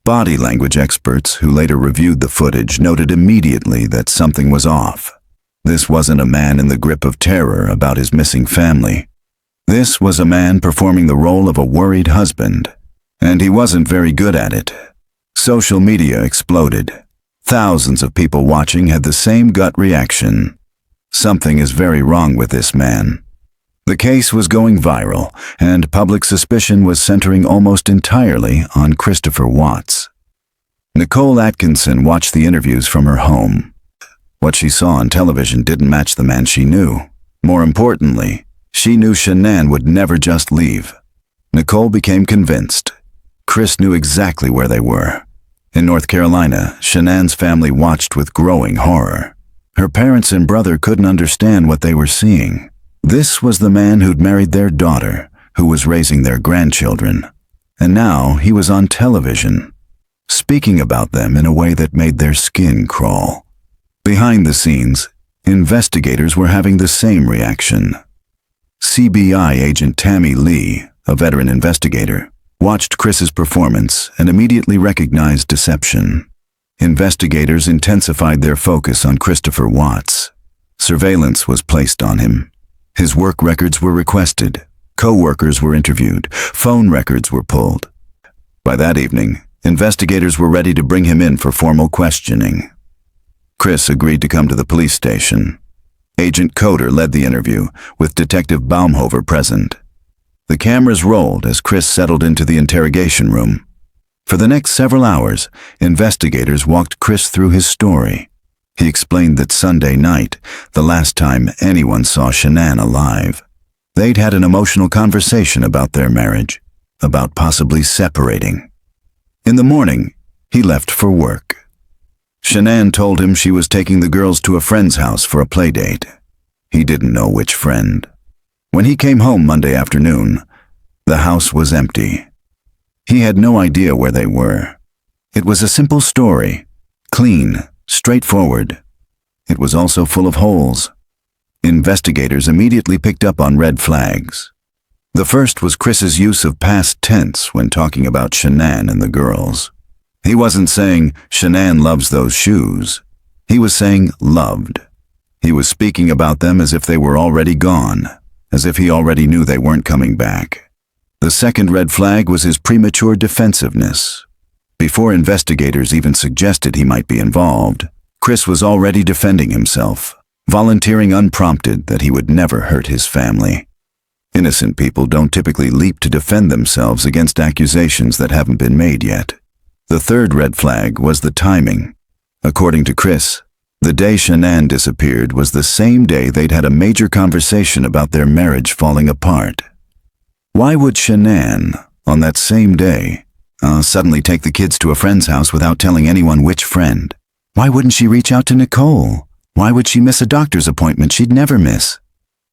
Body language experts who later reviewed the footage noted immediately that something was off. This wasn't a man in the grip of terror about his missing family. This was a man performing the role of a worried husband, and he wasn't very good at it. Social media exploded. Thousands of people watching had the same gut reaction. Something is very wrong with this man. The case was going viral, and public suspicion was centering almost entirely on Christopher Watts. Nicole Atkinson watched the interviews from her home. What she saw on television didn't match the man she knew. More importantly, she knew Shanann would never just leave. Nicole became convinced. Chris knew exactly where they were. In North Carolina, Shanann's family watched with growing horror. Her parents and brother couldn't understand what they were seeing. This was the man who'd married their daughter, who was raising their grandchildren. And now he was on television, speaking about them in a way that made their skin crawl. Behind the scenes, investigators were having the same reaction. CBI agent Tammy Lee, a veteran investigator, watched Chris's performance and immediately recognized deception. Investigators intensified their focus on Christopher Watts. Surveillance was placed on him. His work records were requested. Co-workers were interviewed. Phone records were pulled. By that evening, investigators were ready to bring him in for formal questioning. Chris agreed to come to the police station. Agent Coder led the interview, with Detective Baumhover present. The cameras rolled as Chris settled into the interrogation room. For the next several hours, investigators walked Chris through his story. He explained that Sunday night, the last time anyone saw Shanann alive, they'd had an emotional conversation about their marriage, about possibly separating. In the morning, he left for work. Shanann told him she was taking the girls to a friend's house for a play date. He didn't know which friend. When he came home Monday afternoon, the house was empty. He had no idea where they were. It was a simple story, clean, straightforward. It was also full of holes. Investigators immediately picked up on red flags. The first was Chris's use of past tense when talking about Shanann and the girls. He wasn't saying, Shanann loves those shoes. He was saying, loved. He was speaking about them as if they were already gone, as if he already knew they weren't coming back. The second red flag was his premature defensiveness. Before investigators even suggested he might be involved, Chris was already defending himself, volunteering unprompted that he would never hurt his family. Innocent people don't typically leap to defend themselves against accusations that haven't been made yet. The third red flag was the timing. According to Chris, the day Shanann disappeared was the same day they'd had a major conversation about their marriage falling apart. Why would Shanann, on that same day, suddenly take the kids to a friend's house without telling anyone which friend? Why wouldn't she reach out to Nicole? Why would she miss a doctor's appointment she'd never miss?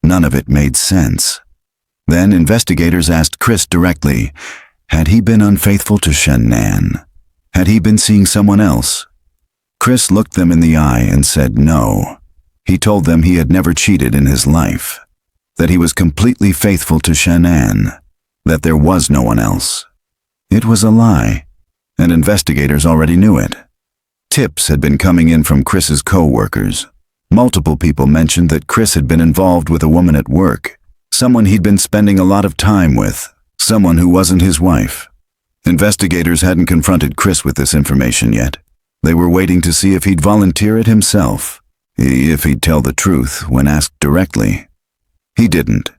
None of it made sense. Then investigators asked Chris directly, Had he been unfaithful to Shanann? Had he been seeing someone else? Chris looked them in the eye and said no. He told them he had never cheated in his life, that he was completely faithful to Shanann, that there was no one else. It was a lie, and investigators already knew it. Tips had been coming in from Chris's co-workers. Multiple people mentioned that Chris had been involved with a woman at work, someone he'd been spending a lot of time with, someone who wasn't his wife. Investigators hadn't confronted Chris with this information yet. They were waiting to see if he'd volunteer it himself, if he'd tell the truth when asked directly. He didn't.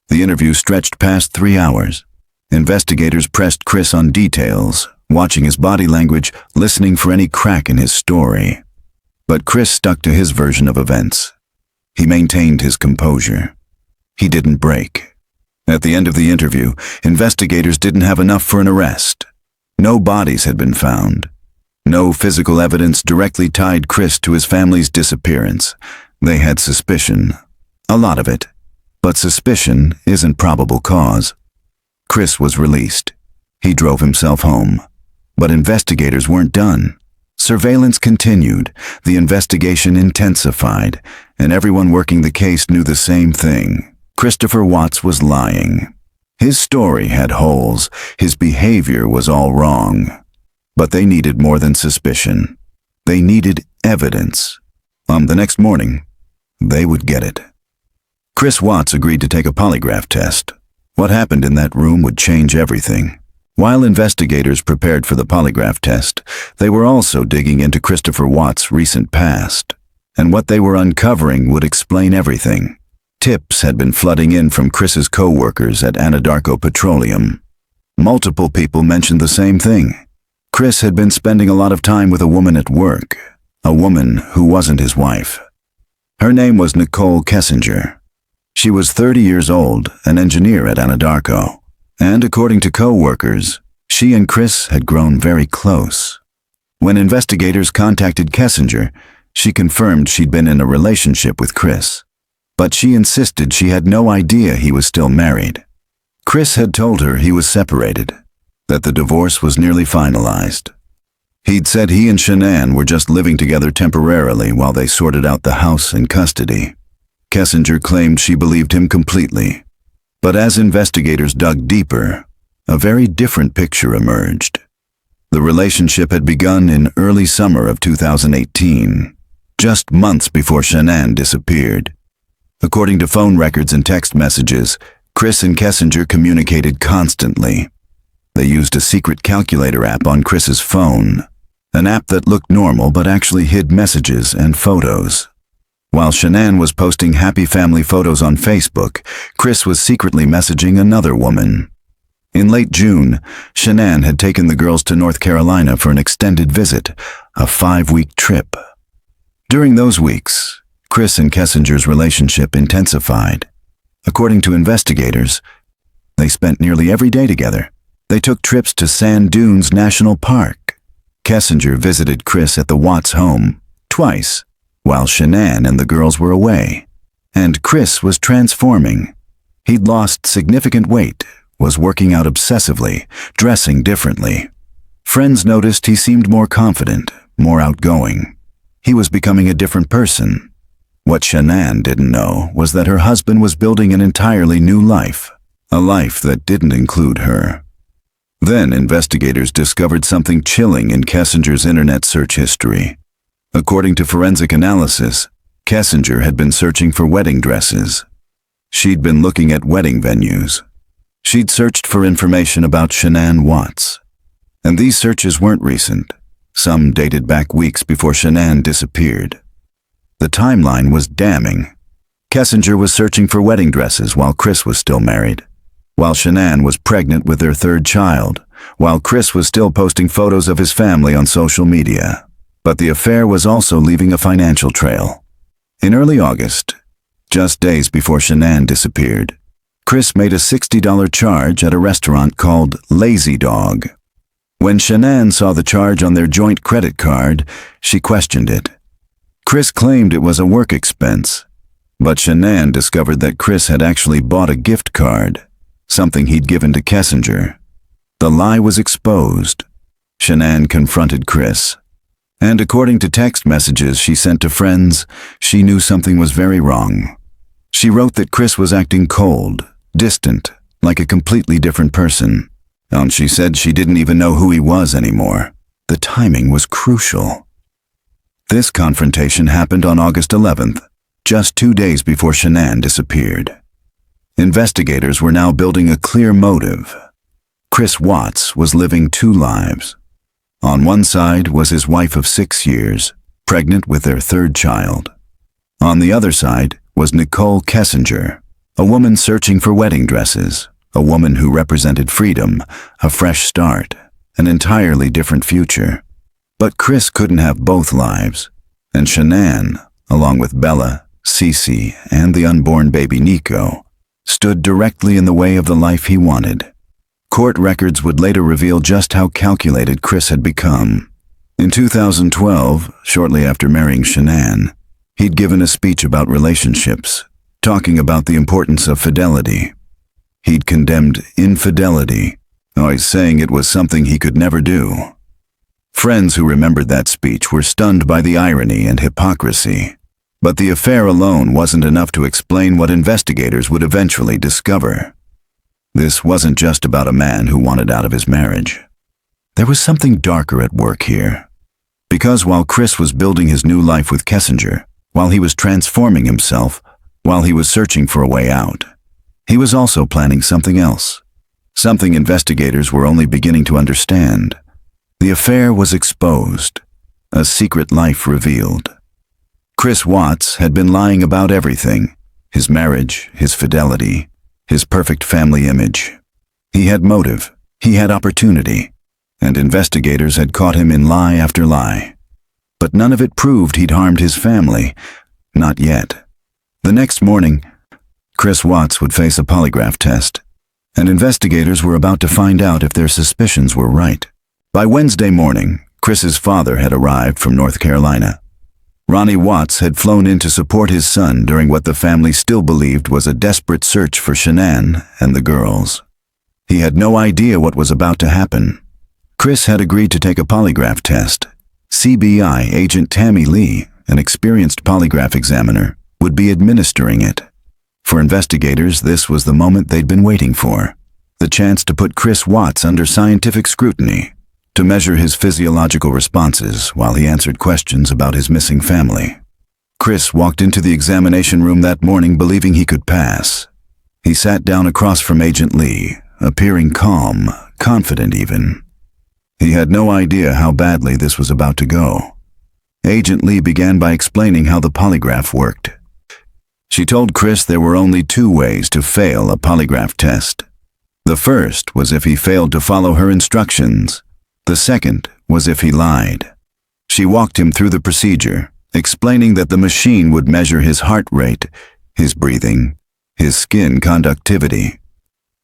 The interview stretched past 3 hours. Investigators pressed Chris on details, watching his body language, listening for any crack in his story. But Chris stuck to his version of events. He maintained his composure. He didn't break. At the end of the interview, investigators didn't have enough for an arrest. No bodies had been found. No physical evidence directly tied Chris to his family's disappearance. They had suspicion. A lot of it. But suspicion isn't probable cause. Chris was released. He drove himself home. But investigators weren't done. Surveillance continued, the investigation intensified, and everyone working the case knew the same thing. Christopher Watts was lying. His story had holes. His behavior was all wrong. But they needed more than suspicion. They needed evidence. The next morning, they would get it. Chris Watts agreed to take a polygraph test. What happened in that room would change everything. While investigators prepared for the polygraph test, they were also digging into Christopher Watts' recent past. And what they were uncovering would explain everything. Tips had been flooding in from Chris's co-workers at Anadarko Petroleum. Multiple people mentioned the same thing. Chris had been spending a lot of time with a woman at work, a woman who wasn't his wife. Her name was Nicole Kessinger. She was 30 years old, an engineer at Anadarko, and according to co-workers, she and Chris had grown very close. When investigators contacted Kessinger, she confirmed she'd been in a relationship with Chris, but she insisted she had no idea he was still married. Chris had told her he was separated, that the divorce was nearly finalized. He'd said he and Shanann were just living together temporarily while they sorted out the house and custody. Kessinger claimed she believed him completely. But as investigators dug deeper, a very different picture emerged. The relationship had begun in early summer of 2018, just months before Shanann disappeared. According to phone records and text messages, Chris and Kessinger communicated constantly. They used a secret calculator app on Chris's phone, an app that looked normal but actually hid messages and photos. While Shanann was posting happy family photos on Facebook, Chris was secretly messaging another woman. In late June, Shanann had taken the girls to North Carolina for an extended visit, a 5-week trip. During those weeks, Chris and Kessinger's relationship intensified. According to investigators, they spent nearly every day together. They took trips to Sand Dunes National Park. Kessinger visited Chris at the Watts home twice, while Shanann and the girls were away. And Chris was transforming. He'd lost significant weight, was working out obsessively, dressing differently. Friends noticed he seemed more confident, more outgoing. He was becoming a different person. What Shanann didn't know was that her husband was building an entirely new life, a life that didn't include her. Then investigators discovered something chilling in Kessinger's internet search history. According to forensic analysis, Kessinger had been searching for wedding dresses. She'd been looking at wedding venues. She'd searched for information about Shanann Watts. And these searches weren't recent. Some dated back weeks before Shanann disappeared. The timeline was damning. Kessinger was searching for wedding dresses while Chris was still married, while Shanann was pregnant with their third child, while Chris was still posting photos of his family on social media. But the affair was also leaving a financial trail. In early August, just days before Shanann disappeared, Chris made a $60 charge at a restaurant called Lazy Dog. When Shanann saw the charge on their joint credit card, she questioned it. Chris claimed it was a work expense, but Shanann discovered that Chris had actually bought a gift card, something he'd given to Kessinger. The lie was exposed. Shanann confronted Chris. And according to text messages she sent to friends, she knew something was very wrong. She wrote that Chris was acting cold, distant, like a completely different person. And she said she didn't even know who he was anymore. The timing was crucial. This confrontation happened on August 11th, just 2 days before Shanann disappeared. Investigators were now building a clear motive. Chris Watts was living two lives. On one side was his wife of 6 years, pregnant with their third child. On the other side was Nicole Kessinger, a woman searching for wedding dresses, a woman who represented freedom, a fresh start, an entirely different future. But Chris couldn't have both lives, and Shanann, along with Bella, Cece, and the unborn baby Nico, stood directly in the way of the life he wanted. Court records would later reveal just how calculated Chris had become. In 2012, shortly after marrying Shanann, he'd given a speech about relationships, talking about the importance of fidelity. He'd condemned infidelity, always saying it was something he could never do. Friends who remembered that speech were stunned by the irony and hypocrisy. But the affair alone wasn't enough to explain what investigators would eventually discover. This wasn't just about a man who wanted out of his marriage. There was something darker at work here. Because while Chris was building his new life with Kessinger, while he was transforming himself, while he was searching for a way out, he was also planning something else. Something investigators were only beginning to understand. The affair was exposed, a secret life revealed. Chris Watts had been lying about everything: his marriage, his fidelity, his perfect family image. He had motive, he had opportunity, and investigators had caught him in lie after lie. But none of it proved he'd harmed his family. Not yet. The next morning, Chris Watts would face a polygraph test, and investigators were about to find out if their suspicions were right. By Wednesday morning, Chris's father had arrived from North Carolina. Ronnie Watts had flown in to support his son during what the family still believed was a desperate search for Shanann and the girls. He had no idea what was about to happen. Chris had agreed to take a polygraph test. CBI agent Tammy Lee, an experienced polygraph examiner, would be administering it. For investigators, this was the moment they'd been waiting for. The chance to put Chris Watts under scientific scrutiny, to measure his physiological responses while he answered questions about his missing family. Chris walked into the examination room that morning believing he could pass. He sat down across from Agent Lee, appearing calm, confident even. He had no idea how badly this was about to go. Agent Lee began by explaining how the polygraph worked. She told Chris there were only 2 ways to fail a polygraph test. The first was if he failed to follow her instructions. The second was if he lied. She walked him through the procedure, explaining that the machine would measure his heart rate, his breathing, his skin conductivity,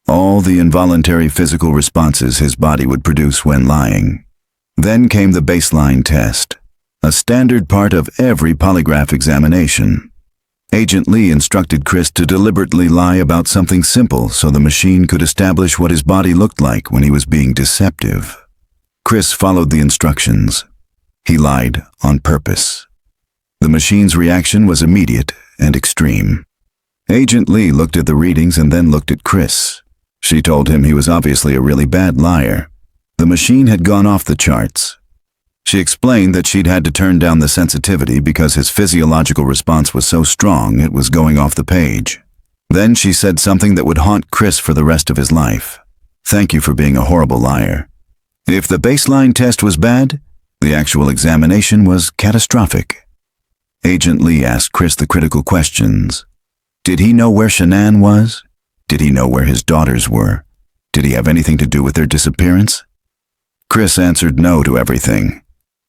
all the involuntary physical responses his body would produce when lying. Then came the baseline test, a standard part of every polygraph examination. Agent Lee instructed Chris to deliberately lie about something simple so the machine could establish what his body looked like when he was being deceptive. Chris followed the instructions. He lied on purpose. The machine's reaction was immediate and extreme. Agent Lee looked at the readings and then looked at Chris. She told him he was obviously a really bad liar. The machine had gone off the charts. She explained that she'd had to turn down the sensitivity because his physiological response was so strong it was going off the page. Then she said something that would haunt Chris for the rest of his life. "Thank you for being a horrible liar." If the baseline test was bad, the actual examination was catastrophic. Agent Lee asked Chris the critical questions. Did he know where Shanann was? Did he know where his daughters were? Did he have anything to do with their disappearance? Chris answered no to everything.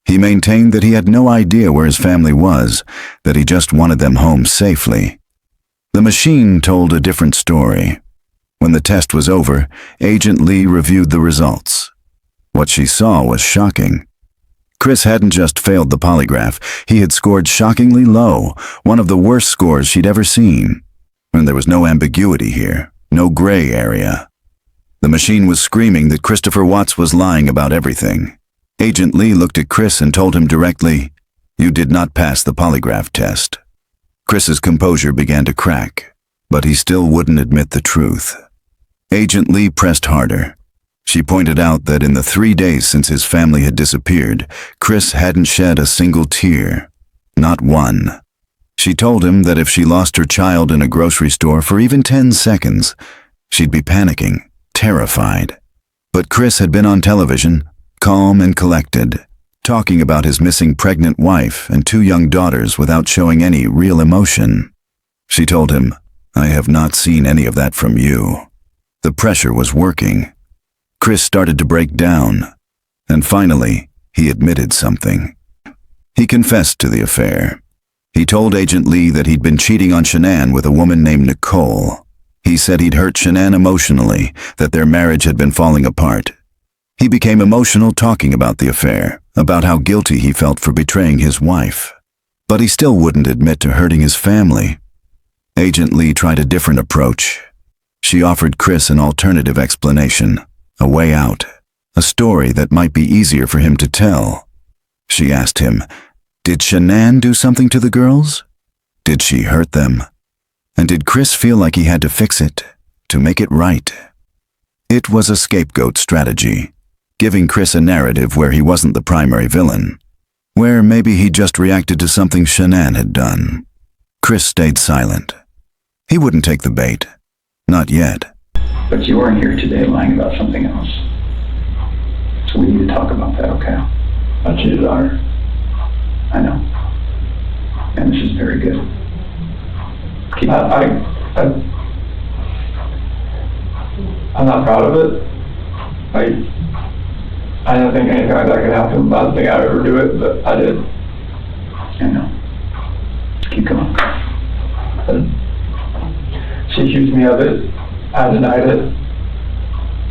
He maintained that he had no idea where his family was, that he just wanted them home safely. The machine told a different story. When the test was over, Agent Lee reviewed the results. What she saw was shocking. Chris hadn't just failed the polygraph, he had scored shockingly low, one of the worst scores she'd ever seen. And there was no ambiguity here, no gray area. The machine was screaming that Christopher Watts was lying about everything. Agent Lee looked at Chris and told him directly, "You did not pass the polygraph test." Chris's composure began to crack, but he still wouldn't admit the truth. Agent Lee pressed harder. She pointed out that in the 3 days since his family had disappeared, Chris hadn't shed a single tear. Not one. She told him that if she lost her child in a grocery store for even 10 seconds, she'd be panicking, terrified. But Chris had been on television, calm and collected, talking about his missing pregnant wife and 2 young daughters without showing any real emotion. She told him, "I have not seen any of that from you." The pressure was working. Chris started to break down, and finally, he admitted something. He confessed to the affair. He told Agent Lee that he'd been cheating on Shanann with a woman named Nicole. He said he'd hurt Shanann emotionally, that their marriage had been falling apart. He became emotional talking about the affair, about how guilty he felt for betraying his wife. But he still wouldn't admit to hurting his family. Agent Lee tried a different approach. She offered Chris an alternative explanation, a way out, a story that might be easier for him to tell. She asked him, did Shanann do something to the girls? Did she hurt them? And did Chris feel like he had to fix it, to make it right? It was a scapegoat strategy, giving Chris a narrative where he wasn't the primary villain, where maybe he just reacted to something Shanann had done. Chris stayed silent. He wouldn't take the bait. Not yet. But you are here today lying about something else. So we need to talk about that, okay? I cheated on her. I know. And this is very good. Keep I'm not proud of it. I didn't think anything like that could happen. I don't think I would ever do it, but I did. I know. Keep going. She accused me of it. I denied it.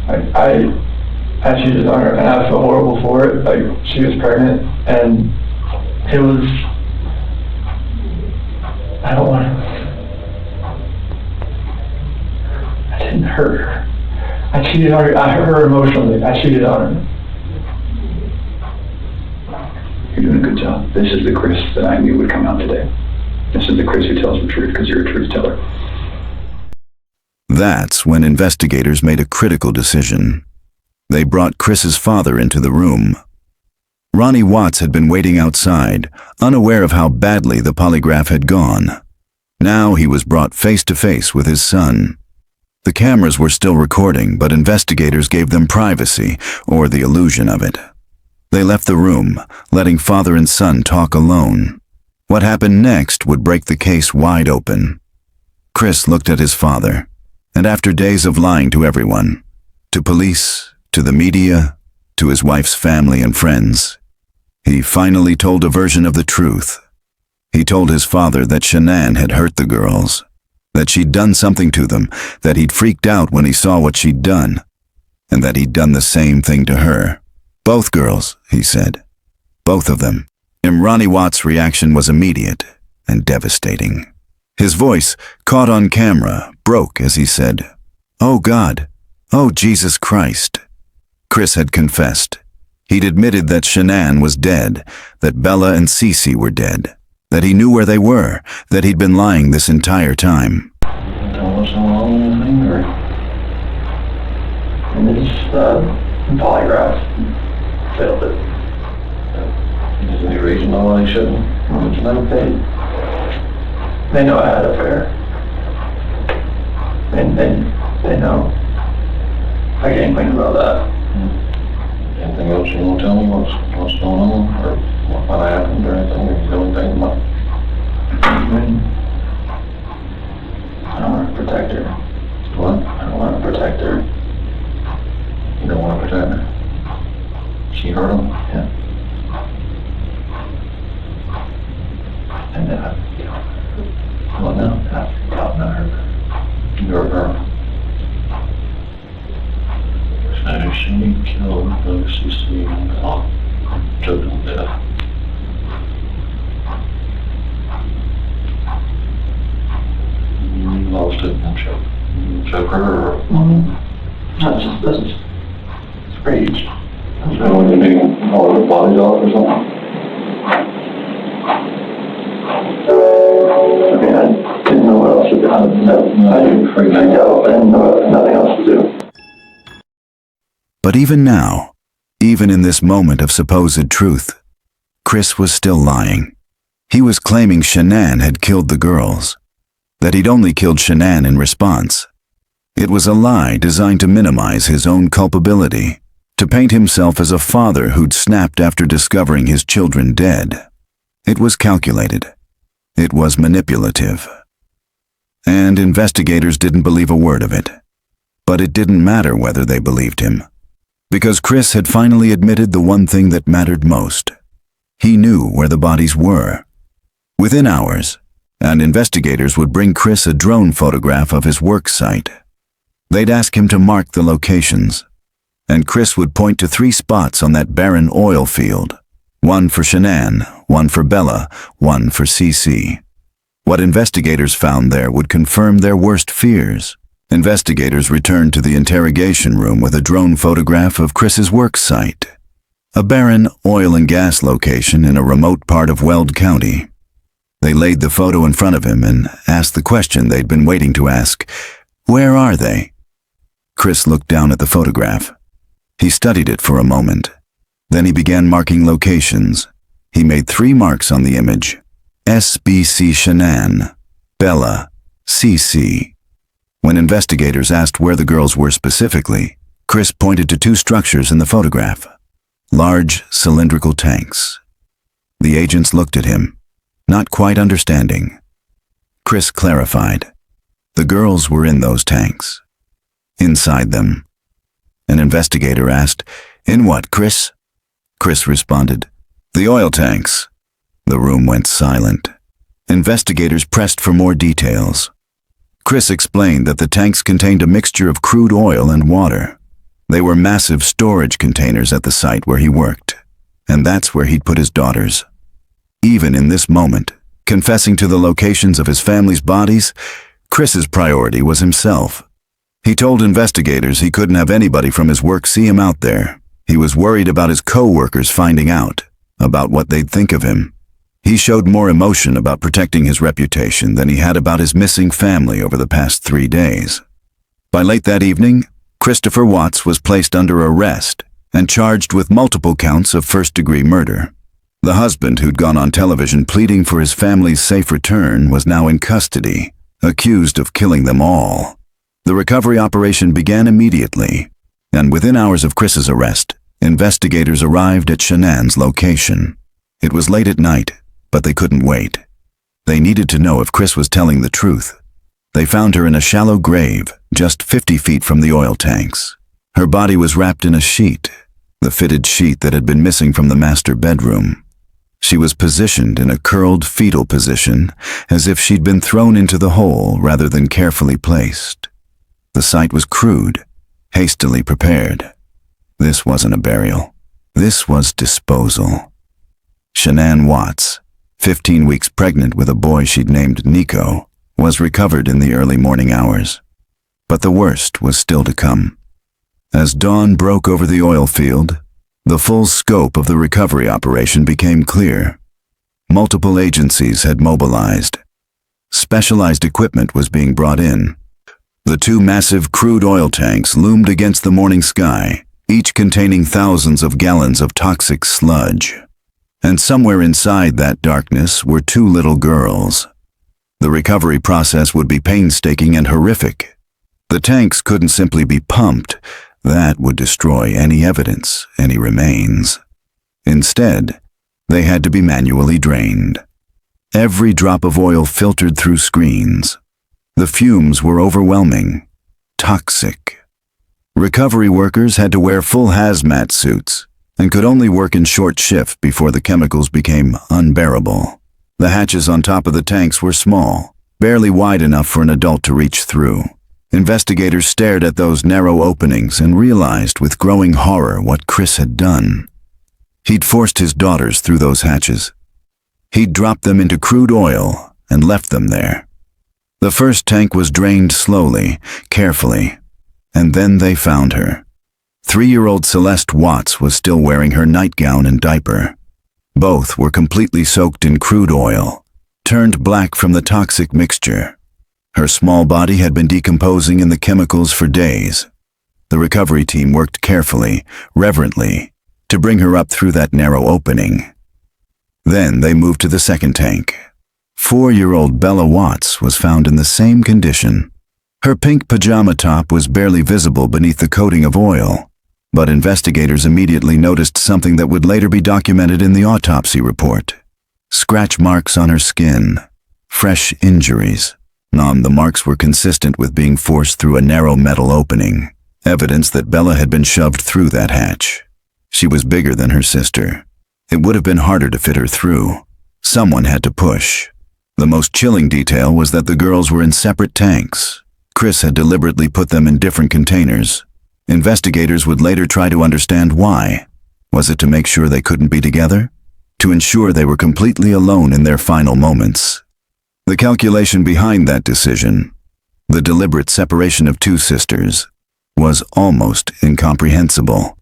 I cheated on her, and I feel horrible for it. Like, she was pregnant, and it was. I don't want to. I didn't hurt her. I cheated on her. I hurt her emotionally. I cheated on her. You're doing a good job. This is the Chris that I knew would come out today. This is the Chris who tells the truth because you're a truth teller. That's when investigators made a critical decision. They brought Chris's father into the room. Ronnie Watts had been waiting outside, unaware of how badly the polygraph had gone. Now he was brought face to face with his son. The cameras were still recording, but investigators gave them privacy, or the illusion of it. They left the room, letting father and son talk alone. What happened next would break the case wide open. Chris looked at his father, and after days of lying to everyone, to police, to the media, to his wife's family and friends, he finally told a version of the truth. He told his father that Shanann had hurt the girls, that she'd done something to them, that he'd freaked out when he saw what she'd done, and that he'd done the same thing to her. Both girls, he said. Both of them. And Ronnie Watts' reaction was immediate and devastating. His voice, caught on camera, broke as he said, "Oh God, oh Jesus Christ." Chris had confessed. He'd admitted that Shanann was dead, that Bella and Cece were dead, that he knew where they were, that he'd been lying this entire time. Tell us wrong with anything, or and it's polygraph failed it. Is there any reason why they shouldn't? They know I had an affair. And they know. I can't complain about that. Anything else you want to tell me? What's going on, or what happened, or anything? Or you know anything about? I don't want to protect her. What? I don't want to protect her. You don't want to protect her? She hurt him? Yeah. And then well, no, not her. You hurt her. So she killed Cece and choked him to death. You lost it and choke her, or? That's just apologize or something? I mean, I didn't know what else to do. I didn't freak out. I didn't know nothing else to do. But even now, even in this moment of supposed truth, Chris was still lying. He was claiming Shanann had killed the girls, that he'd only killed Shanann in response. It was a lie designed to minimize his own culpability, to paint himself as a father who'd snapped after discovering his children dead. It was calculated. It was manipulative. And investigators didn't believe a word of it. But it didn't matter whether they believed him, because Chris had finally admitted the one thing that mattered most. He knew where the bodies were. Within hours, and investigators would bring Chris a drone photograph of his work site. They'd ask him to mark the locations, and Chris would point to 3 spots on that barren oil field, one for Shanann, one for Bella, one for Cece. What investigators found there would confirm their worst fears. Investigators returned to the interrogation room with a drone photograph of Chris's work site, a barren oil and gas location in a remote part of Weld County. They laid the photo in front of him and asked the question they'd been waiting to ask: where are they? Chris looked down at the photograph. He studied it for a moment. Then he began marking locations. He made 3 marks on the image: SBC Shanann, Bella, CC. When investigators asked where the girls were specifically, Chris pointed to 2 structures in the photograph: large cylindrical tanks. The agents looked at him, not quite understanding. Chris clarified. The girls were in those tanks. Inside them. An investigator asked, "In what, Chris?" Chris responded, "The oil tanks." The room went silent. Investigators pressed for more details. Chris explained that the tanks contained a mixture of crude oil and water. They were massive storage containers at the site where he worked, and that's where he'd put his daughters. Even in this moment, confessing to the locations of his family's bodies, Chris's priority was himself. He told investigators he couldn't have anybody from his work see him out there. He was worried about his co-workers finding out, about what they'd think of him. He showed more emotion about protecting his reputation than he had about his missing family over the past 3 days. By late that evening, Christopher Watts was placed under arrest and charged with multiple counts of first-degree murder. The husband who'd gone on television pleading for his family's safe return was now in custody, accused of killing them all. The recovery operation began immediately, and within hours of Chris's arrest, investigators arrived at Shanann's location. It was late at night, but they couldn't wait. They needed to know if Chris was telling the truth. They found her in a shallow grave, just 50 feet from the oil tanks. Her body was wrapped in a sheet, the fitted sheet that had been missing from the master bedroom. She was positioned in a curled fetal position, as if she'd been thrown into the hole rather than carefully placed. The site was crude, hastily prepared. This wasn't a burial. This was disposal. Shanann Watts, 15 weeks pregnant with a boy she'd named Nico, was recovered in the early morning hours. But the worst was still to come. As dawn broke over the oil field, the full scope of the recovery operation became clear. Multiple agencies had mobilized. Specialized equipment was being brought in. The 2 massive crude oil tanks loomed against the morning sky, each containing thousands of gallons of toxic sludge. And somewhere inside that darkness were 2 little girls. The recovery process would be painstaking and horrific. The tanks couldn't simply be pumped. That would destroy any evidence, any remains. Instead, they had to be manually drained. Every drop of oil filtered through screens. The fumes were overwhelming, toxic. Recovery workers had to wear full hazmat suits and could only work in short shift before the chemicals became unbearable. The hatches on top of the tanks were small, barely wide enough for an adult to reach through. Investigators stared at those narrow openings and realized with growing horror what Chris had done. He'd forced his daughters through those hatches. He'd dropped them into crude oil and left them there. The first tank was drained slowly, carefully, and then they found her. 3-year-old Celeste Watts was still wearing her nightgown and diaper. Both were completely soaked in crude oil, turned black from the toxic mixture. Her small body had been decomposing in the chemicals for days. The recovery team worked carefully, reverently, to bring her up through that narrow opening. Then they moved to the second tank. 4-year-old Bella Watts was found in the same condition. Her pink pajama top was barely visible beneath the coating of oil, but investigators immediately noticed something that would later be documented in the autopsy report. Scratch marks on her skin, fresh injuries. The marks were consistent with being forced through a narrow metal opening, evidence that Bella had been shoved through that hatch. She was bigger than her sister. It would have been harder to fit her through. Someone had to push. The most chilling detail was that the girls were in separate tanks. Chris had deliberately put them in different containers. Investigators would later try to understand why. Was it to make sure they couldn't be together? To ensure they were completely alone in their final moments? The calculation behind that decision, the deliberate separation of two sisters, was almost incomprehensible.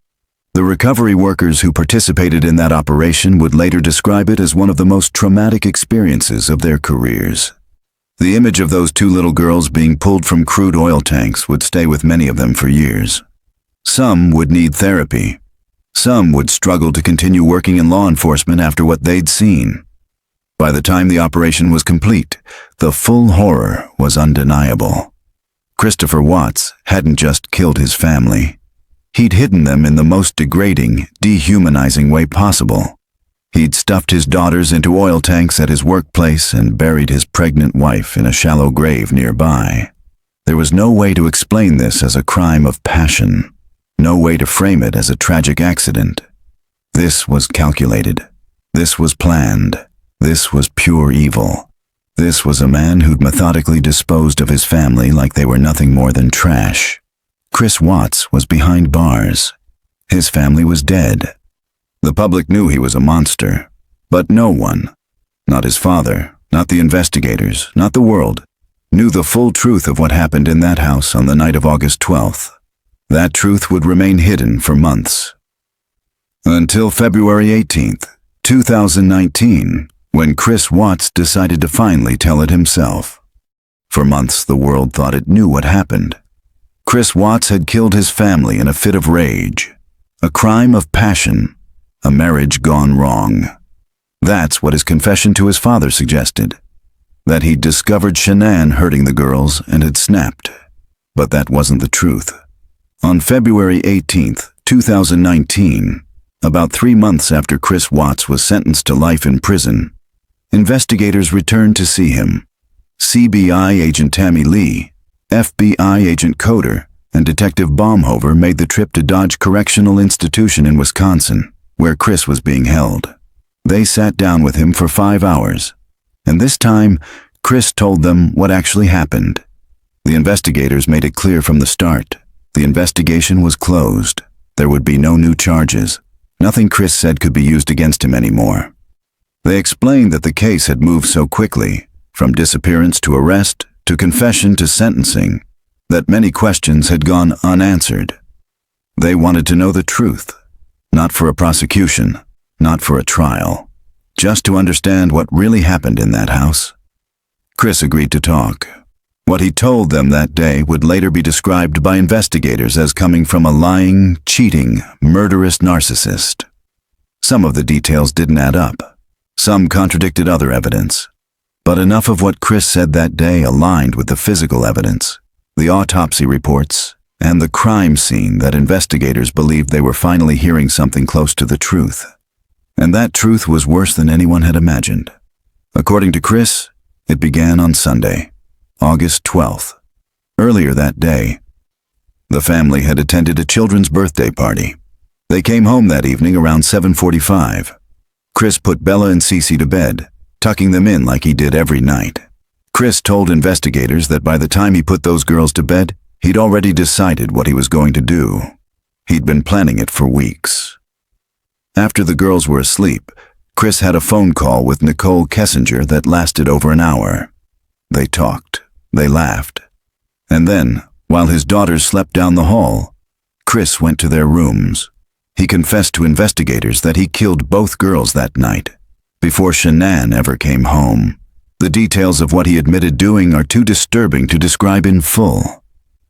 The recovery workers who participated in that operation would later describe it as one of the most traumatic experiences of their careers. The image of those two little girls being pulled from crude oil tanks would stay with many of them for years. Some would need therapy. Some would struggle to continue working in law enforcement after what they'd seen. By the time the operation was complete, the full horror was undeniable. Christopher Watts hadn't just killed his family. He'd hidden them in the most degrading, dehumanizing way possible. He'd stuffed his daughters into oil tanks at his workplace and buried his pregnant wife in a shallow grave nearby. There was no way to explain this as a crime of passion, no way to frame it as a tragic accident. This was calculated. This was planned. This was pure evil. This was a man who'd methodically disposed of his family like they were nothing more than trash. Chris Watts was behind bars. His family was dead. The public knew he was a monster, but no one, not his father, not the investigators, not the world, knew the full truth of what happened in that house on the night of August 12th. That truth would remain hidden for months. Until February 18th, 2019, when Chris Watts decided to finally tell it himself. For months, the world thought it knew what happened. Chris Watts had killed his family in a fit of rage. A crime of passion. A marriage gone wrong. That's what his confession to his father suggested. That he'd discovered Shanann hurting the girls and had snapped. But that wasn't the truth. On February 18th, 2019, about 3 months after Chris Watts was sentenced to life in prison, investigators returned to see him. CBI agent Tammy Lee, FBI agent Coder, and Detective Baumhover made the trip to Dodge Correctional Institution in Wisconsin, where Chris was being held. They sat down with him for 5 hours, and this time, Chris told them what actually happened. The investigators made it clear from the start. The investigation was closed. There would be no new charges. Nothing Chris said could be used against him anymore. They explained that the case had moved so quickly, from disappearance to arrest, to confession to sentencing, that many questions had gone unanswered. They wanted to know the truth, not for a prosecution, not for a trial, just to understand what really happened in that house. Chris agreed to talk. What he told them that day would later be described by investigators as coming from a lying, cheating, murderous narcissist. Some of the details didn't add up. Some contradicted other evidence. But enough of what Chris said that day aligned with the physical evidence, the autopsy reports, and the crime scene that investigators believed they were finally hearing something close to the truth. And that truth was worse than anyone had imagined. According to Chris, it began on Sunday, August 12th. Earlier that day, the family had attended a children's birthday party. They came home that evening around 7:45. Chris put Bella and Cece to bed, tucking them in like he did every night. Chris told investigators that by the time he put those girls to bed, he'd already decided what he was going to do. He'd been planning it for weeks. After the girls were asleep, Chris had a phone call with Nicole Kessinger that lasted over an hour. They talked. They laughed. And then, while his daughters slept down the hall, Chris went to their rooms. He confessed to investigators that he killed both girls that night, before Shanann ever came home. The details of what he admitted doing are too disturbing to describe in full.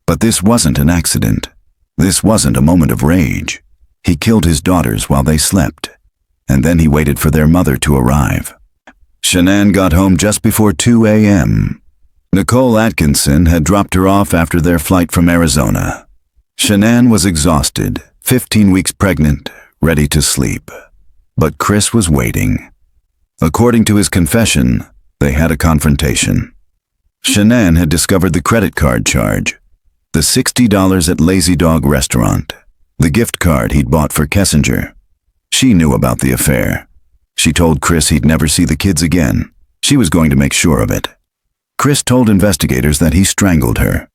But this wasn't an accident. This wasn't a moment of rage. He killed his daughters while they slept, and then he waited for their mother to arrive. Shanann got home just before 2 a.m. Nicole Atkinson had dropped her off after their flight from Arizona. Shanann was exhausted, 15 weeks pregnant, ready to sleep. But Chris was waiting. According to his confession, they had a confrontation. Shanann had discovered the credit card charge, the $60 at Lazy Dog restaurant, the gift card he'd bought for Kessinger. She knew about the affair. She told Chris he'd never see the kids again. She was going to make sure of it. Chris told investigators that he strangled her,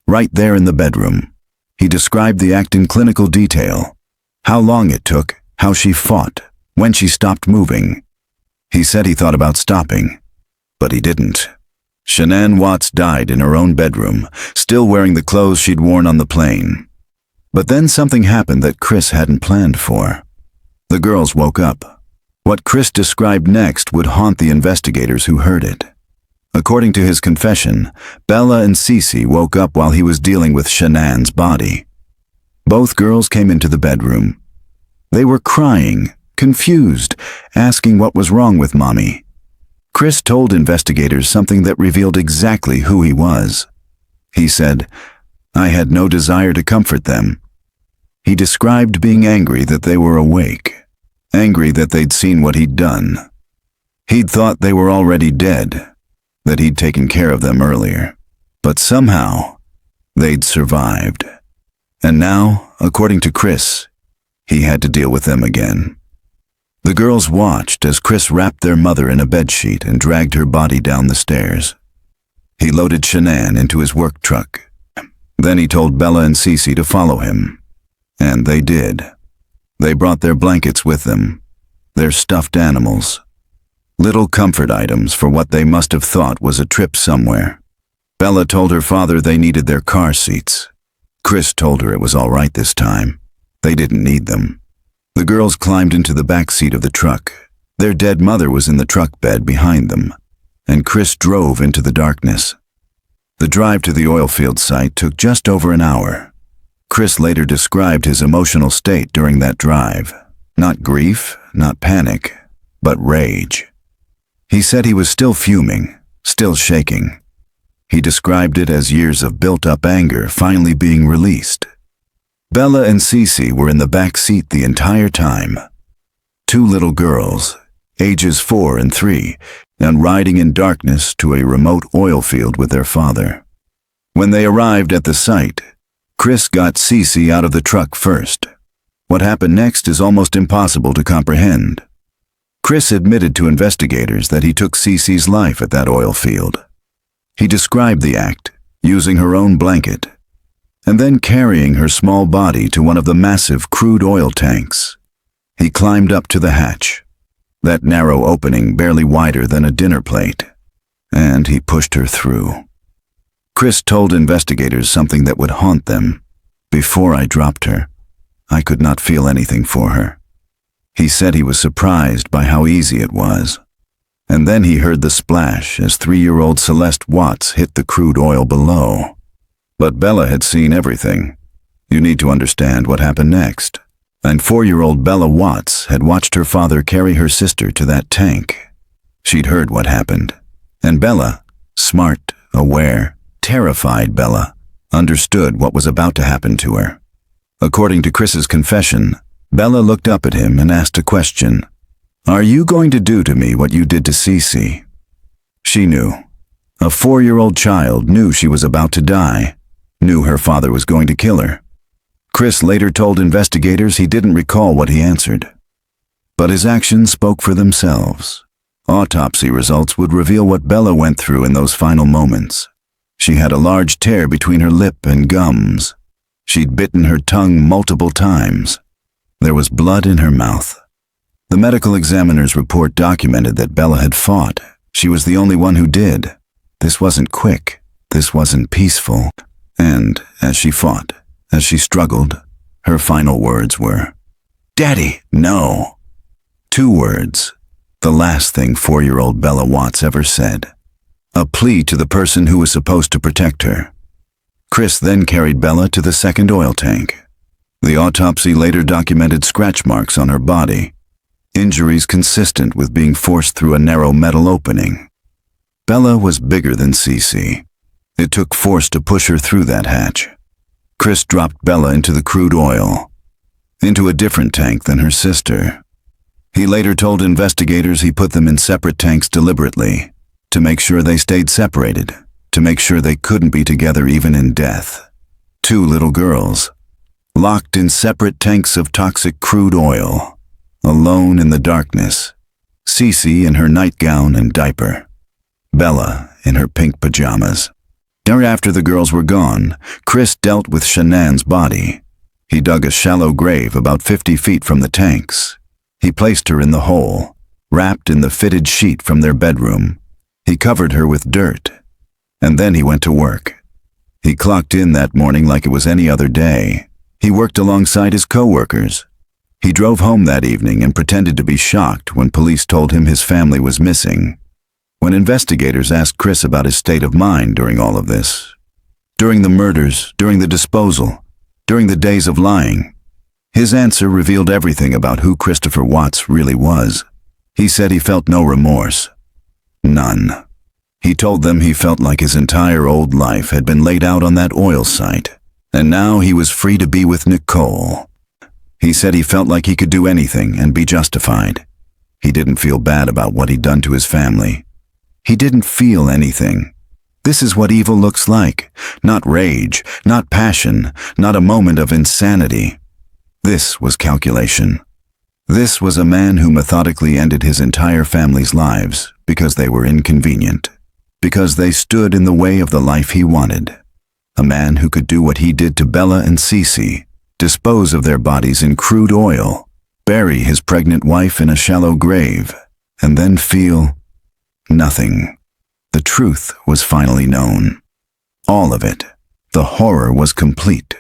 right there in the bedroom. He described the act in clinical detail, how long it took, how she fought, when she stopped moving. He said he thought about stopping, but he didn't. Shanann Watts died in her own bedroom, still wearing the clothes she'd worn on the plane. But then something happened that Chris hadn't planned for. The girls woke up. What Chris described next would haunt the investigators who heard it. According to his confession, Bella and Cece woke up while he was dealing with Shanann's body. Both girls came into the bedroom. They were crying, confused, asking what was wrong with Mommy. Chris told investigators something that revealed exactly who he was. He said, "I had no desire to comfort them." He described being angry that they were awake, angry that they'd seen what he'd done. He'd thought they were already dead, that he'd taken care of them earlier. But somehow, they'd survived. And now, according to Chris, he had to deal with them again. The girls watched as Chris wrapped their mother in a bedsheet and dragged her body down the stairs. He loaded Shanann into his work truck. Then he told Bella and Cece to follow him. And they did. They brought their blankets with them, their stuffed animals, little comfort items for what they must have thought was a trip somewhere. Bella told her father they needed their car seats. Chris told her it was all right this time. They didn't need them. The girls climbed into the back seat of the truck. Their dead mother was in the truck bed behind them, and Chris drove into the darkness. The drive to the oil field site took just over an hour. Chris later described his emotional state during that drive. Not grief, not panic, but rage. He said he was still fuming, still shaking. He described it as years of built-up anger finally being released. Bella and Cece were in the back seat the entire time. Two little girls, ages 4 and 3, and riding in darkness to a remote oil field with their father. When they arrived at the site, Chris got Cece out of the truck first. What happened next is almost impossible to comprehend. Chris admitted to investigators that he took Cece's life at that oil field. He described the act, using her own blanket, and then carrying her small body to one of the massive crude oil tanks. He climbed up to the hatch, that narrow opening barely wider than a dinner plate, and he pushed her through. Chris told investigators something that would haunt them. "Before I dropped her, I could not feel anything for her." He said he was surprised by how easy it was. And then he heard the splash as 3-year-old Celeste Watts hit the crude oil below. But Bella had seen everything. You need to understand what happened next. And 4-year-old Bella Watts had watched her father carry her sister to that tank. She'd heard what happened. And Bella, smart, aware, terrified Bella, understood what was about to happen to her. According to Chris's confession, Bella looked up at him and asked a question. "Are you going to do to me what you did to Cece?" She knew. A 4-year-old child knew she was about to die, knew her father was going to kill her. Chris later told investigators he didn't recall what he answered. But his actions spoke for themselves. Autopsy results would reveal what Bella went through in those final moments. She had a large tear between her lip and gums. She'd bitten her tongue multiple times. There was blood in her mouth. The medical examiner's report documented that Bella had fought. She was the only one who did. This wasn't quick. This wasn't peaceful. And as she fought, as she struggled, Her final words were, "Daddy, no." 2 words, the last thing 4-year-old Bella Watts ever said. A plea to the person who was supposed to protect her. Chris then carried Bella to the second oil tank. The autopsy later documented scratch marks on her body, injuries consistent with being forced through a narrow metal opening. Bella was bigger than Cece. It took force to push her through that hatch. Chris dropped Bella into the crude oil, into a different tank than her sister. He later told investigators he put them in separate tanks deliberately, to make sure they stayed separated, to make sure they couldn't be together even in death. 2 little girls, locked in separate tanks of toxic crude oil, alone in the darkness. Cece in her nightgown and diaper, Bella in her pink pajamas. After the girls were gone, Chris dealt with Shanann's body. He dug a shallow grave about 50 feet from the tanks. He placed her in the hole, wrapped in the fitted sheet from their bedroom. He covered her with dirt, and then he went to work. He clocked in that morning like it was any other day. He worked alongside his co-workers. He drove home that evening and pretended to be shocked when police told him his family was missing. When investigators asked Chris about his state of mind during all of this, during the murders, during the disposal, during the days of lying, his answer revealed everything about who Christopher Watts really was. He said he felt no remorse. None. He told them he felt like his entire old life had been laid out on that oil site, and now he was free to be with Nicole. He said he felt like he could do anything and be justified. He didn't feel bad about what he'd done to his family. He didn't feel anything. This is what evil looks like. Not rage, not passion, not a moment of insanity. This was calculation. This was a man who methodically ended his entire family's lives because they were inconvenient, because they stood in the way of the life he wanted. A man who could do what he did to Bella and Cece, dispose of their bodies in crude oil, bury his pregnant wife in a shallow grave, and then feel nothing. The truth was finally known. All of it. The horror was complete.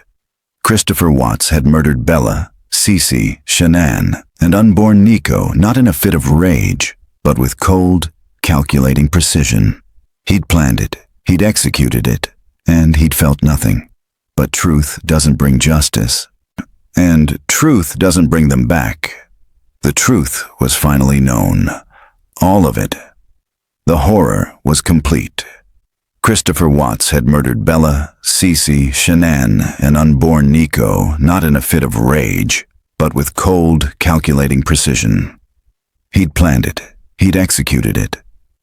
Christopher Watts had murdered Bella, Cece, Shanann, and unborn Nico, not in a fit of rage, but with cold, calculating precision. He'd planned it, he'd executed it, and he'd felt nothing. But truth doesn't bring justice. And truth doesn't bring them back. The truth was finally known. All of it. The horror was complete. Christopher Watts had murdered Bella, Cece, Shanann, and unborn Nico, not in a fit of rage, but with cold, calculating precision. He'd planned it, he'd executed it,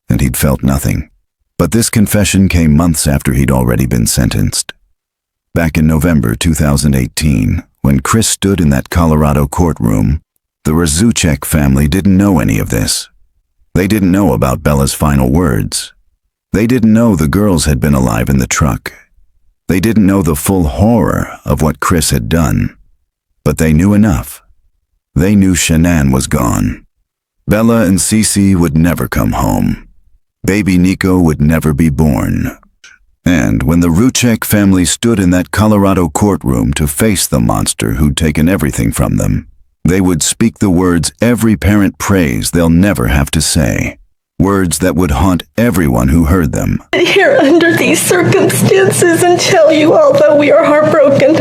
and he'd felt nothing. But this confession came months after he'd already been sentenced. Back in November 2018, when Chris stood in that Colorado courtroom, the Razuchek family didn't know any of this. They didn't know about Bella's final words. They didn't know the girls had been alive in the truck. They didn't know the full horror of what Chris had done. But they knew enough. They knew Shanann was gone. Bella and Cece would never come home. Baby Nico would never be born. And when the Ruchek family stood in that Colorado courtroom to face the monster who'd taken everything from them, they would speak the words every parent prays they'll never have to say. Words that would haunt everyone who heard them. Here under these circumstances and tell you, although we are heartbroken,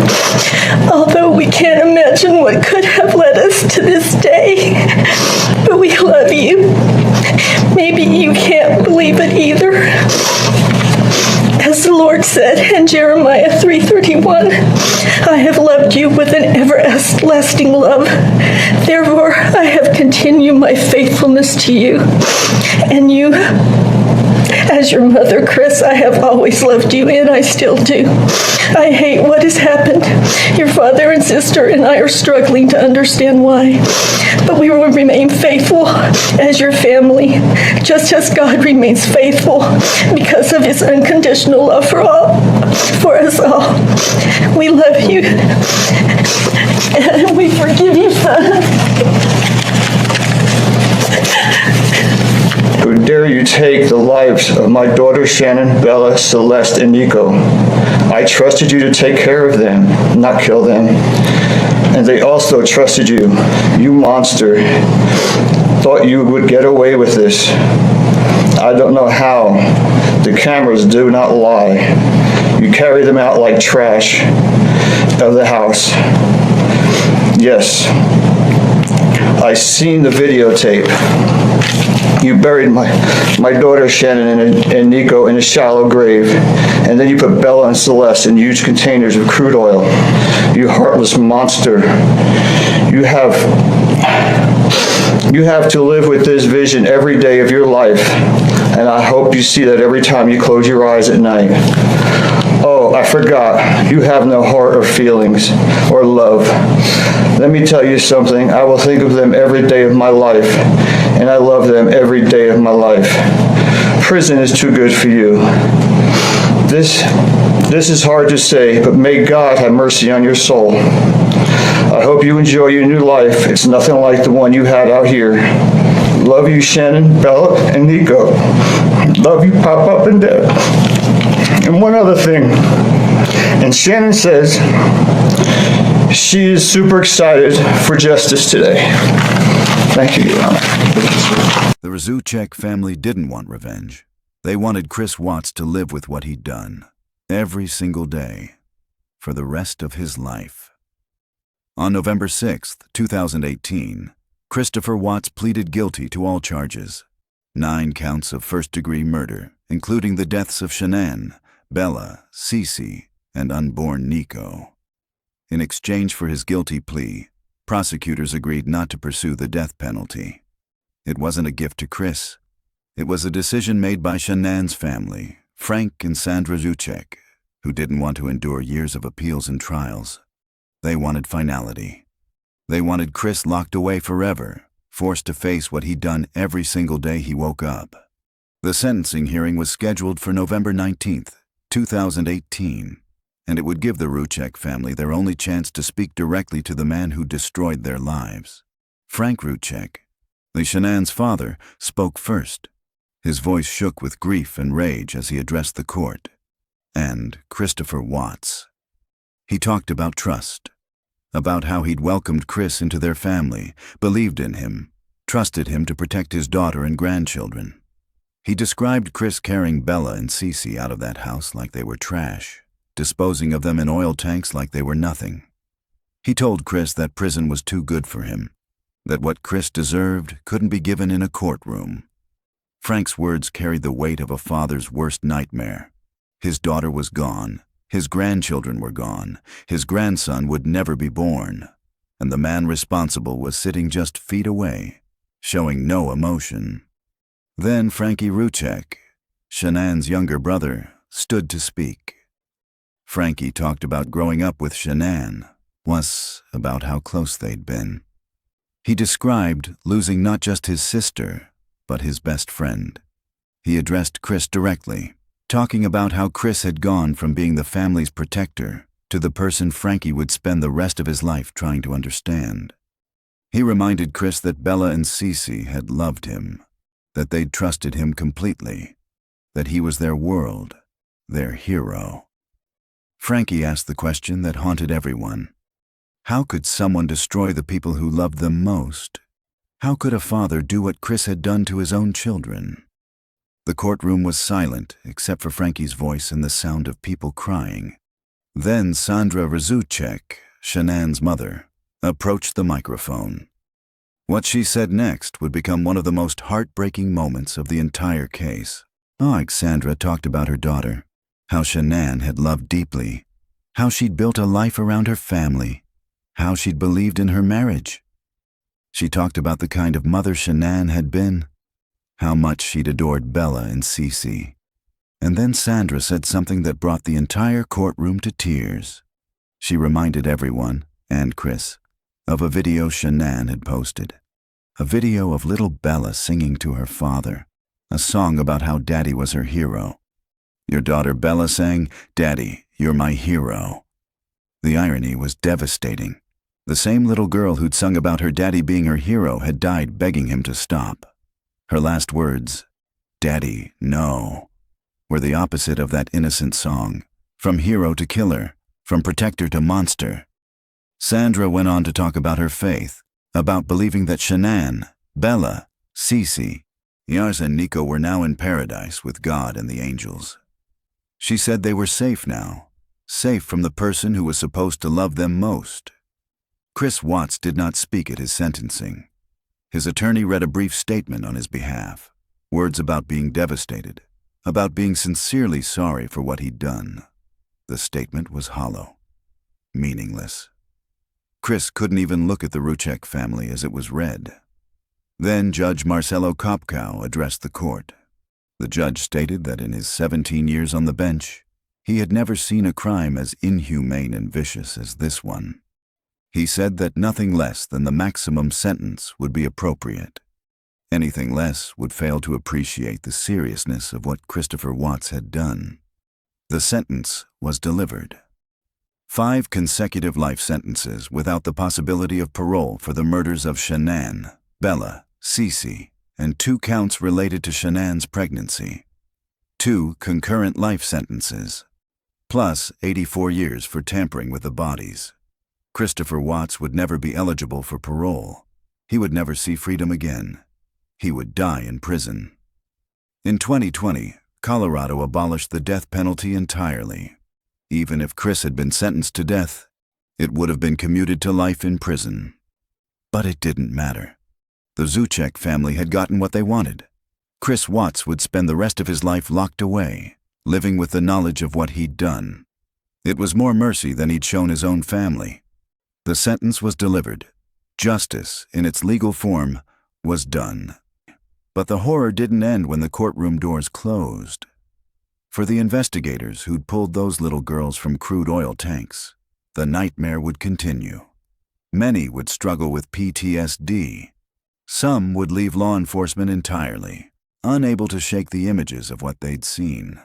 although we can't imagine what could have led us to this day, but we love you. Maybe you can't believe it either. As the Lord said in Jeremiah 3:31, I have loved you with an everlasting love. Therefore, I have continued my faithfulness to you. And you, as your mother, Chris, I have always loved you, and I still do. I hate what has happened. Your father and sister and I are struggling to understand why. But we will remain faithful as your family, just as God remains faithful because of his unconditional love for us all. We love you, and we forgive you, son. How dare you take the lives of my daughters Shanann, Bella, Celeste, and Nico. I trusted you to take care of them, not kill them. And they also trusted you. You monster. Thought you would get away with this. I don't know how. The cameras do not lie. You carry them out like trash of the house. Yes, I seen the videotape. You buried my daughter Shannon and Nico in a shallow grave, and then you put Bella and Celeste in huge containers of crude oil. You heartless monster. You have to live with this vision every day of your life, and I hope you see that every time you close your eyes at night. Oh, I forgot. You have no heart or feelings or love. Let me tell you something. I will think of them every day of my life, and I love them every day of my life. Prison is too good for you. This is hard to say, but may God have mercy on your soul. I hope you enjoy your new life. It's nothing like the one you had out here. Love you, Shannon, Bella, and Nico. Love you, Pop-Up and Dad. And one other thing. And Shannon says she is super excited for justice today. Thank you, Your Honor. The Razuchek family didn't want revenge. They wanted Chris Watts to live with what he'd done, every single day, for the rest of his life. On November 6, 2018, Christopher Watts pleaded guilty to all charges, 9 counts of first-degree murder, including the deaths of Shanann, Bella, Cece, and unborn Nico. In exchange for his guilty plea, prosecutors agreed not to pursue the death penalty. It wasn't a gift to Chris. It was a decision made by Shanann's family, Frank and Sandra Razuchek, who didn't want to endure years of appeals and trials. They wanted finality. They wanted Chris locked away forever, forced to face what he'd done every single day he woke up. The sentencing hearing was scheduled for November 19, 2018, and it would give the Razuchek family their only chance to speak directly to the man who destroyed their lives. Frank Razuchek, the Shanann's father, spoke first. His voice shook with grief and rage as he addressed the court. And Christopher Watts. He talked about trust, about how he'd welcomed Chris into their family, believed in him, trusted him to protect his daughter and grandchildren. He described Chris carrying Bella and Cece out of that house like they were trash, disposing of them in oil tanks like they were nothing. He told Chris that prison was too good for him, that what Chris deserved couldn't be given in a courtroom. Frank's words carried the weight of a father's worst nightmare. His daughter was gone. His grandchildren were gone. His grandson would never be born. And the man responsible was sitting just feet away, showing no emotion. Then Frankie Razuchek, Shanann's younger brother, stood to speak. Frankie talked about growing up with Shanann, was about how close they'd been. He described losing not just his sister, but his best friend. He addressed Chris directly, talking about how Chris had gone from being the family's protector to the person Frankie would spend the rest of his life trying to understand. He reminded Chris that Bella and Cece had loved him, that they'd trusted him completely, that he was their world, their hero. Frankie asked the question that haunted everyone. How could someone destroy the people who loved them most? How could a father do what Chris had done to his own children? The courtroom was silent except for Frankie's voice and the sound of people crying. Then Sandra Razuchek, Shanann's mother, approached the microphone. What she said next would become one of the most heartbreaking moments of the entire case. Sandra talked about her daughter, how Shanann had loved deeply, how she'd built a life around her family, how she'd believed in her marriage. She talked about the kind of mother Shanann had been, how much she'd adored Bella and Cece. And then Sandra said something that brought the entire courtroom to tears. She reminded everyone, and Chris, of a video Shanann had posted. A video of little Bella singing to her father, a song about how Daddy was her hero. Your daughter Bella sang, "Daddy, you're my hero." The irony was devastating. The same little girl who'd sung about her daddy being her hero had died begging him to stop. Her last words, "Daddy, no," were the opposite of that innocent song, from hero to killer, from protector to monster. Sandra went on to talk about her faith, about believing that Shanann, Bella, Cece, Yars and Nico were now in paradise with God and the angels. She said they were safe now, safe from the person who was supposed to love them most. Chris Watts did not speak at his sentencing. His attorney read a brief statement on his behalf, words about being devastated, about being sincerely sorry for what he'd done. The statement was hollow, meaningless. Chris couldn't even look at the Ruchek family as it was read. Then Judge Marcelo Kopkow addressed the court. The judge stated that in his 17 years on the bench, he had never seen a crime as inhumane and vicious as this one. He said that nothing less than the maximum sentence would be appropriate. Anything less would fail to appreciate the seriousness of what Christopher Watts had done. The sentence was delivered. 5 consecutive life sentences without the possibility of parole for the murders of Shanann, Bella, Cece, and 2 counts related to Shanann's pregnancy. 2 concurrent life sentences, plus 84 years for tampering with the bodies. Christopher Watts would never be eligible for parole. He would never see freedom again. He would die in prison. In 2020, Colorado abolished the death penalty entirely. Even if Chris had been sentenced to death, it would have been commuted to life in prison. But it didn't matter. The Zuchek family had gotten what they wanted. Chris Watts would spend the rest of his life locked away, living with the knowledge of what he'd done. It was more mercy than he'd shown his own family. The sentence was delivered. Justice, in its legal form, was done. But the horror didn't end when the courtroom doors closed. For the investigators who'd pulled those little girls from crude oil tanks, the nightmare would continue. Many would struggle with PTSD. Some would leave law enforcement entirely, unable to shake the images of what they'd seen.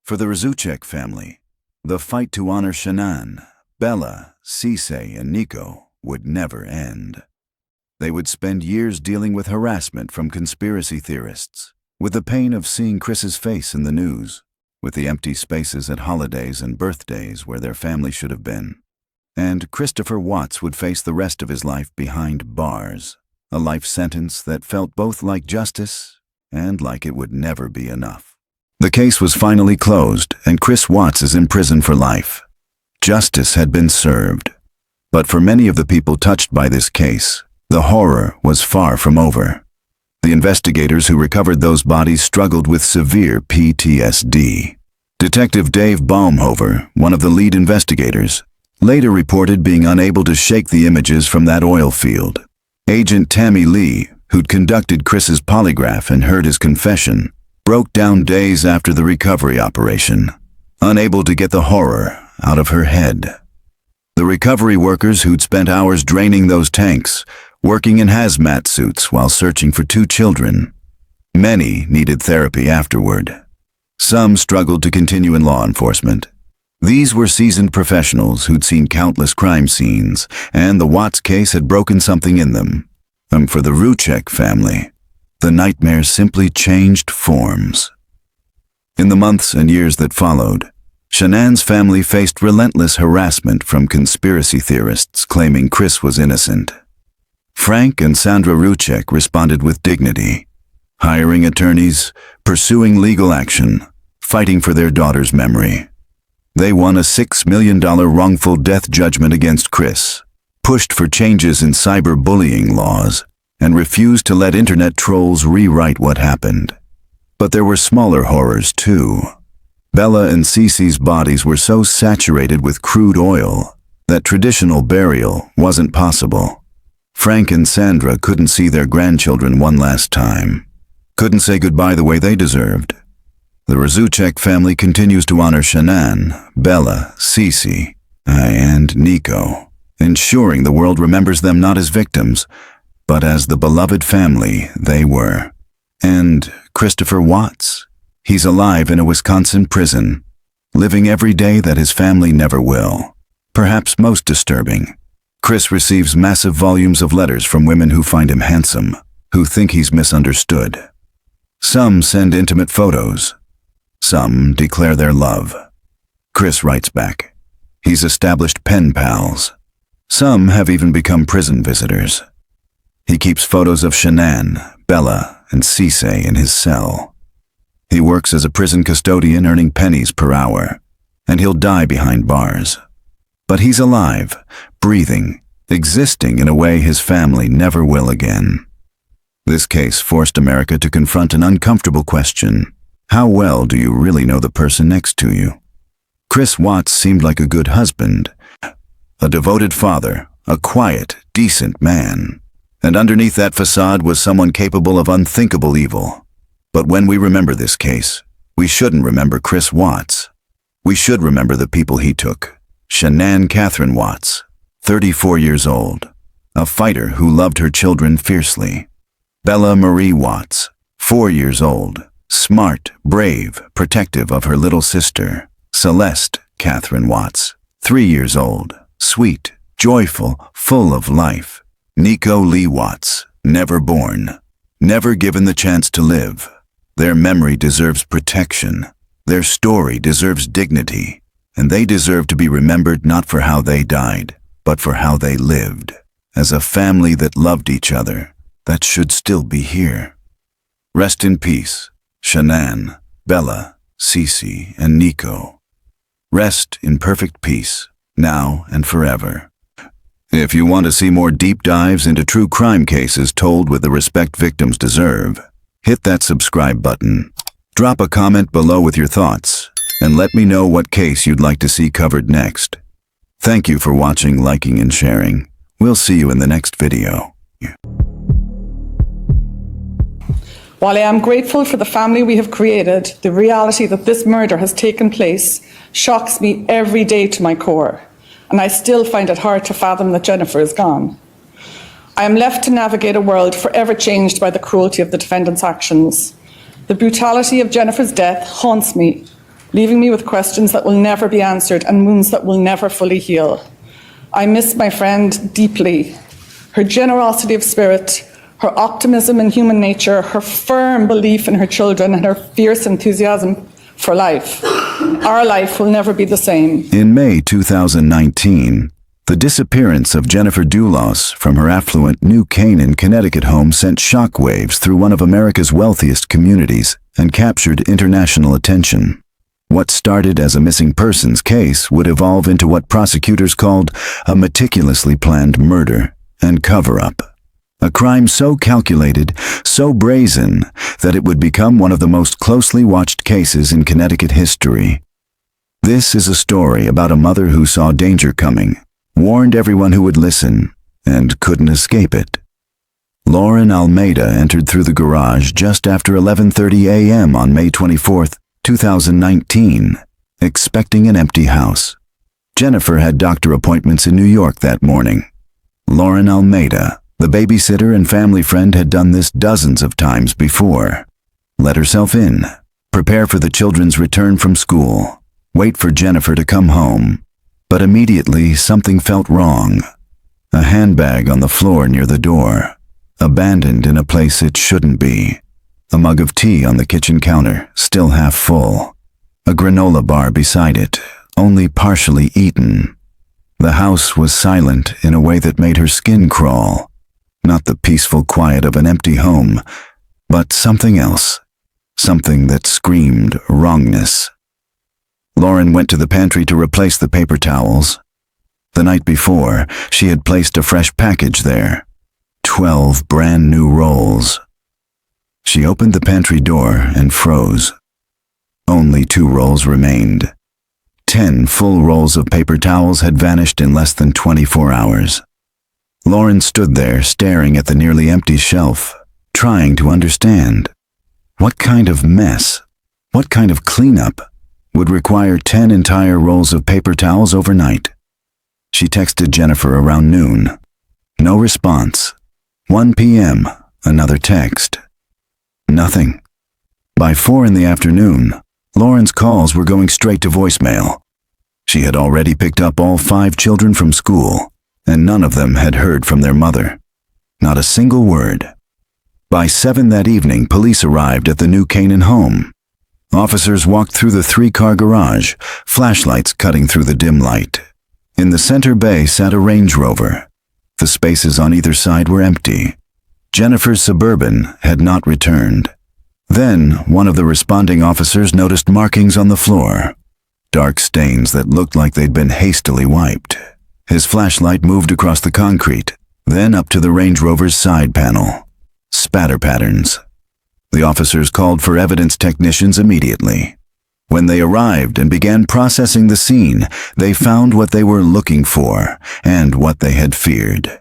For the Zuchek family, the fight to honor Shanann, Bella, Cece, and Nico would never end. They would spend years dealing with harassment from conspiracy theorists, with the pain of seeing Chris's face in the news, with the empty spaces at holidays and birthdays where their family should have been. And Christopher Watts would face the rest of his life behind bars, a life sentence that felt both like justice and like it would never be enough. The case was finally closed, and Chris Watts is in prison for life. Justice had been served. But for many of the people touched by this case, the horror was far from over. The investigators who recovered those bodies struggled with severe PTSD. Detective Dave Baumhover, one of the lead investigators, later reported being unable to shake the images from that oil field. Agent Tammy Lee, who'd conducted Chris's polygraph and heard his confession, broke down days after the recovery operation, unable to get the horror out of her head. The recovery workers who'd spent hours draining those tanks, working in hazmat suits while searching for 2 children. Many needed therapy afterward. Some struggled to continue in law enforcement. These were seasoned professionals who'd seen countless crime scenes, and the Watts case had broken something in them. And for the Ruchek family, the nightmare simply changed forms. In the months and years that followed, Shanann's family faced relentless harassment from conspiracy theorists claiming Chris was innocent. Frank and Sandra Ruchek responded with dignity, hiring attorneys, pursuing legal action, fighting for their daughter's memory. They won a $6 million wrongful death judgment against Chris, pushed for changes in cyberbullying laws, and refused to let internet trolls rewrite what happened. But there were smaller horrors too. Bella and Cece's bodies were so saturated with crude oil that traditional burial wasn't possible. Frank and Sandra couldn't see their grandchildren one last time, couldn't say goodbye the way they deserved. The Zuchek family continues to honor Shanann, Bella, Cece, and Nico, ensuring the world remembers them not as victims, but as the beloved family they were. And Christopher Watts, he's alive in a Wisconsin prison, living every day that his family never will. Perhaps most disturbing, Chris receives massive volumes of letters from women who find him handsome, who think he's misunderstood. Some send intimate photos. Some declare their love. Chris writes back. He's established pen pals. Some have even become prison visitors. He keeps photos of Shanann, Bella, and Cisse in his cell. He works as a prison custodian earning pennies per hour, and he'll die behind bars. But he's alive, breathing, existing in a way his family never will again. This case forced America to confront an uncomfortable question. How well do you really know the person next to you? Chris Watts seemed like a good husband, a devoted father, a quiet, decent man. And underneath that facade was someone capable of unthinkable evil. But when we remember this case, we shouldn't remember Chris Watts. We should remember the people he took. Shanann Catherine Watts, 34 years old, a fighter who loved her children fiercely. Bella Marie Watts, 4 years old, smart, brave, protective of her little sister. Celeste Catherine Watts, 3 years old, sweet, joyful, full of life. Nico Lee Watts, never born, never given the chance to live. Their memory deserves protection. Their story deserves dignity. And they deserve to be remembered not for how they died, but for how they lived. As a family that loved each other, that should still be here. Rest in peace, Shanann, Bella, Cisse, and Nico. Rest in perfect peace, now and forever. If you want to see more deep dives into true crime cases told with the respect victims deserve, hit that subscribe button. Drop a comment below with your thoughts, and let me know what case you'd like to see covered next. Thank you for watching, liking, and sharing. We'll see you in the next video. While I am grateful for the family we have created, the reality that this murder has taken place shocks me every day to my core, and I still find it hard to fathom that Jennifer is gone. I am left to navigate a world forever changed by the cruelty of the defendant's actions. The brutality of Jennifer's death haunts me, leaving me with questions that will never be answered and wounds that will never fully heal. I miss my friend deeply. Her generosity of spirit, her optimism in human nature, her firm belief in her children, and her fierce enthusiasm for life. Our life will never be the same. In May 2019, the disappearance of Jennifer Dulos from her affluent New Canaan, Connecticut home sent shockwaves through one of America's wealthiest communities and captured international attention. What started as a missing persons case would evolve into what prosecutors called a meticulously planned murder and cover-up. A crime so calculated, so brazen, that it would become one of the most closely watched cases in Connecticut history. This is a story about a mother who saw danger coming, warned everyone who would listen, and couldn't escape it. Lauren Almeida entered through the garage just after 11:30 a.m. on May 24, 2019, expecting an empty house. Jennifer had doctor appointments in New York that morning. Lauren Almeida, the babysitter and family friend, had done this dozens of times before. Let herself in, prepare for the children's return from school, wait for Jennifer to come home. But immediately something felt wrong. A handbag on the floor near the door, abandoned in a place it shouldn't be. A mug of tea on the kitchen counter, still half full. A granola bar beside it, only partially eaten. The house was silent in a way that made her skin crawl. Not the peaceful quiet of an empty home, but something else. Something that screamed wrongness. Lauren went to the pantry to replace the paper towels. The night before, she had placed a fresh package there. 12 brand new rolls. She opened the pantry door and froze. Only 2 rolls remained. 10 full rolls of paper towels had vanished in less than 24 hours. Lauren stood there staring at the nearly empty shelf, trying to understand. What kind of mess, what kind of cleanup would require 10 entire rolls of paper towels overnight? She texted Jennifer around noon. No response. 1 p.m., another text. Nothing. By 4 in the afternoon, Lauren's calls were going straight to voicemail. She had already picked up all 5 children from school, and none of them had heard from their mother. Not a single word. By 7 that evening, police arrived at the New Canaan home. Officers walked through the 3-car garage, flashlights cutting through the dim light. In the center bay sat a Range Rover. The spaces on either side were empty. Jennifer's Suburban had not returned. Then, one of the responding officers noticed markings on the floor. Dark stains that looked like they'd been hastily wiped. His flashlight moved across the concrete, then up to the Range Rover's side panel. Spatter patterns. The officers called for evidence technicians immediately. When they arrived and began processing the scene, they found what they were looking for and what they had feared.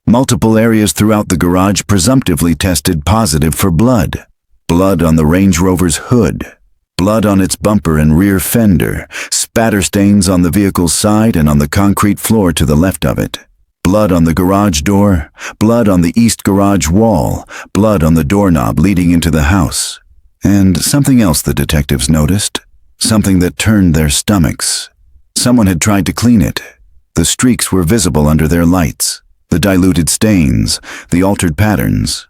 Multiple areas throughout the garage presumptively tested positive for blood. Blood on the Range Rover's hood, blood on its bumper and rear fender, spatter stains on the vehicle's side and on the concrete floor to the left of it. Blood on the garage door, blood on the east garage wall, blood on the doorknob leading into the house. And something else the detectives noticed, something that turned their stomachs. Someone had tried to clean it. The streaks were visible under their lights, the diluted stains, the altered patterns.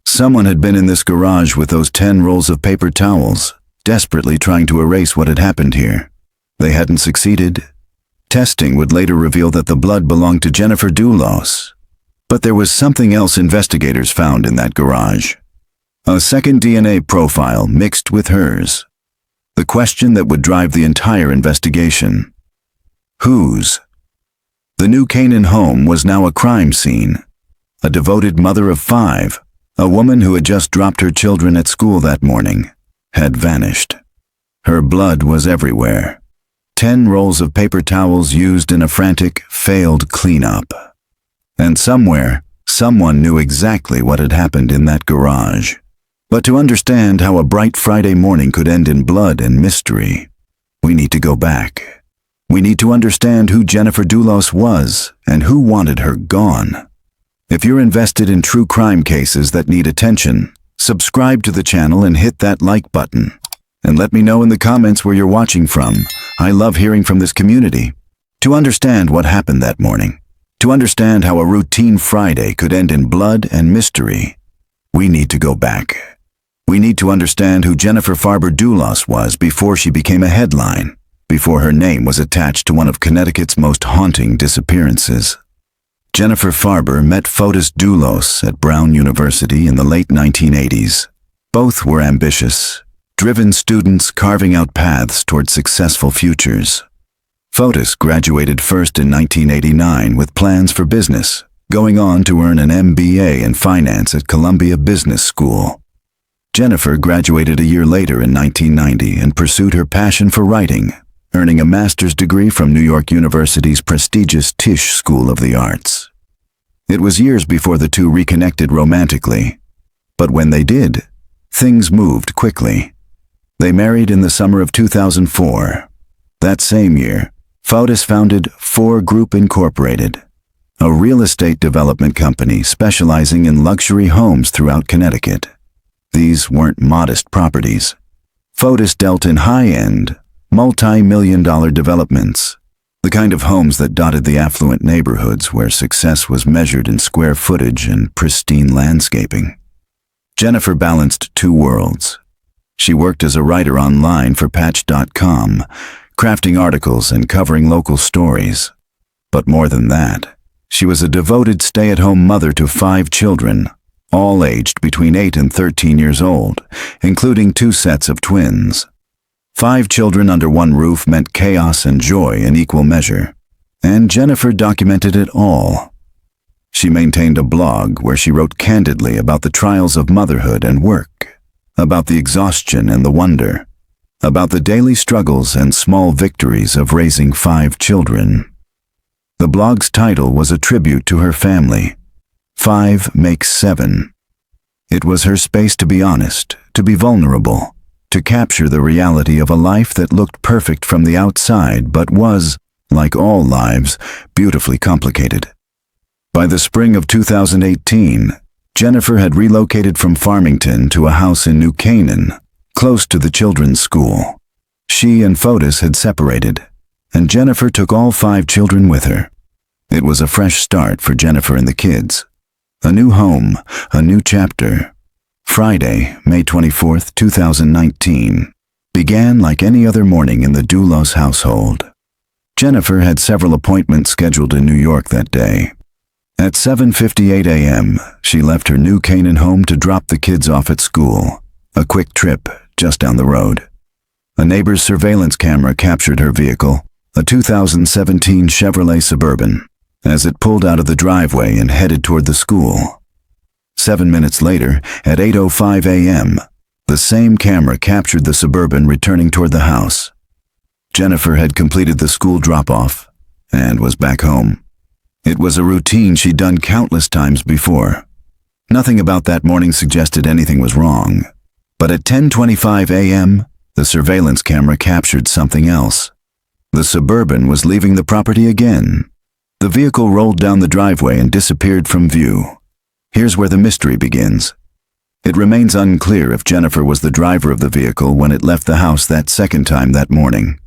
Someone had been in this garage with those 10 rolls of paper towels, desperately trying to erase what had happened here. They hadn't succeeded. Testing would later reveal that the blood belonged to Jennifer Dulos. But there was something else investigators found in that garage. A second DNA profile mixed with hers. The question that would drive the entire investigation. Whose? The New Canaan home was now a crime scene. A devoted mother of 5, a woman who had just dropped her children at school that morning, had vanished. Her blood was everywhere. 10 rolls of paper towels used in a frantic, failed cleanup. And somewhere, someone knew exactly what had happened in that garage. But to understand how a bright Friday morning could end in blood and mystery, we need to go back. We need to understand who Jennifer Dulos was and who wanted her gone. If you're invested in true crime cases that need attention, subscribe to the channel and hit that like button. And let me know in the comments where you're watching from. I love hearing from this community. To understand what happened that morning, to understand how a routine Friday could end in blood and mystery, we need to go back. We need to understand who Jennifer Farber Dulos was before she became a headline, before her name was attached to one of Connecticut's most haunting disappearances. Jennifer Farber met Fotis Dulos at Brown University in the late 1980s. Both were ambitious, driven students carving out paths toward successful futures. Fotis graduated first in 1989 with plans for business, going on to earn an MBA in finance at Columbia Business School. Jennifer graduated a year later in 1990 and pursued her passion for writing, earning a master's degree from New York University's prestigious Tisch School of the Arts. It was years before the two reconnected romantically, but when they did, things moved quickly. They married in the summer of 2004. That same year, Fotis founded 4 Group Incorporated, a real estate development company specializing in luxury homes throughout Connecticut. These weren't modest properties. Fotis dealt in high-end, multi-million-dollar developments, the kind of homes that dotted the affluent neighborhoods where success was measured in square footage and pristine landscaping. Jennifer balanced 2 worlds. She worked as a writer online for Patch.com, crafting articles and covering local stories. But more than that, she was a devoted stay-at-home mother to 5 children, all aged between 8 and 13 years old, including 2 sets of twins. 5 children under one roof meant chaos and joy in equal measure, and Jennifer documented it all. She maintained a blog where she wrote candidly about the trials of motherhood and work, about the exhaustion and the wonder, about the daily struggles and small victories of raising 5 children. The blog's title was a tribute to her family. 5 makes 7. It was her space to be honest, to be vulnerable, to capture the reality of a life that looked perfect from the outside but was, like all lives, beautifully complicated. By the spring of 2018, Jennifer had relocated from Farmington to a house in New Canaan, close to the children's school. She and Fotis had separated, and Jennifer took all 5 children with her. It was a fresh start for Jennifer and the kids. A new home, a new chapter. Friday, May 24, 2019, began like any other morning in the Dulos household. Jennifer had several appointments scheduled in New York that day. At 7:58 a.m., she left her New Canaan home to drop the kids off at school, a quick trip just down the road. A neighbor's surveillance camera captured her vehicle, a 2017 Chevrolet Suburban, as it pulled out of the driveway and headed toward the school. 7 minutes later, at 8:05 a.m., the same camera captured the Suburban returning toward the house. Jennifer had completed the school drop-off and was back home. It was a routine she'd done countless times before. Nothing about that morning suggested anything was wrong. But at 10:25 a.m., the surveillance camera captured something else. The Suburban was leaving the property again. The vehicle rolled down the driveway and disappeared from view. Here's where the mystery begins. It remains unclear if Jennifer was the driver of the vehicle when it left the house that second time that morning.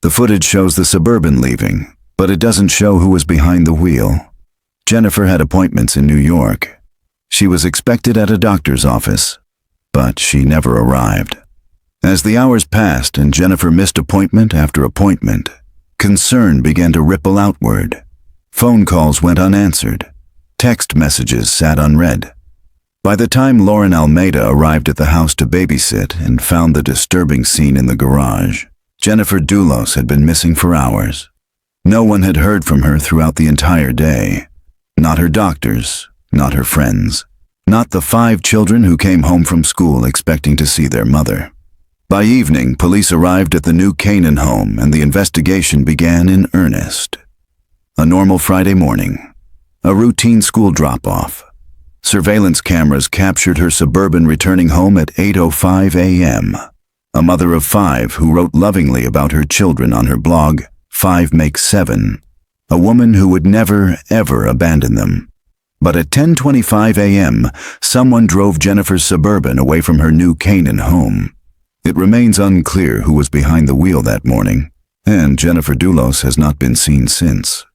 The footage shows the Suburban leaving, but it doesn't show who was behind the wheel. Jennifer had appointments in New York. She was expected at a doctor's office, but she never arrived. As the hours passed and Jennifer missed appointment after appointment, concern began to ripple outward. Phone calls went unanswered. Text messages sat unread. By the time Lauren Almeida arrived at the house to babysit and found the disturbing scene in the garage, Jennifer Dulos had been missing for hours. No one had heard from her throughout the entire day. Not her doctors, not her friends, not the 5 children who came home from school expecting to see their mother. By evening, police arrived at the New Canaan home and the investigation began in earnest. A normal Friday morning. A routine school drop-off. Surveillance cameras captured her Suburban returning home at 8:05 a.m. A mother of 5 who wrote lovingly about her children on her blog, 5 Makes 7. A woman who would never, ever abandon them. But at 10:25 a.m., someone drove Jennifer's Suburban away from her New Canaan home. It remains unclear who was behind the wheel that morning, and Jennifer Dulos has not been seen since.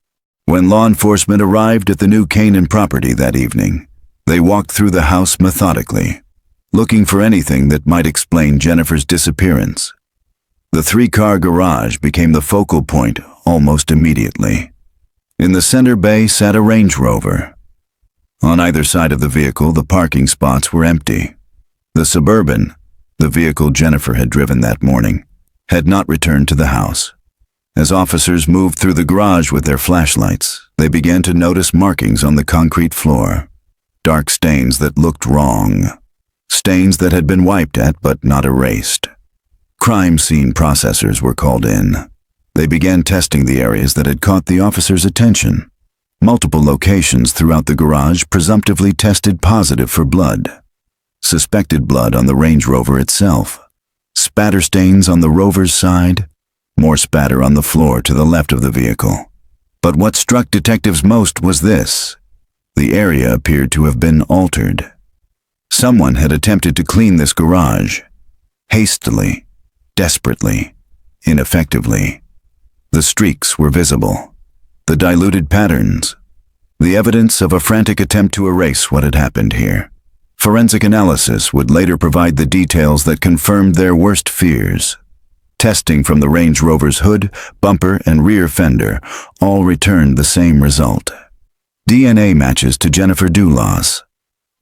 When law enforcement arrived at the New Canaan property that evening, they walked through the house methodically, looking for anything that might explain Jennifer's disappearance. The 3-car garage became the focal point almost immediately. In the center bay sat a Range Rover. On either side of the vehicle, the parking spots were empty. The Suburban, the vehicle Jennifer had driven that morning, had not returned to the house. As officers moved through the garage with their flashlights, they began to notice markings on the concrete floor. Dark stains that looked wrong. Stains that had been wiped at but not erased. Crime scene processors were called in. They began testing the areas that had caught the officers' attention. Multiple locations throughout the garage presumptively tested positive for blood. Suspected blood on the Range Rover itself. Spatter stains on the Rover's side. More spatter on the floor to the left of the vehicle. But what struck detectives most was this. The area appeared to have been altered. Someone had attempted to clean this garage. Hastily, desperately, ineffectively. The streaks were visible. The diluted patterns. The evidence of a frantic attempt to erase what had happened here. Forensic analysis would later provide the details that confirmed their worst fears. Testing from the Range Rover's hood, bumper, and rear fender all returned the same result. DNA matches to Jennifer Dulos.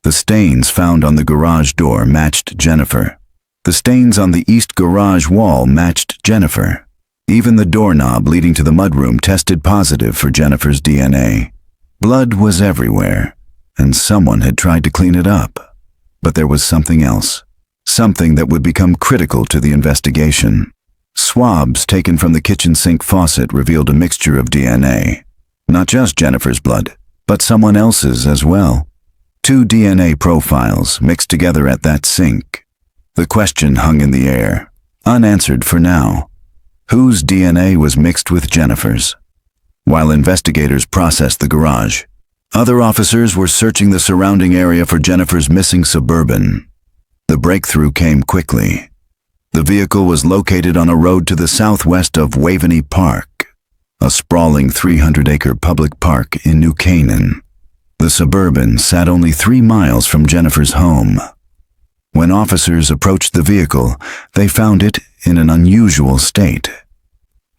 The stains found on the garage door matched Jennifer. The stains on the east garage wall matched Jennifer. Even the doorknob leading to the mudroom tested positive for Jennifer's DNA. Blood was everywhere, and someone had tried to clean it up. But there was something else. Something that would become critical to the investigation. Swabs taken from the kitchen sink faucet revealed a mixture of DNA. Not just Jennifer's blood, but someone else's as well. 2 DNA profiles mixed together at that sink. The question hung in the air, unanswered for now. Whose DNA was mixed with Jennifer's? While investigators processed the garage, other officers were searching the surrounding area for Jennifer's missing Suburban. The breakthrough came quickly. The vehicle was located on a road to the southwest of Waveney Park, a sprawling 300-acre public park in New Canaan. The Suburban sat only 3 miles from Jennifer's home. When officers approached the vehicle, they found it in an unusual state.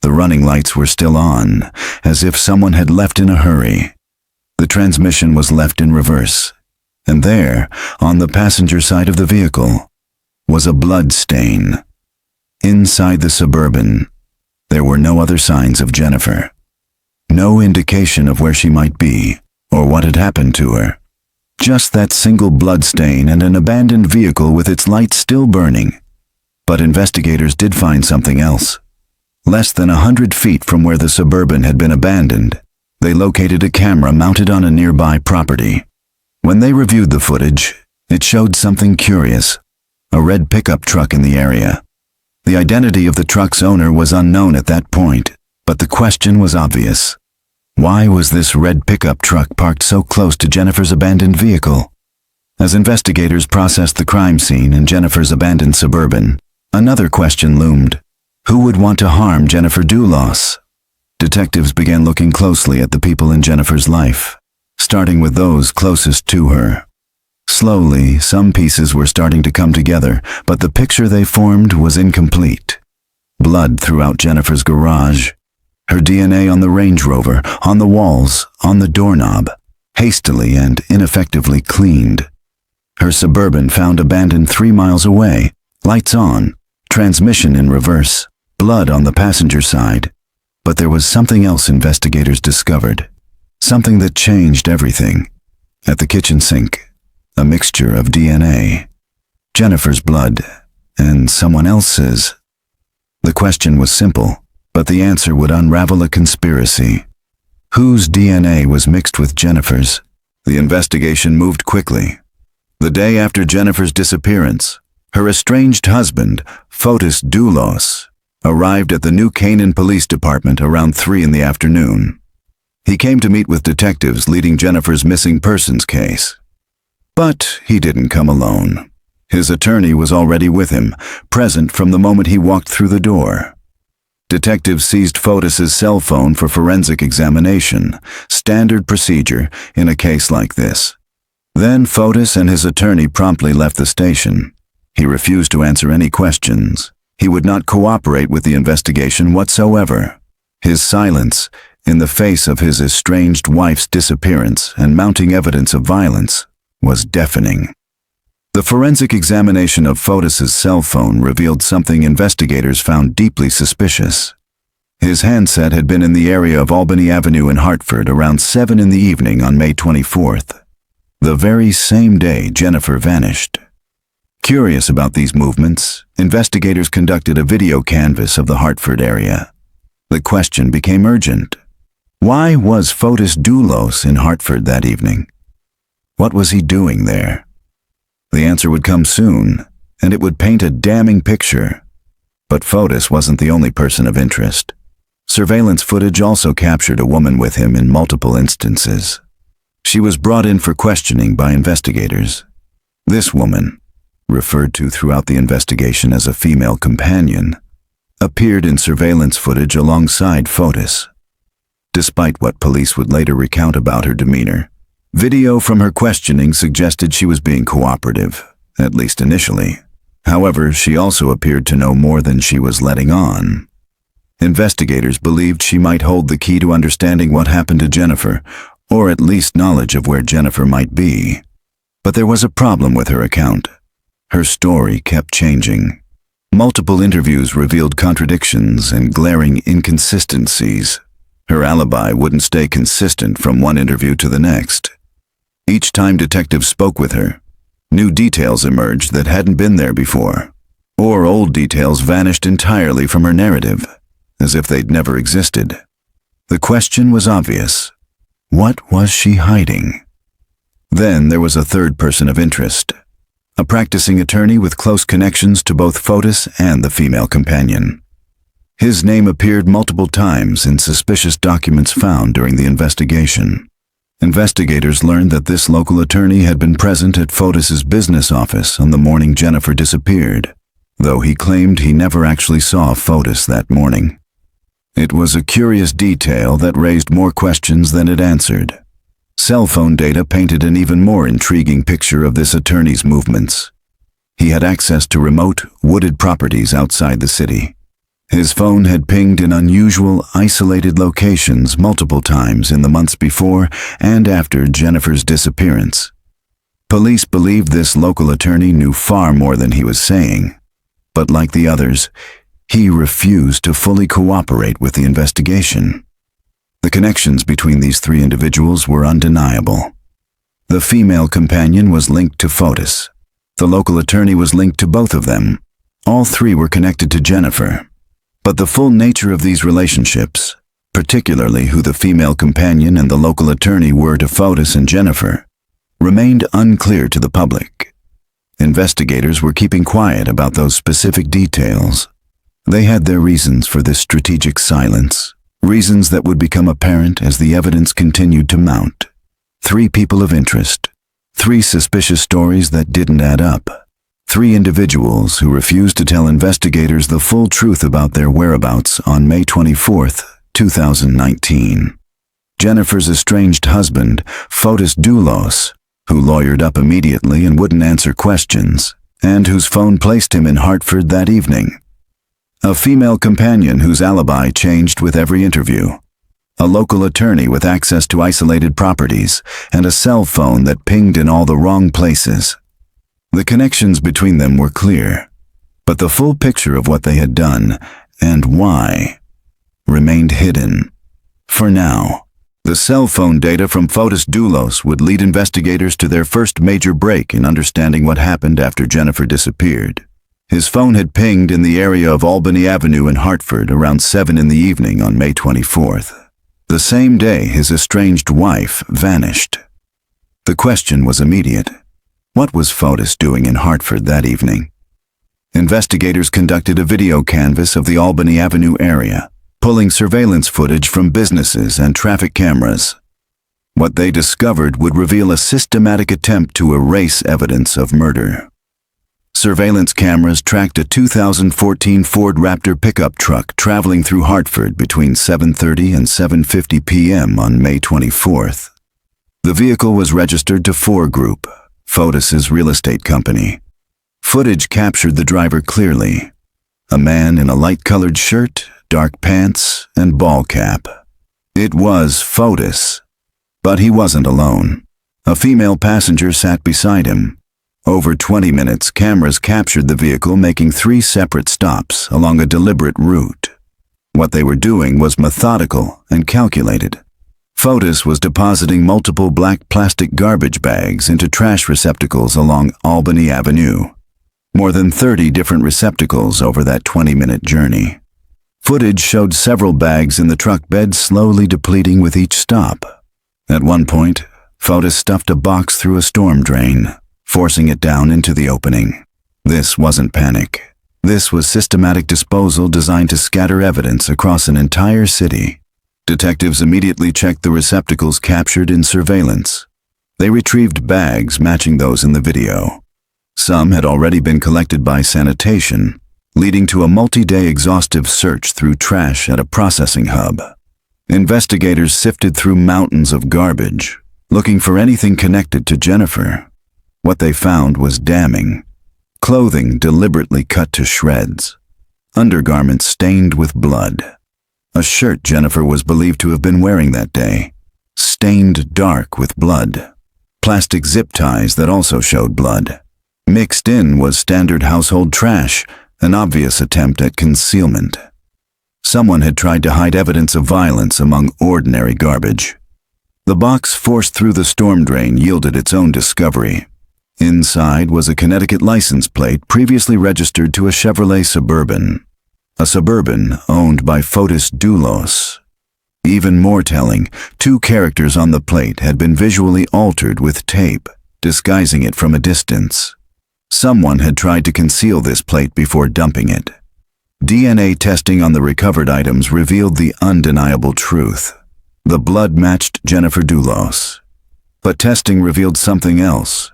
The running lights were still on, as if someone had left in a hurry. The transmission was left in reverse, and there, on the passenger side of the vehicle, was a blood stain. Inside the Suburban, there were no other signs of Jennifer. No indication of where she might be, or what had happened to her. Just that single blood stain and an abandoned vehicle with its lights still burning. But investigators did find something else. Less than 100 feet from where the Suburban had been abandoned, they located a camera mounted on a nearby property. When they reviewed the footage, it showed something curious: a red pickup truck in the area. The identity of the truck's owner was unknown at that point, but the question was obvious. Why was this red pickup truck parked so close to Jennifer's abandoned vehicle? As investigators processed the crime scene and Jennifer's abandoned Suburban, another question loomed. Who would want to harm Jennifer Dulos? Detectives began looking closely at the people in Jennifer's life, starting with those closest to her. Slowly, some pieces were starting to come together, but the picture they formed was incomplete. Blood throughout Jennifer's garage, her DNA on the Range Rover, on the walls, on the doorknob, hastily and ineffectively cleaned. Her Suburban found abandoned 3 miles away, lights on, transmission in reverse, blood on the passenger side. But there was something else investigators discovered, something that changed everything. At the kitchen sink, a mixture of DNA, Jennifer's blood, and someone else's. The question was simple, but the answer would unravel a conspiracy. Whose DNA was mixed with Jennifer's? The investigation moved quickly. The day after Jennifer's disappearance, her estranged husband, Fotis Dulos, arrived at the New Canaan Police Department around 3 in the afternoon. He came to meet with detectives leading Jennifer's missing persons case. But he didn't come alone. His attorney was already with him, present from the moment he walked through the door. Detectives seized Fotis's cell phone for forensic examination, standard procedure in a case like this. Then Fotis and his attorney promptly left the station. He refused to answer any questions. He would not cooperate with the investigation whatsoever. His silence, in the face of his estranged wife's disappearance and mounting evidence of violence, was deafening. The forensic examination of Fotis's cell phone revealed something investigators found deeply suspicious. His handset had been in the area of Albany Avenue in Hartford around 7 in the evening on May 24th, the very same day Jennifer vanished. Curious about these movements, investigators conducted a video canvass of the Hartford area. The question became urgent. Why was Fotis Dulos in Hartford that evening? What was he doing there? The answer would come soon, and it would paint a damning picture. But Fotis wasn't the only person of interest. Surveillance footage also captured a woman with him in multiple instances. She was brought in for questioning by investigators. This woman, referred to throughout the investigation as a female companion, appeared in surveillance footage alongside Fotis. Despite what police would later recount about her demeanor, video from her questioning suggested she was being cooperative, at least initially. However, she also appeared to know more than she was letting on. Investigators believed she might hold the key to understanding what happened to Jennifer, or at least knowledge of where Jennifer might be. But there was a problem with her account. Her story kept changing. Multiple interviews revealed contradictions and glaring inconsistencies. Her alibi wouldn't stay consistent from one interview to the next. Each time detectives spoke with her, new details emerged that hadn't been there before, or old details vanished entirely from her narrative, as if they'd never existed. The question was obvious. What was she hiding? Then there was a third person of interest, a practicing attorney with close connections to both Fotis and the female companion. His name appeared multiple times in suspicious documents found during the investigation. Investigators learned that this local attorney had been present at Fotis's business office on the morning Jennifer disappeared, though he claimed he never actually saw Fotis that morning. It was a curious detail that raised more questions than it answered. Cell phone data painted an even more intriguing picture of this attorney's movements. He had access to remote, wooded properties outside the city. His phone had pinged in unusual, isolated locations multiple times in the months before and after Jennifer's disappearance. Police believed this local attorney knew far more than he was saying, but like the others, he refused to fully cooperate with the investigation. The connections between these three individuals were undeniable. The female companion was linked to Fotis. The local attorney was linked to both of them. All three were connected to Jennifer. But the full nature of these relationships, particularly who the female companion and the local attorney were to Fotis and Jennifer, remained unclear to the public. Investigators were keeping quiet about those specific details. They had their reasons for this strategic silence, reasons that would become apparent as the evidence continued to mount. 3 people of interest, 3 suspicious stories that didn't add up, 3 individuals who refused to tell investigators the full truth about their whereabouts on May 24, 2019. Jennifer's estranged husband, Fotis Dulos, who lawyered up immediately and wouldn't answer questions, and whose phone placed him in Hartford that evening. A female companion whose alibi changed with every interview. A local attorney with access to isolated properties, and a cell phone that pinged in all the wrong places. The connections between them were clear, but the full picture of what they had done, and why, remained hidden. For now, the cell phone data from Fotis Dulos would lead investigators to their first major break in understanding what happened after Jennifer disappeared. His phone had pinged in the area of Albany Avenue in Hartford around 7 in the evening on May 24th. The same day his estranged wife vanished. The question was immediate. What was Fotis doing in Hartford that evening? Investigators conducted a video canvass of the Albany Avenue area, pulling surveillance footage from businesses and traffic cameras. What they discovered would reveal a systematic attempt to erase evidence of murder. Surveillance cameras tracked a 2014 Ford Raptor pickup truck traveling through Hartford between 7:30 and 7:50 p.m. on May 24th. The vehicle was registered to 4 Group, Fotis's real estate company. Footage captured the driver clearly. A man in a light-colored shirt, dark pants, and ball cap. It was Fotis, but he wasn't alone. A female passenger sat beside him. Over 20 minutes, cameras captured the vehicle making 3 separate stops along a deliberate route. What they were doing was methodical and calculated. Fotis was depositing multiple black plastic garbage bags into trash receptacles along Albany Avenue. More than 30 different receptacles over that 20-minute journey. Footage showed several bags in the truck bed slowly depleting with each stop. At one point, Fotis stuffed a box through a storm drain, forcing it down into the opening. This wasn't panic. This was systematic disposal designed to scatter evidence across an entire city. Detectives immediately checked the receptacles captured in surveillance. They retrieved bags matching those in the video. Some had already been collected by sanitation, leading to a multi-day exhaustive search through trash at a processing hub. Investigators sifted through mountains of garbage, looking for anything connected to Jennifer. What they found was damning. Clothing deliberately cut to shreds. Undergarments stained with blood. A shirt Jennifer was believed to have been wearing that day, stained dark with blood. Plastic zip ties that also showed blood. Mixed in was standard household trash, an obvious attempt at concealment. Someone had tried to hide evidence of violence among ordinary garbage. The box forced through the storm drain yielded its own discovery. Inside was a Connecticut license plate previously registered to a Chevrolet Suburban. A Suburban owned by Fotis Dulos. Even more telling, 2 characters on the plate had been visually altered with tape, disguising it from a distance. Someone had tried to conceal this plate before dumping it. DNA testing on the recovered items revealed the undeniable truth. The blood matched Jennifer Dulos. But testing revealed something else.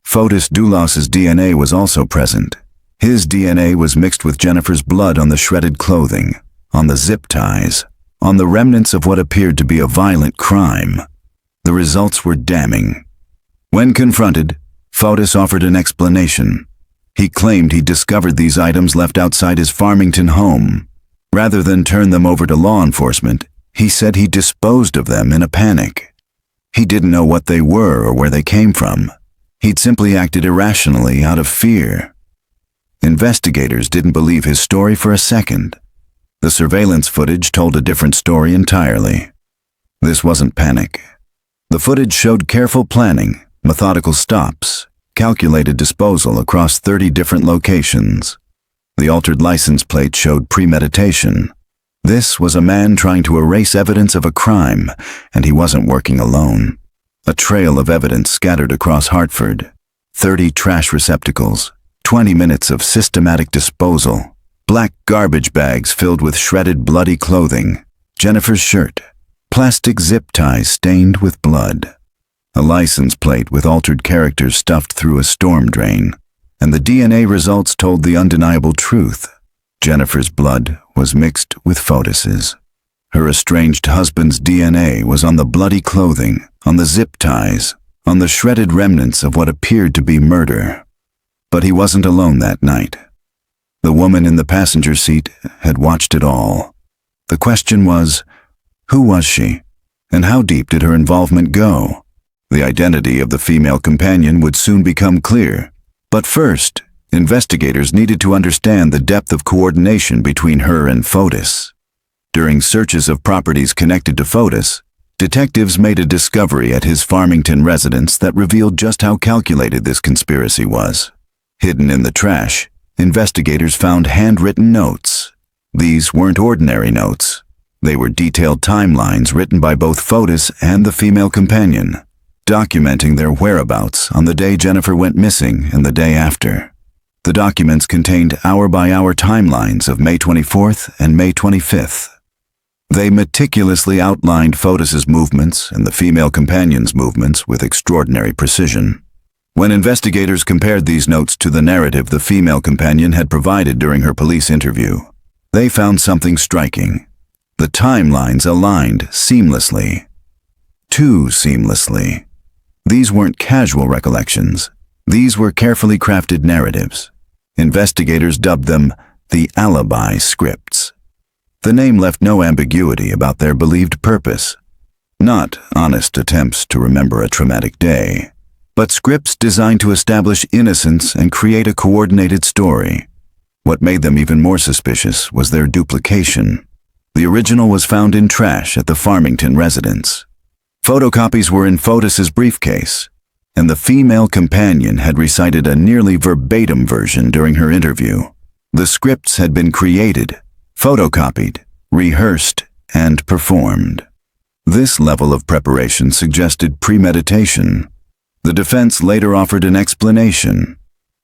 Fotis Dulos's DNA was also present. His DNA was mixed with Jennifer's blood on the shredded clothing, on the zip ties, on the remnants of what appeared to be a violent crime. The results were damning. When confronted, Fotis offered an explanation. He claimed he discovered these items left outside his Farmington home. Rather than turn them over to law enforcement, he said he disposed of them in a panic. He didn't know what they were or where they came from. He'd simply acted irrationally out of fear. Investigators didn't believe his story for a second. The surveillance footage told a different story entirely. This wasn't panic. The footage showed careful planning, methodical stops, calculated disposal across 30 different locations. The altered license plate showed premeditation. This was a man trying to erase evidence of a crime, and he wasn't working alone. A trail of evidence scattered across Hartford. 30 trash receptacles, 20 minutes of systematic disposal, black garbage bags filled with shredded bloody clothing, Jennifer's shirt, plastic zip ties stained with blood, a license plate with altered characters stuffed through a storm drain, and the DNA results told the undeniable truth. Jennifer's blood was mixed with Fotis's. Her estranged husband's DNA was on the bloody clothing, on the zip ties, on the shredded remnants of what appeared to be murder. But he wasn't alone that night. The woman in the passenger seat had watched it all. The question was, who was she, and how deep did her involvement go? The identity of the female companion would soon become clear. But first, investigators needed to understand the depth of coordination between her and Fotis. During searches of properties connected to Fotis, detectives made a discovery at his Farmington residence that revealed just how calculated this conspiracy was. Hidden in the trash, investigators found handwritten notes. These weren't ordinary notes. They were detailed timelines written by both Fotis and the female companion, documenting their whereabouts on the day Jennifer went missing and the day after. The documents contained hour-by-hour timelines of May 24th and May 25th. They meticulously outlined Fotis's movements and the female companion's movements with extraordinary precision. When investigators compared these notes to the narrative the female companion had provided during her police interview, they found something striking. The timelines aligned seamlessly. Too seamlessly. These weren't casual recollections. These were carefully crafted narratives. Investigators dubbed them the alibi scripts. The name left no ambiguity about their believed purpose. Not honest attempts to remember a traumatic day, but scripts designed to establish innocence and create a coordinated story. What made them even more suspicious was their duplication. The original was found in trash at the Farmington residence. Photocopies were in Fotis's briefcase, and the female companion had recited a nearly verbatim version during her interview. The scripts had been created, photocopied, rehearsed, and performed. This level of preparation suggested premeditation. The defense later offered an explanation.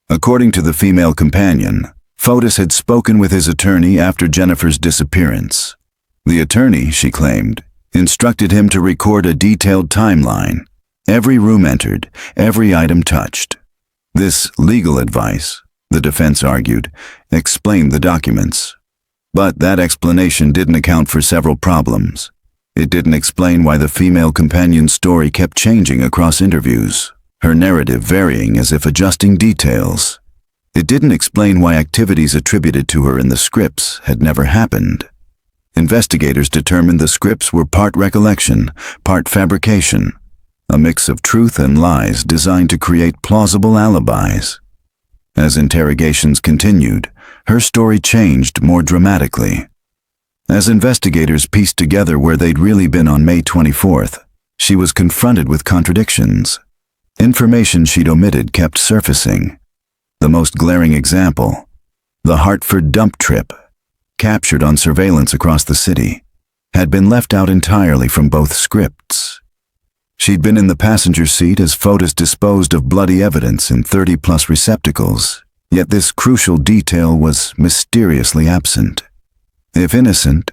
According to the female companion, Fotis had spoken with his attorney after Jennifer's disappearance. The attorney, she claimed, instructed him to record a detailed timeline, every room entered, every item touched. This legal advice, the defense argued, explained the documents. But that explanation didn't account for several problems. It didn't explain why the female companion's story kept changing across interviews, her narrative varying as if adjusting details. It didn't explain why activities attributed to her in the scripts had never happened. Investigators determined the scripts were part recollection, part fabrication, a mix of truth and lies designed to create plausible alibis. As interrogations continued, her story changed more dramatically. As investigators pieced together where they'd really been on May 24th, she was confronted with contradictions. Information she'd omitted kept surfacing. The most glaring example, the Hartford dump trip, captured on surveillance across the city, had been left out entirely from both scripts. She'd been in the passenger seat as Fotis disposed of bloody evidence in 30-plus receptacles, yet this crucial detail was mysteriously absent. If innocent,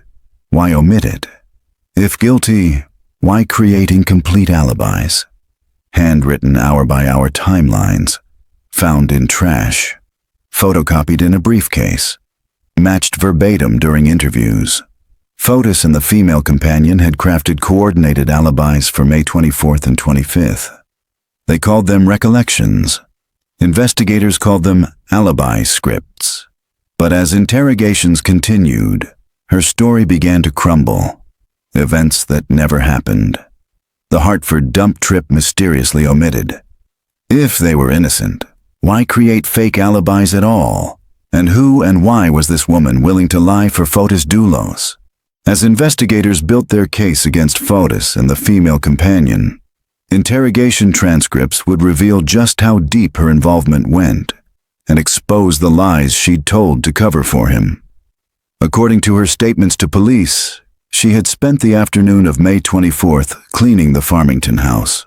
why omit it? If guilty, why create incomplete alibis? Handwritten hour-by-hour timelines, found in trash, photocopied in a briefcase, matched verbatim during interviews. Fotis and the female companion had crafted coordinated alibis for May 24th and 25th. They called them recollections. Investigators called them alibi scripts. But as interrogations continued, Her story began to crumble. Events that never happened. The Hartford dump trip mysteriously omitted. If they were innocent, why create fake alibis at all? And who and why was this woman willing to lie for Fotis Dulos? As investigators built their case against Fotis and the female companion, interrogation transcripts would reveal just how deep her involvement went and expose the lies she'd told to cover for him. According to her statements to police, she had spent the afternoon of May 24th cleaning the Farmington house.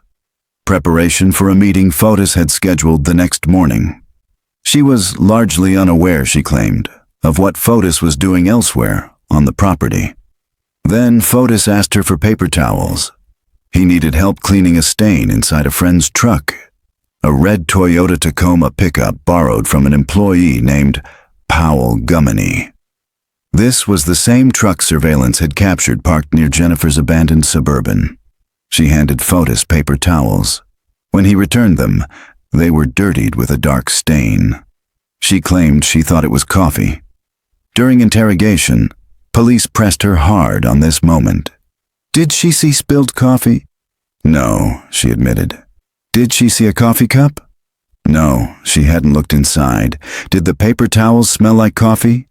Preparation for a meeting Fotis had scheduled the next morning. She was largely unaware, she claimed, of what Fotis was doing elsewhere on the property. Then Fotis asked her for paper towels. He needed help cleaning a stain inside a friend's truck, a red Toyota Tacoma pickup borrowed from an employee named Powell Gummany. This was the same truck surveillance had captured parked near Jennifer's abandoned Suburban. She handed Fotis paper towels. When he returned them, they were dirtied with a dark stain. She claimed she thought it was coffee. During interrogation, police pressed her hard on this moment. Did she see spilled coffee? No, she admitted. Did she see a coffee cup? No, she hadn't looked inside. Did the paper towels smell like coffee?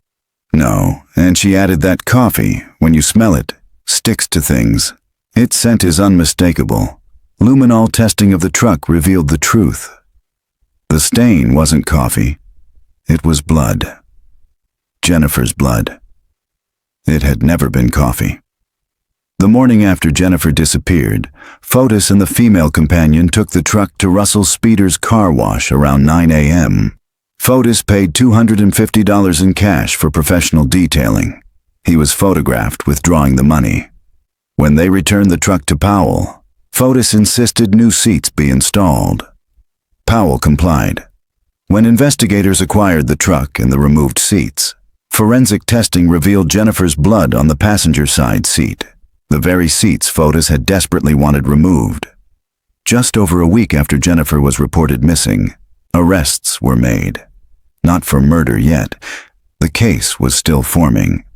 No, and she added that coffee, when you smell it, sticks to things. Its scent is unmistakable. Luminol testing of the truck revealed the truth. The stain wasn't coffee. It was blood. Jennifer's blood. It had never been coffee. The morning after Jennifer disappeared, Fotis and the female companion took the truck to Russell Speeder's car wash around 9 a.m. Fotis paid $250 in cash for professional detailing. He was photographed withdrawing the money. When they returned the truck to Powell, Fotis insisted new seats be installed. Powell complied. When investigators acquired the truck and the removed seats, forensic testing revealed Jennifer's blood on the passenger side seat, the very seats Fotis had desperately wanted removed. Just over a week after Jennifer was reported missing, arrests were made. Not for murder yet. The case was still forming.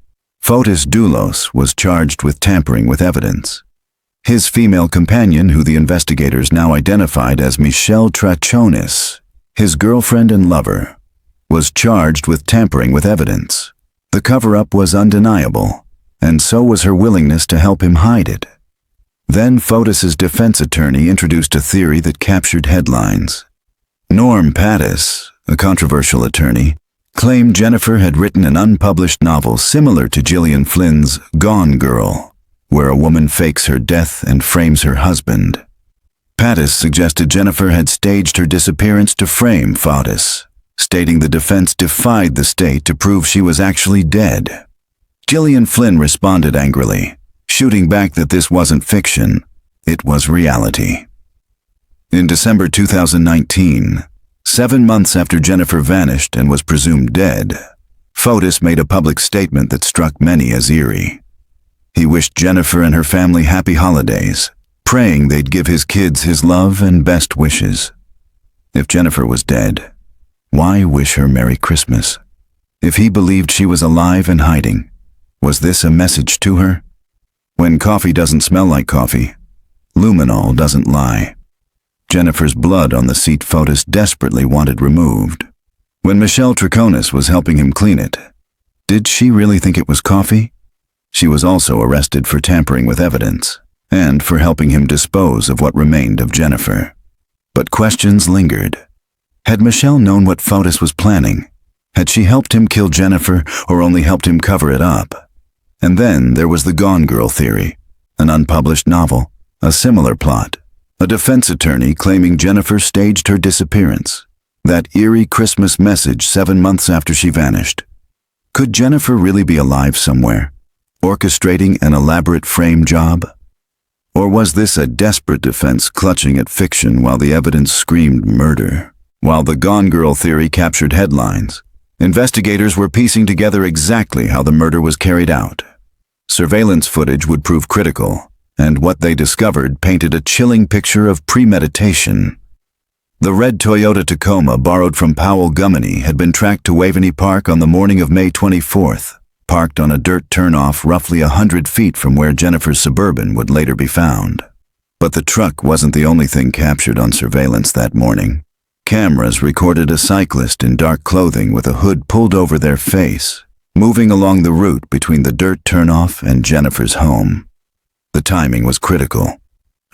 Fotis Dulos was charged with tampering with evidence. His female companion, who the investigators now identified as Michelle Trachonis, his girlfriend and lover, was charged with tampering with evidence. The cover-up was undeniable, and so was her willingness to help him hide it. Then Fotis's defense attorney introduced a theory that captured headlines. Norm Pattis, a controversial attorney, claimed Jennifer had written an unpublished novel similar to Gillian Flynn's Gone Girl, where a woman fakes her death and frames her husband. Pattis suggested Jennifer had staged her disappearance to frame Fotis, stating the defense defied the state to prove she was actually dead. Gillian Flynn responded angrily, shooting back that this wasn't fiction, it was reality. In December 2019, 7 months after Jennifer vanished and was presumed dead, Fotis made a public statement that struck many as eerie. He wished Jennifer and her family happy holidays, praying they'd give his kids his love and best wishes. If Jennifer was dead, why wish her Merry Christmas? If he believed she was alive and hiding, was this a message to her? When coffee doesn't smell like coffee, luminol doesn't lie. Jennifer's blood on the seat Fotis desperately wanted removed. When Michelle Trachonis was helping him clean it, did she really think it was coffee? She was also arrested for tampering with evidence and for helping him dispose of what remained of Jennifer. But questions lingered. Had Michelle known what Fotis was planning? Had she helped him kill Jennifer or only helped him cover it up? And then there was the Gone Girl theory, an unpublished novel, a similar plot. A defense attorney claiming Jennifer staged her disappearance. That eerie Christmas message 7 months after she vanished. Could Jennifer really be alive somewhere, orchestrating an elaborate frame job? Or was this a desperate defense clutching at fiction while the evidence screamed murder? While the Gone Girl theory captured headlines, investigators were piecing together exactly how the murder was carried out. Surveillance footage would prove critical, and what they discovered painted a chilling picture of premeditation. The red Toyota Tacoma borrowed from Powell Gummany had been tracked to Waveney Park on the morning of May 24th. parked on a dirt turnoff roughly 100 feet from where Jennifer's Suburban would later be found. But the truck wasn't the only thing captured on surveillance that morning. Cameras recorded a cyclist in dark clothing with a hood pulled over their face, moving along the route between the dirt turnoff and Jennifer's home. The timing was critical.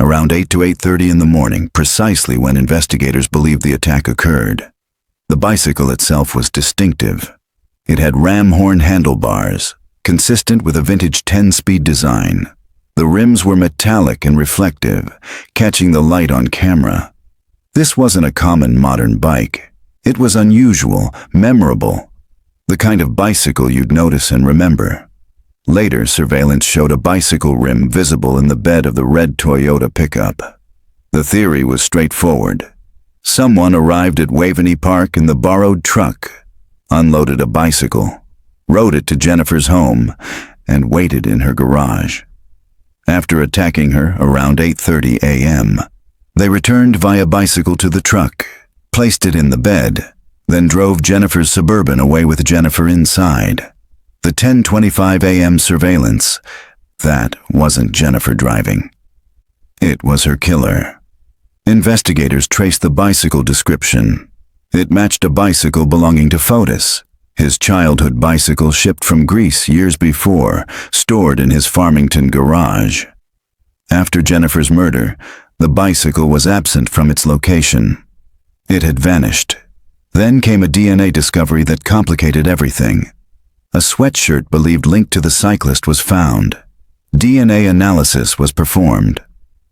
Around 8 to 8:30 in the morning, precisely when investigators believed the attack occurred. The bicycle itself was distinctive. It had ram horn handlebars, consistent with a vintage 10-speed design. The rims were metallic and reflective, catching the light on camera. This wasn't a common modern bike. It was unusual, memorable, the kind of bicycle you'd notice and remember. Later, surveillance showed a bicycle rim visible in the bed of the red Toyota pickup. The theory was straightforward. Someone arrived at Waveney Park in the borrowed truck, unloaded a bicycle, rode it to Jennifer's home, and waited in her garage. After attacking her around 8:30 a.m., they returned via bicycle to the truck, placed it in the bed, then drove Jennifer's Suburban away with Jennifer inside. The 10:25 a.m. surveillance, that wasn't Jennifer driving. It was her killer. Investigators traced the bicycle description. It matched a bicycle belonging to Fotis, his childhood bicycle shipped from Greece years before, stored in his Farmington garage. After Jennifer's murder, the bicycle was absent from its location. It had vanished. Then came a DNA discovery that complicated everything. A sweatshirt believed linked to the cyclist was found. DNA analysis was performed.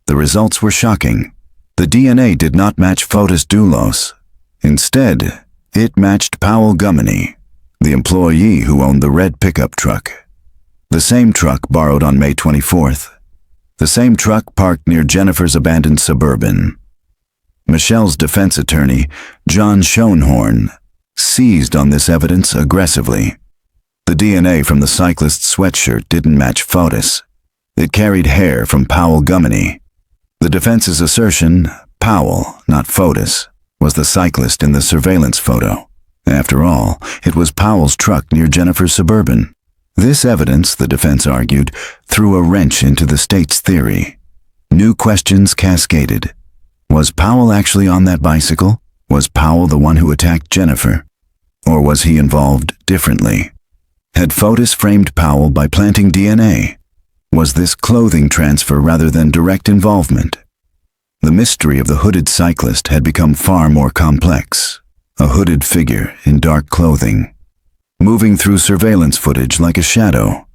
The results were shocking. The DNA did not match Fotis Dulos. Instead, it matched Powell Gummany, the employee who owned the red pickup truck. The same truck borrowed on May 24th. The same truck parked near Jennifer's abandoned Suburban. Michelle's defense attorney, John Schoenhorn, seized on this evidence aggressively. The DNA from the cyclist's sweatshirt didn't match Fotis. It carried hair from Powell Gummany. The defense's assertion, Powell, not Fotis, was the cyclist in the surveillance photo. After all, it was Powell's truck near Jennifer's Suburban. This evidence, the defense argued, threw a wrench into the state's theory. New questions cascaded. Was Powell actually on that bicycle? Was Powell the one who attacked Jennifer? Or was he involved differently? Had Fotis framed Powell by planting DNA? Was this clothing transfer rather than direct involvement? The mystery of the hooded cyclist had become far more complex. A hooded figure in dark clothing, moving through surveillance footage like a shadow.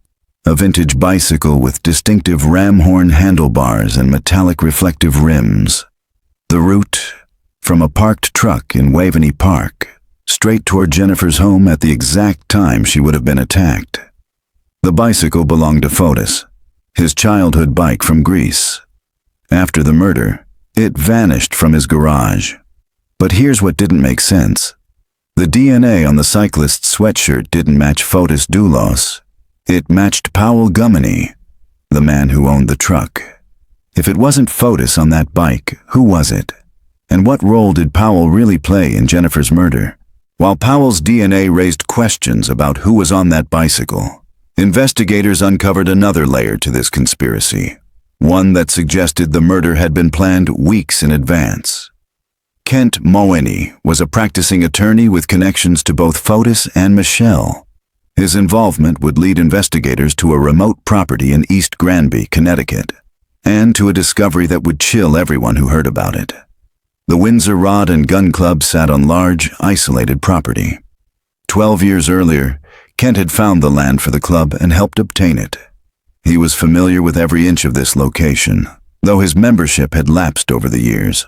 A vintage bicycle with distinctive ram horn handlebars and metallic reflective rims. The route, from a parked truck in Waveney Park, straight toward Jennifer's home at the exact time she would have been attacked. The bicycle belonged to Fotis, his childhood bike from Greece. After the murder, it vanished from his garage. But here's what didn't make sense. The DNA on the cyclist's sweatshirt didn't match Fotis Dulos. It matched Powell Gummany, the man who owned the truck. If it wasn't Fotis on that bike, who was it? And what role did Powell really play in Jennifer's murder? While Powell's DNA raised questions about who was on that bicycle, investigators uncovered another layer to this conspiracy, one that suggested the murder had been planned weeks in advance. Kent Moeney was a practicing attorney with connections to both Fotis and Michelle. His involvement would lead investigators to a remote property in East Granby, Connecticut, and to a discovery that would chill everyone who heard about it. The Windsor Rod and Gun Club sat on large, isolated property. 12 years earlier, Kent had found the land for the club and helped obtain it. He was familiar with every inch of this location, though his membership had lapsed over the years.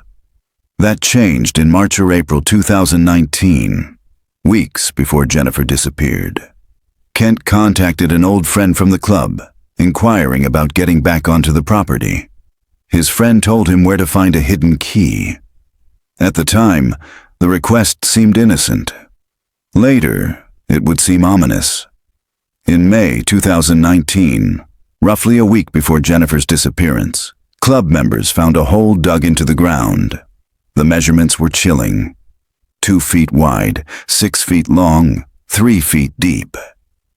That changed in March or April 2019, weeks before Jennifer disappeared. Kent contacted an old friend from the club, inquiring about getting back onto the property. His friend told him where to find a hidden key. At the time, the request seemed innocent. Later, it would seem ominous. In May 2019, roughly a week before Jennifer's disappearance, club members found a hole dug into the ground. The measurements were chilling. 2 feet wide, 6 feet long, 3 feet deep.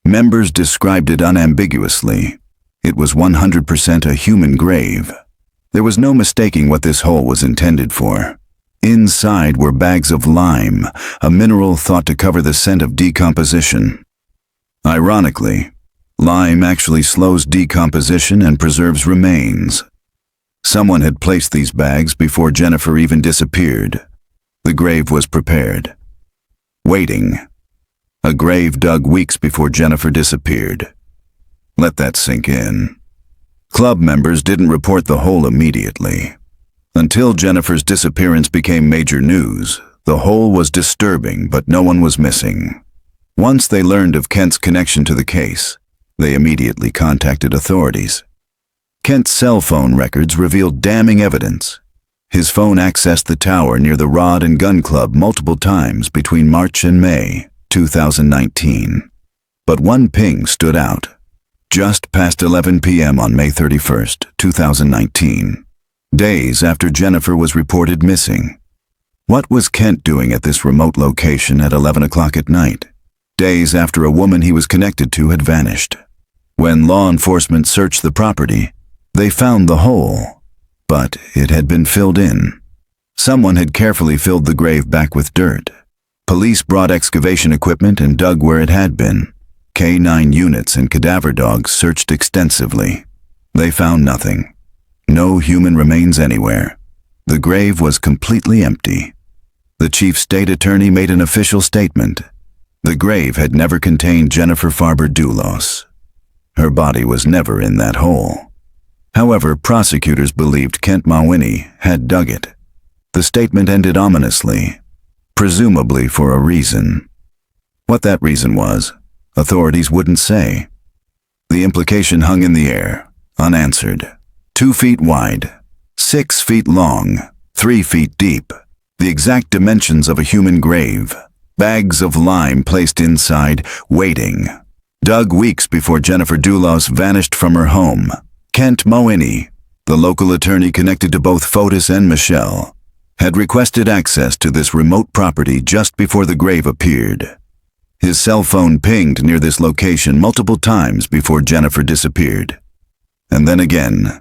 Members described it unambiguously. It was 100% a human grave. There was no mistaking what this hole was intended for. Inside were bags of lime, a mineral thought to cover the scent of decomposition. Ironically, lime actually slows decomposition and preserves remains. Someone had placed these bags before Jennifer even disappeared. The grave was prepared. Waiting. A grave dug weeks before Jennifer disappeared. Let that sink in. Club members didn't report the hole immediately. Until Jennifer's disappearance became major news, the hole was disturbing, but no one was missing. Once they learned of Kent's connection to the case, they immediately contacted authorities. Kent's cell phone records revealed damning evidence. His phone accessed the tower near the Rod and Gun Club multiple times between March and May 2019. But one ping stood out. Just past 11 p.m. on May 31st, 2019. Days after Jennifer was reported missing. What was Kent doing at this remote location at 11 o'clock at night? Days after a woman he was connected to had vanished. When law enforcement searched the property, they found the hole, but it had been filled in. Someone had carefully filled the grave back with dirt. Police brought excavation equipment and dug where it had been. K-9 units and cadaver dogs searched extensively. They found nothing. No human remains anywhere. The grave was completely empty. The chief state attorney made an official statement. The grave had never contained Jennifer Fotis Dulos. Her body was never in that hole. However, prosecutors believed Kent Mawhinney had dug it. The statement ended ominously, presumably for a reason. What that reason was, authorities wouldn't say. The implication hung in the air, unanswered. 2 feet wide, 6 feet long, 3 feet deep. The exact dimensions of a human grave. Bags of lime placed inside, waiting. Dug weeks before Jennifer Dulos vanished from her home. Kent Mawhinney, the local attorney connected to both Fotis and Michelle, had requested access to this remote property just before the grave appeared. His cell phone pinged near this location multiple times before Jennifer disappeared. And then again,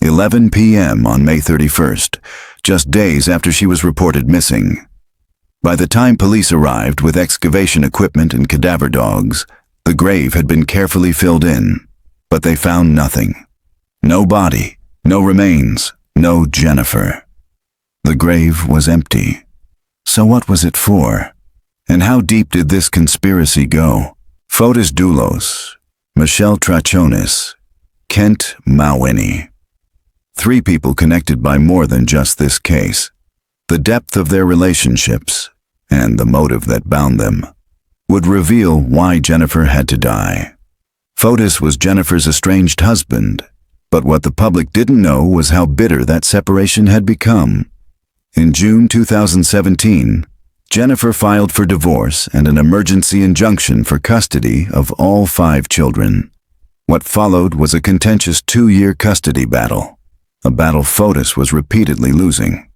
11 p.m. on May 31st, just days after she was reported missing. By the time police arrived with excavation equipment and cadaver dogs, the grave had been carefully filled in, but they found nothing. No body, no remains, no Jennifer. The grave was empty. So what was it for? And how deep did this conspiracy go? Fotis Dulos, Michelle Trachonis, Kent Mawhinney. 3 people connected by more than just this case. The depth of their relationships, and the motive that bound them, would reveal why Jennifer had to die. Fotis was Jennifer's estranged husband, but what the public didn't know was how bitter that separation had become. In June 2017, Jennifer filed for divorce and an emergency injunction for custody of all 5 children. What followed was a contentious 2-year custody battle. A battle Fotis was repeatedly losing.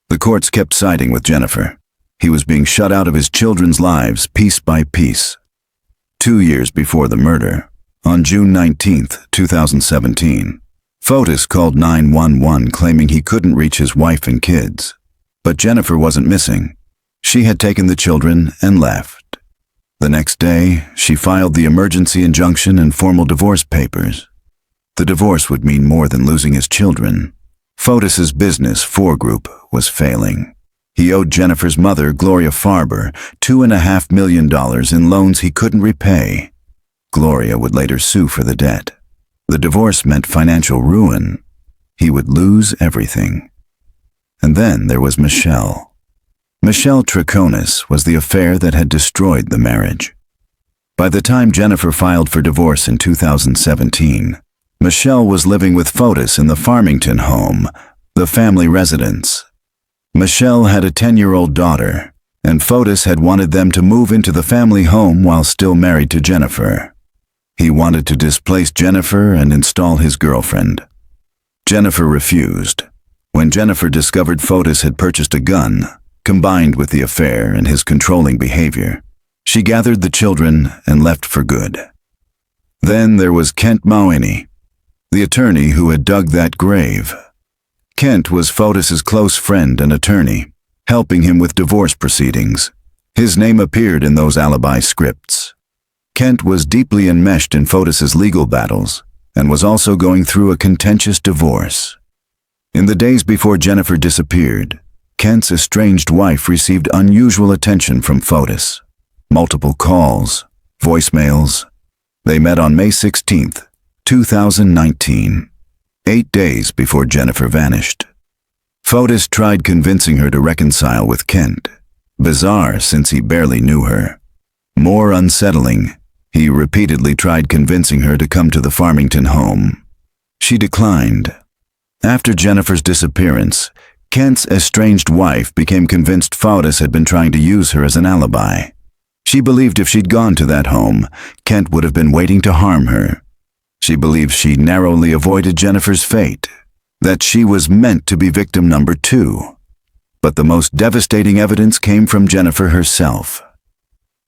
The courts kept siding with Jennifer. He was being shut out of his children's lives piece by piece. 2 years before the murder, on June 19, 2017, Fotis called 911 claiming he couldn't reach his wife and kids. But Jennifer wasn't missing. She had taken the children and left. The next day, she filed the emergency injunction and formal divorce papers. The divorce would mean more than losing his children. Fotis's business, 4 Group, was failing. He owed Jennifer's mother, Gloria Farber, $2.5 million in loans he couldn't repay. Gloria would later sue for the debt. The divorce meant financial ruin. He would lose everything. And then there was Michelle. Michelle Trachonis was the affair that had destroyed the marriage. By the time Jennifer filed for divorce in 2017, Michelle was living with Fotis in the Farmington home, the family residence. Michelle had a 10-year-old daughter, and Fotis had wanted them to move into the family home while still married to Jennifer. He wanted to displace Jennifer and install his girlfriend. Jennifer refused. When Jennifer discovered Fotis had purchased a gun, combined with the affair and his controlling behavior, she gathered the children and left for good. Then there was Kent Mawhinney, the attorney who had dug that grave. Kent was Fotis's close friend and attorney, helping him with divorce proceedings. His name appeared in those alibi scripts. Kent was deeply enmeshed in Fotis's legal battles and was also going through a contentious divorce. In the days before Jennifer disappeared, Kent's estranged wife received unusual attention from Fotis. Multiple calls, voicemails. They met on May 16, 2019, 8 days before Jennifer vanished. Fotis tried convincing her to reconcile with Kent. Bizarre, since he barely knew her. More unsettling, he repeatedly tried convincing her to come to the Farmington home. She declined. After Jennifer's disappearance, Kent's estranged wife became convinced Fotis had been trying to use her as an alibi. She believed if she'd gone to that home, Kent would have been waiting to harm her. She believed she narrowly avoided Jennifer's fate, that she was meant to be victim number 2. But the most devastating evidence came from Jennifer herself.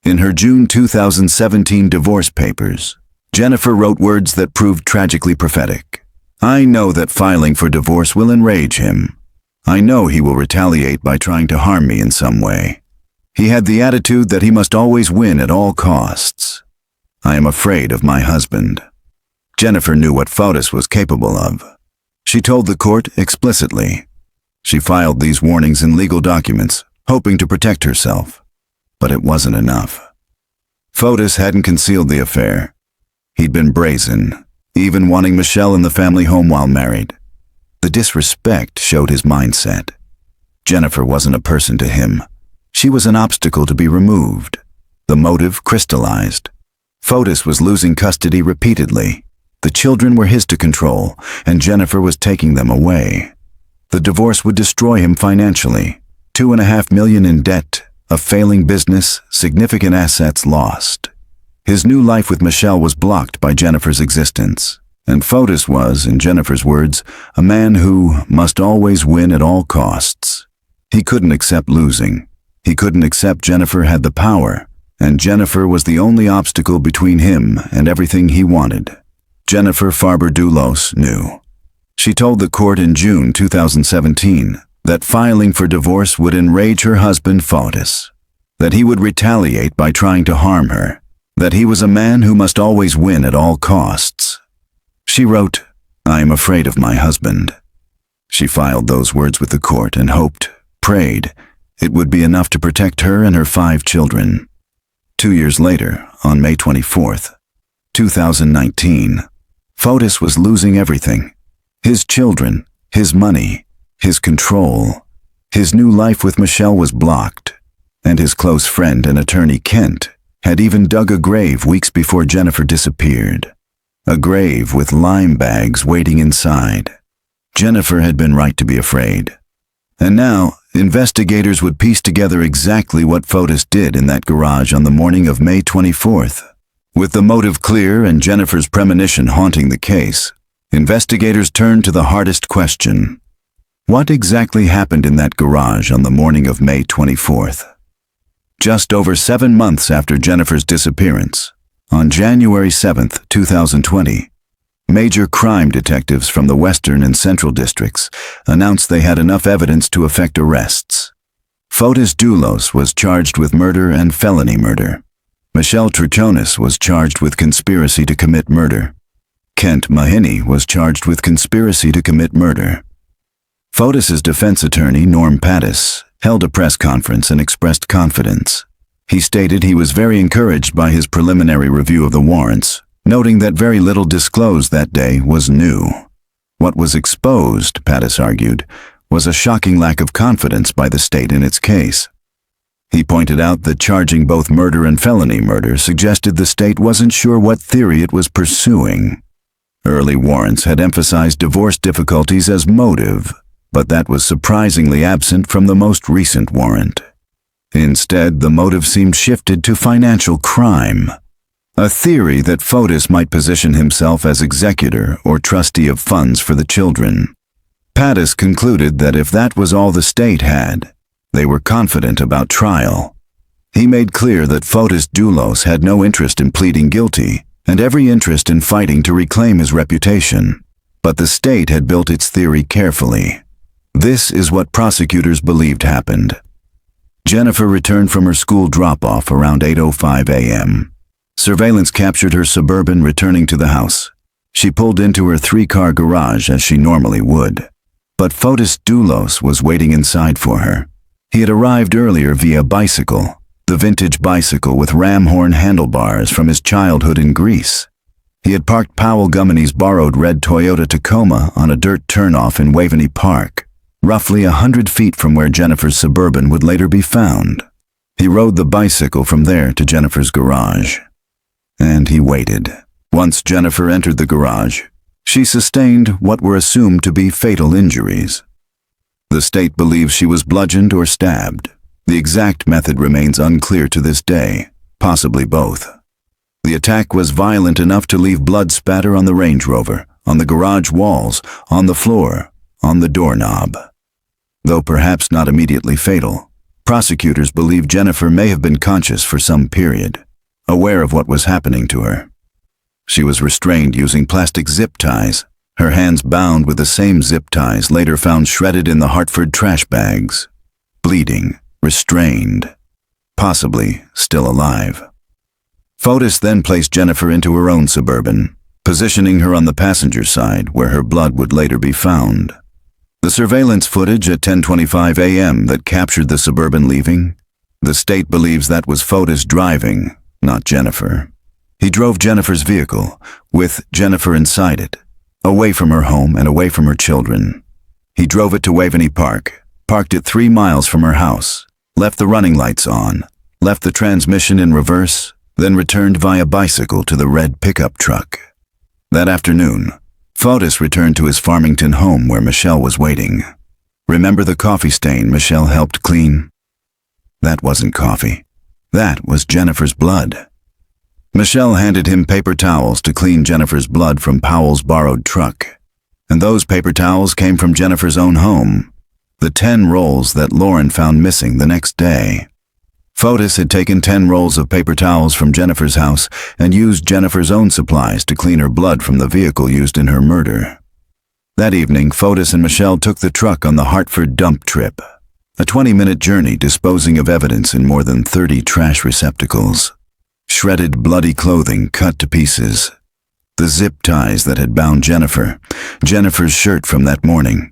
In her June 2017 divorce papers, Jennifer wrote words that proved tragically prophetic. "I know that filing for divorce will enrage him. I know he will retaliate by trying to harm me in some way. He had the attitude that he must always win at all costs. I am afraid of my husband." Jennifer knew what Fotis was capable of. She told the court explicitly. She filed these warnings in legal documents, hoping to protect herself. But it wasn't enough. Fotis hadn't concealed the affair. He'd been brazen, even wanting Michelle in the family home while married. The disrespect showed his mindset. Jennifer wasn't a person to him. She was an obstacle to be removed. The motive crystallized. Fotis was losing custody repeatedly. The children were his to control, and Jennifer was taking them away. The divorce would destroy him financially. $2.5 million in debt, a failing business, significant assets lost. His new life with Michelle was blocked by Jennifer's existence. And Fotis was, in Jennifer's words, a man who must always win at all costs. He couldn't accept losing. He couldn't accept Jennifer had the power, and Jennifer was the only obstacle between him and everything he wanted. Jennifer Fotis Dulos knew. She told the court in June 2017 that filing for divorce would enrage her husband Fotis, that he would retaliate by trying to harm her, that he was a man who must always win at all costs. She wrote, "I am afraid of my husband." She filed those words with the court and hoped, prayed, it would be enough to protect her and her 5 children. 2 years later, on May 24, 2019, Fotis was losing everything. His children, his money, his control. His new life with Michelle was blocked, and his close friend and attorney Kent had even dug a grave weeks before Jennifer disappeared. A grave with lime bags waiting inside. Jennifer had been right to be afraid. And now, investigators would piece together exactly what Fotis did in that garage on the morning of May 24th. With the motive clear and Jennifer's premonition haunting the case, investigators turned to the hardest question. What exactly happened in that garage on the morning of May 24th? Just over 7 months after Jennifer's disappearance, on January 7, 2020, major crime detectives from the Western and Central Districts announced they had enough evidence to effect arrests. Fotis Dulos was charged with murder and felony murder. Michelle Trichonis was charged with conspiracy to commit murder. Kent Mawhinney was charged with conspiracy to commit murder. Fotis's defense attorney, Norm Pattis, held a press conference and expressed confidence. He stated he was very encouraged by his preliminary review of the warrants, noting that very little disclosed that day was new. What was exposed, Pattis argued, was a shocking lack of confidence by the state in its case. He pointed out that charging both murder and felony murder suggested the state wasn't sure what theory it was pursuing. Early warrants had emphasized divorce difficulties as motive, but that was surprisingly absent from the most recent warrant. Instead, the motive seemed shifted to financial crime, a theory that Fotis might position himself as executor or trustee of funds for the children. Pattis concluded that if that was all the state had, they were confident about trial. He made clear that Fotis Dulos had no interest in pleading guilty and every interest in fighting to reclaim his reputation. But the state had built its theory carefully. This is what prosecutors believed happened. Jennifer returned from her school drop-off around 8:05 a.m. Surveillance captured her Suburban returning to the house. She pulled into her 3-car garage as she normally would. But Fotis Dulos was waiting inside for her. He had arrived earlier via bicycle, the vintage bicycle with ram horn handlebars from his childhood in Greece. He had parked Powell Gummany's borrowed red Toyota Tacoma on a dirt turnoff in Waveney Park, roughly 100 feet from where Jennifer's Suburban would later be found. He rode the bicycle from there to Jennifer's garage. And he waited. Once Jennifer entered the garage, she sustained what were assumed to be fatal injuries. The state believes she was bludgeoned or stabbed. The exact method remains unclear to this day, possibly both. The attack was violent enough to leave blood spatter on the Range Rover, on the garage walls, on the floor, on the doorknob. Though perhaps not immediately fatal, prosecutors believe Jennifer may have been conscious for some period, aware of what was happening to her. She was restrained using plastic zip ties, her hands bound with the same zip ties later found shredded in the Hartford trash bags. Bleeding, restrained, possibly still alive. Fotis then placed Jennifer into her own Suburban, positioning her on the passenger side where her blood would later be found. The surveillance footage at 10:25 a.m. that captured the Suburban leaving, the state believes that was Fotis driving, not Jennifer. He drove Jennifer's vehicle, with Jennifer inside it, away from her home and away from her children. He drove it to Waveney Park, parked it 3 miles from her house, left the running lights on, left the transmission in reverse, then returned via bicycle to the red pickup truck. That afternoon, Fotis returned to his Farmington home where Michelle was waiting. Remember the coffee stain Michelle helped clean? That wasn't coffee. That was Jennifer's blood. Michelle handed him paper towels to clean Jennifer's blood from Powell's borrowed truck. And those paper towels came from Jennifer's own home, the 10 rolls that Lauren found missing the next day. Fotis had taken 10 rolls of paper towels from Jennifer's house and used Jennifer's own supplies to clean her blood from the vehicle used in her murder. That evening, Fotis and Michelle took the truck on the Hartford dump trip, a 20-minute journey disposing of evidence in more than 30 trash receptacles. Shredded, bloody clothing cut to pieces. The zip ties that had bound Jennifer, Jennifer's shirt from that morning,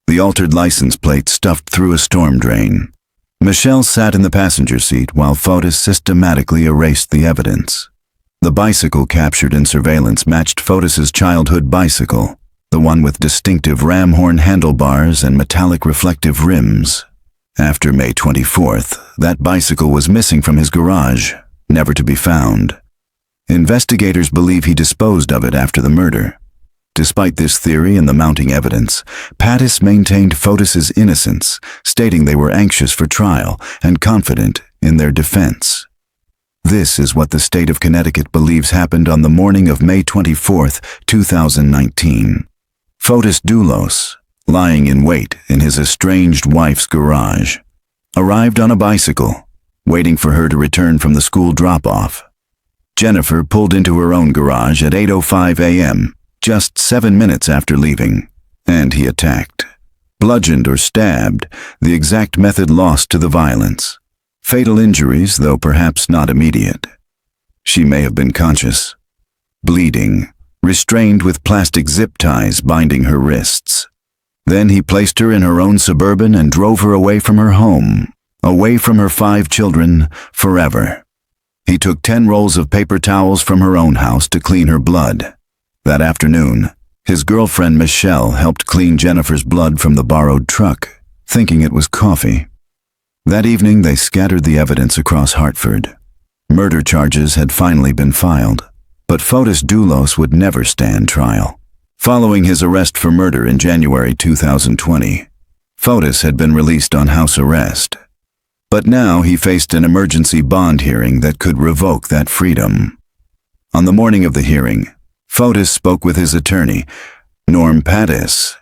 the altered license plate stuffed through a storm drain. Michelle sat in the passenger seat while Fotis systematically erased the evidence. The bicycle captured in surveillance matched Fotis's childhood bicycle, the one with distinctive ram horn handlebars and metallic reflective rims. After May 24th, that bicycle was missing from his garage, never to be found. Investigators believe he disposed of it after the murder. Despite this theory and the mounting evidence, Pattis maintained Fotis's innocence, stating they were anxious for trial and confident in their defense. This is what the state of Connecticut believes happened on the morning of May 24, 2019. Fotis Dulos, lying in wait in his estranged wife's garage, arrived on a bicycle, waiting for her to return from the school drop-off. Jennifer pulled into her own garage at 8:05 a.m., just 7 minutes after leaving, and he attacked. Bludgeoned or stabbed, the exact method lost to the violence. Fatal injuries, though perhaps not immediate. She may have been conscious. Bleeding, restrained with plastic zip ties binding her wrists. Then he placed her in her own Suburban and drove her away from her home, away from her 5 children, forever. He took 10 rolls of paper towels from her own house to clean her blood. That afternoon, his girlfriend Michelle helped clean Jennifer's blood from the borrowed truck, thinking it was coffee. That evening, they scattered the evidence across Hartford. Murder charges had finally been filed, but Fotis Dulos would never stand trial. Following his arrest for murder in January 2020, Fotis had been released on house arrest. But now he faced an emergency bond hearing that could revoke that freedom. On the morning of the hearing, Fotis spoke with his attorney, Norm Pattis.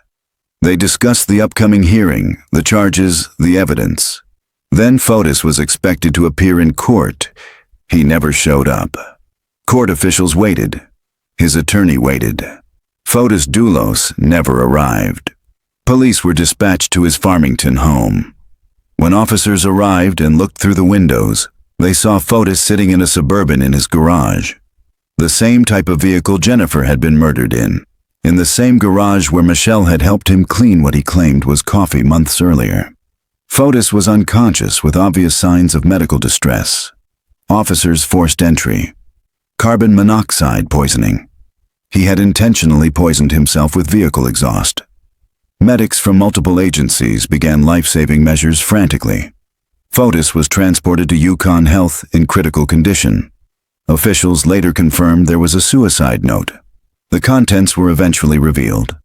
They discussed the upcoming hearing, the charges, the evidence. Then Fotis was expected to appear in court. He never showed up. Court officials waited. His attorney waited. Fotis Dulos never arrived. Police were dispatched to his Farmington home. When officers arrived and looked through the windows, they saw Fotis sitting in a Suburban in his garage. The same type of vehicle Jennifer had been murdered in the same garage where Michelle had helped him clean what he claimed was coffee months earlier. Fotis was unconscious with obvious signs of medical distress. Officers forced entry. Carbon monoxide poisoning. He had intentionally poisoned himself with vehicle exhaust. Medics from multiple agencies began life-saving measures frantically. Fotis was transported to Yukon Health in critical condition. Officials later confirmed there was a suicide note. The contents were eventually revealed.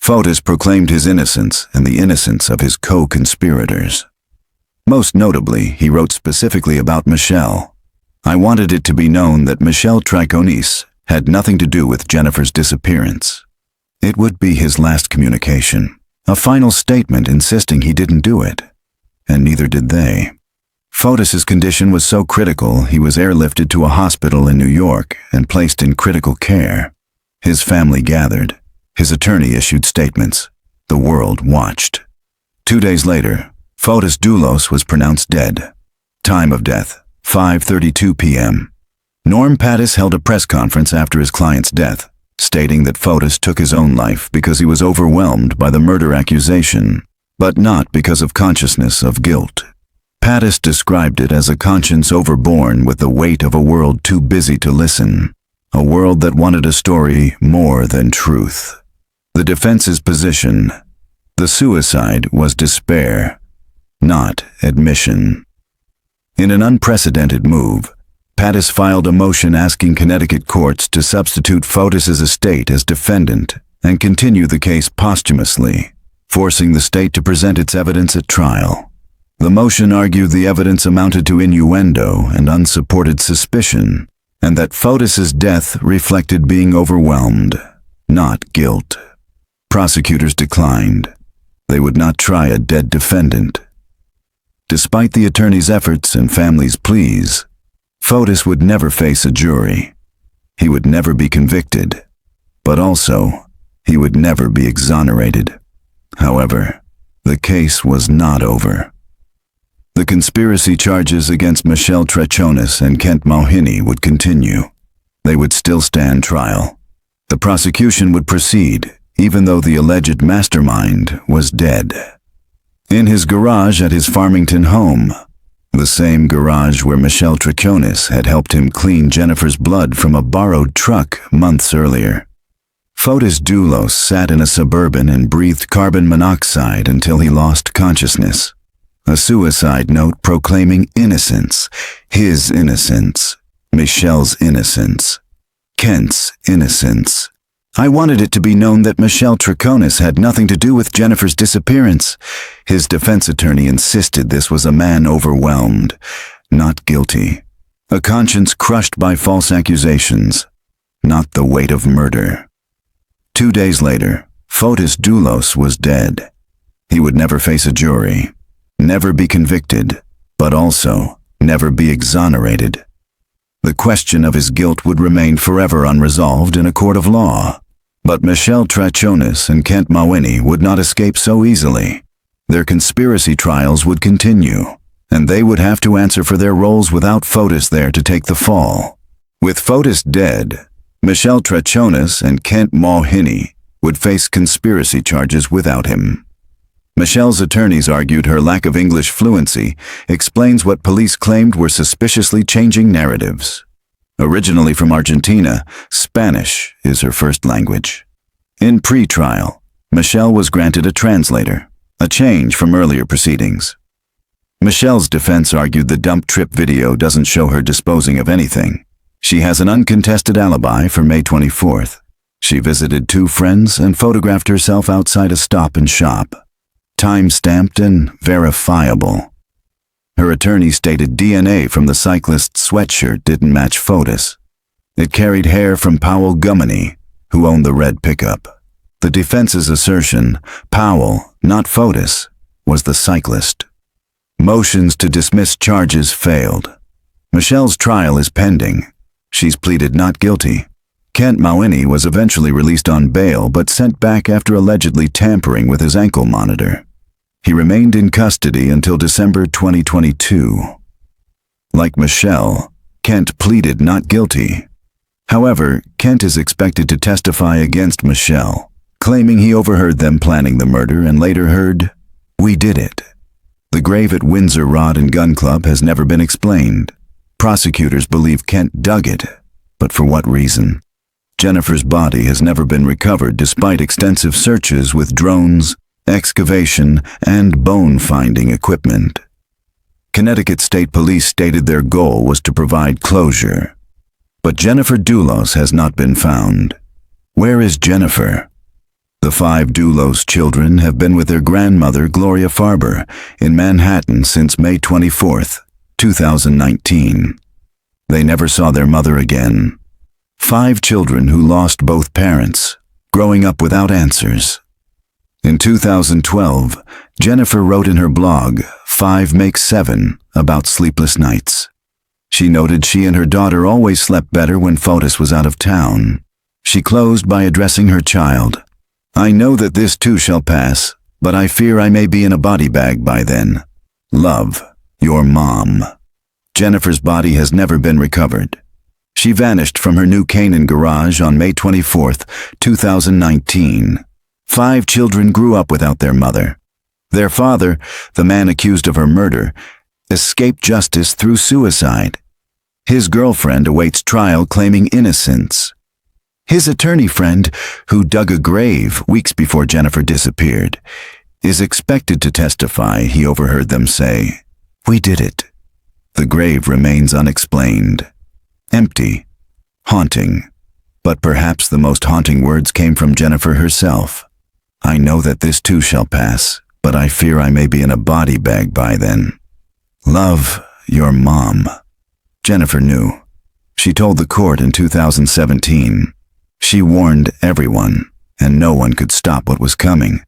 Fotis proclaimed his innocence and the innocence of his co-conspirators. Most notably, he wrote specifically about Michelle. "I wanted it to be known that Michelle Triconis had nothing to do with Jennifer's disappearance." It would be his last communication, a final statement insisting he didn't do it, and neither did they. Fotis's condition was so critical he was airlifted to a hospital in New York and placed in critical care. His family gathered. His attorney issued statements. The world watched. 2 days later, Fotis Dulos was pronounced dead. Time of death, 5:32 p.m. Norm Pattis held a press conference after his client's death, stating that Fotis took his own life because he was overwhelmed by the murder accusation, but not because of consciousness of guilt. Pattis described it as a conscience overborne with the weight of a world too busy to listen, a world that wanted a story more than truth. The defense's position: the suicide was despair, not admission. In an unprecedented move, Pattis filed a motion asking Connecticut courts to substitute Fotis's estate as defendant and continue the case posthumously, forcing the state to present its evidence at trial. The motion argued the evidence amounted to innuendo and unsupported suspicion, and that Fotis's death reflected being overwhelmed, not guilt. Prosecutors declined. They would not try a dead defendant. Despite the attorney's efforts and family's pleas, Fotis would never face a jury. He would never be convicted, but also, he would never be exonerated. However, the case was not over. The conspiracy charges against Michelle Triconis and Kent Mulhenny would continue. They would still stand trial. The prosecution would proceed, even though the alleged mastermind was dead. In his garage at his Farmington home, the same garage where Michelle Triconis had helped him clean Jennifer's blood from a borrowed truck months earlier, Fotis Dulos sat in a Suburban and breathed carbon monoxide until he lost consciousness. A suicide note proclaiming innocence, his innocence, Michelle's innocence, Kent's innocence. "I wanted it to be known that Michelle Triconis had nothing to do with Jennifer's disappearance." His defense attorney insisted this was a man overwhelmed, not guilty. A conscience crushed by false accusations, not the weight of murder. 2 days later, Fotis Dulos was dead. He would never face a jury, never be convicted, but also never be exonerated. The question of his guilt would remain forever unresolved in a court of law. But Michelle Triconis and Kent Mulhenny would not escape so easily. Their conspiracy trials would continue, and they would have to answer for their roles without Fotis there to take the fall. With Fotis dead, Michelle Triconis and Kent Mulhenny would face conspiracy charges without him. Michelle's attorneys argued her lack of English fluency explains what police claimed were suspiciously changing narratives. Originally from Argentina, Spanish is her first language. In pre-trial, Michelle was granted a translator, a change from earlier proceedings. Michelle's defense argued the dump trip video doesn't show her disposing of anything. She has an uncontested alibi for May 24th. She visited 2 friends and photographed herself outside a Stop and Shop. Time-stamped and verifiable. Her attorney stated DNA from the cyclist's sweatshirt didn't match Fotis. It carried hair from Powell Gummany, who owned the red pickup. The defense's assertion, Powell, not Fotis, was the cyclist. Motions to dismiss charges failed. Michelle's trial is pending. She's pleaded not guilty. Kent Mawini was eventually released on bail but sent back after allegedly tampering with his ankle monitor. He remained in custody until December 2022. Like Michelle, Kent pleaded not guilty. However, Kent is expected to testify against Michelle, claiming he overheard them planning the murder and later heard, "We did it." The grave at Windsor Rod and Gun Club has never been explained. Prosecutors believe Kent dug it, but for what reason? Jennifer's body has never been recovered despite extensive searches with drones, excavation, and bone-finding equipment. Connecticut State Police stated their goal was to provide closure. But Jennifer Dulos has not been found. Where is Jennifer? The 5 Dulos children have been with their grandmother, Gloria Farber, in Manhattan since May 24, 2019. They never saw their mother again. 5 children who lost both parents, growing up without answers. In 2012, Jennifer wrote in her blog, 5 Makes 7, about sleepless nights. She noted she and her daughter always slept better when Fotis was out of town. She closed by addressing her child. "I know that this too shall pass, but I fear I may be in a body bag by then. Love, your mom." Jennifer's body has never been recovered. She vanished from her New Canaan garage on May 24, 2019. 5 children grew up without their mother. Their father, the man accused of her murder, escaped justice through suicide. His girlfriend awaits trial claiming innocence. His attorney friend, who dug a grave weeks before Jennifer disappeared, is expected to testify he overheard them say, "We did it." The grave remains unexplained. Empty. Haunting. But perhaps the most haunting words came from Jennifer herself. "I know that this too shall pass, but I fear I may be in a body bag by then. Love, your mom." Jennifer knew. She told the court in 2017. She warned everyone, and no one could stop what was coming.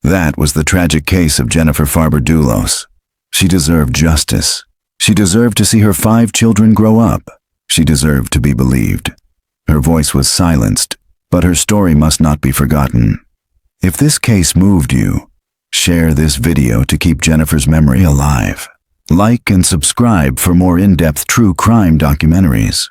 That was the tragic case of Jennifer Farber Dulos. She deserved justice. She deserved to see her 5 children grow up. She deserved to be believed. Her voice was silenced, but her story must not be forgotten. If this case moved you, share this video to keep Jennifer's memory alive. Like and subscribe for more in-depth true crime documentaries.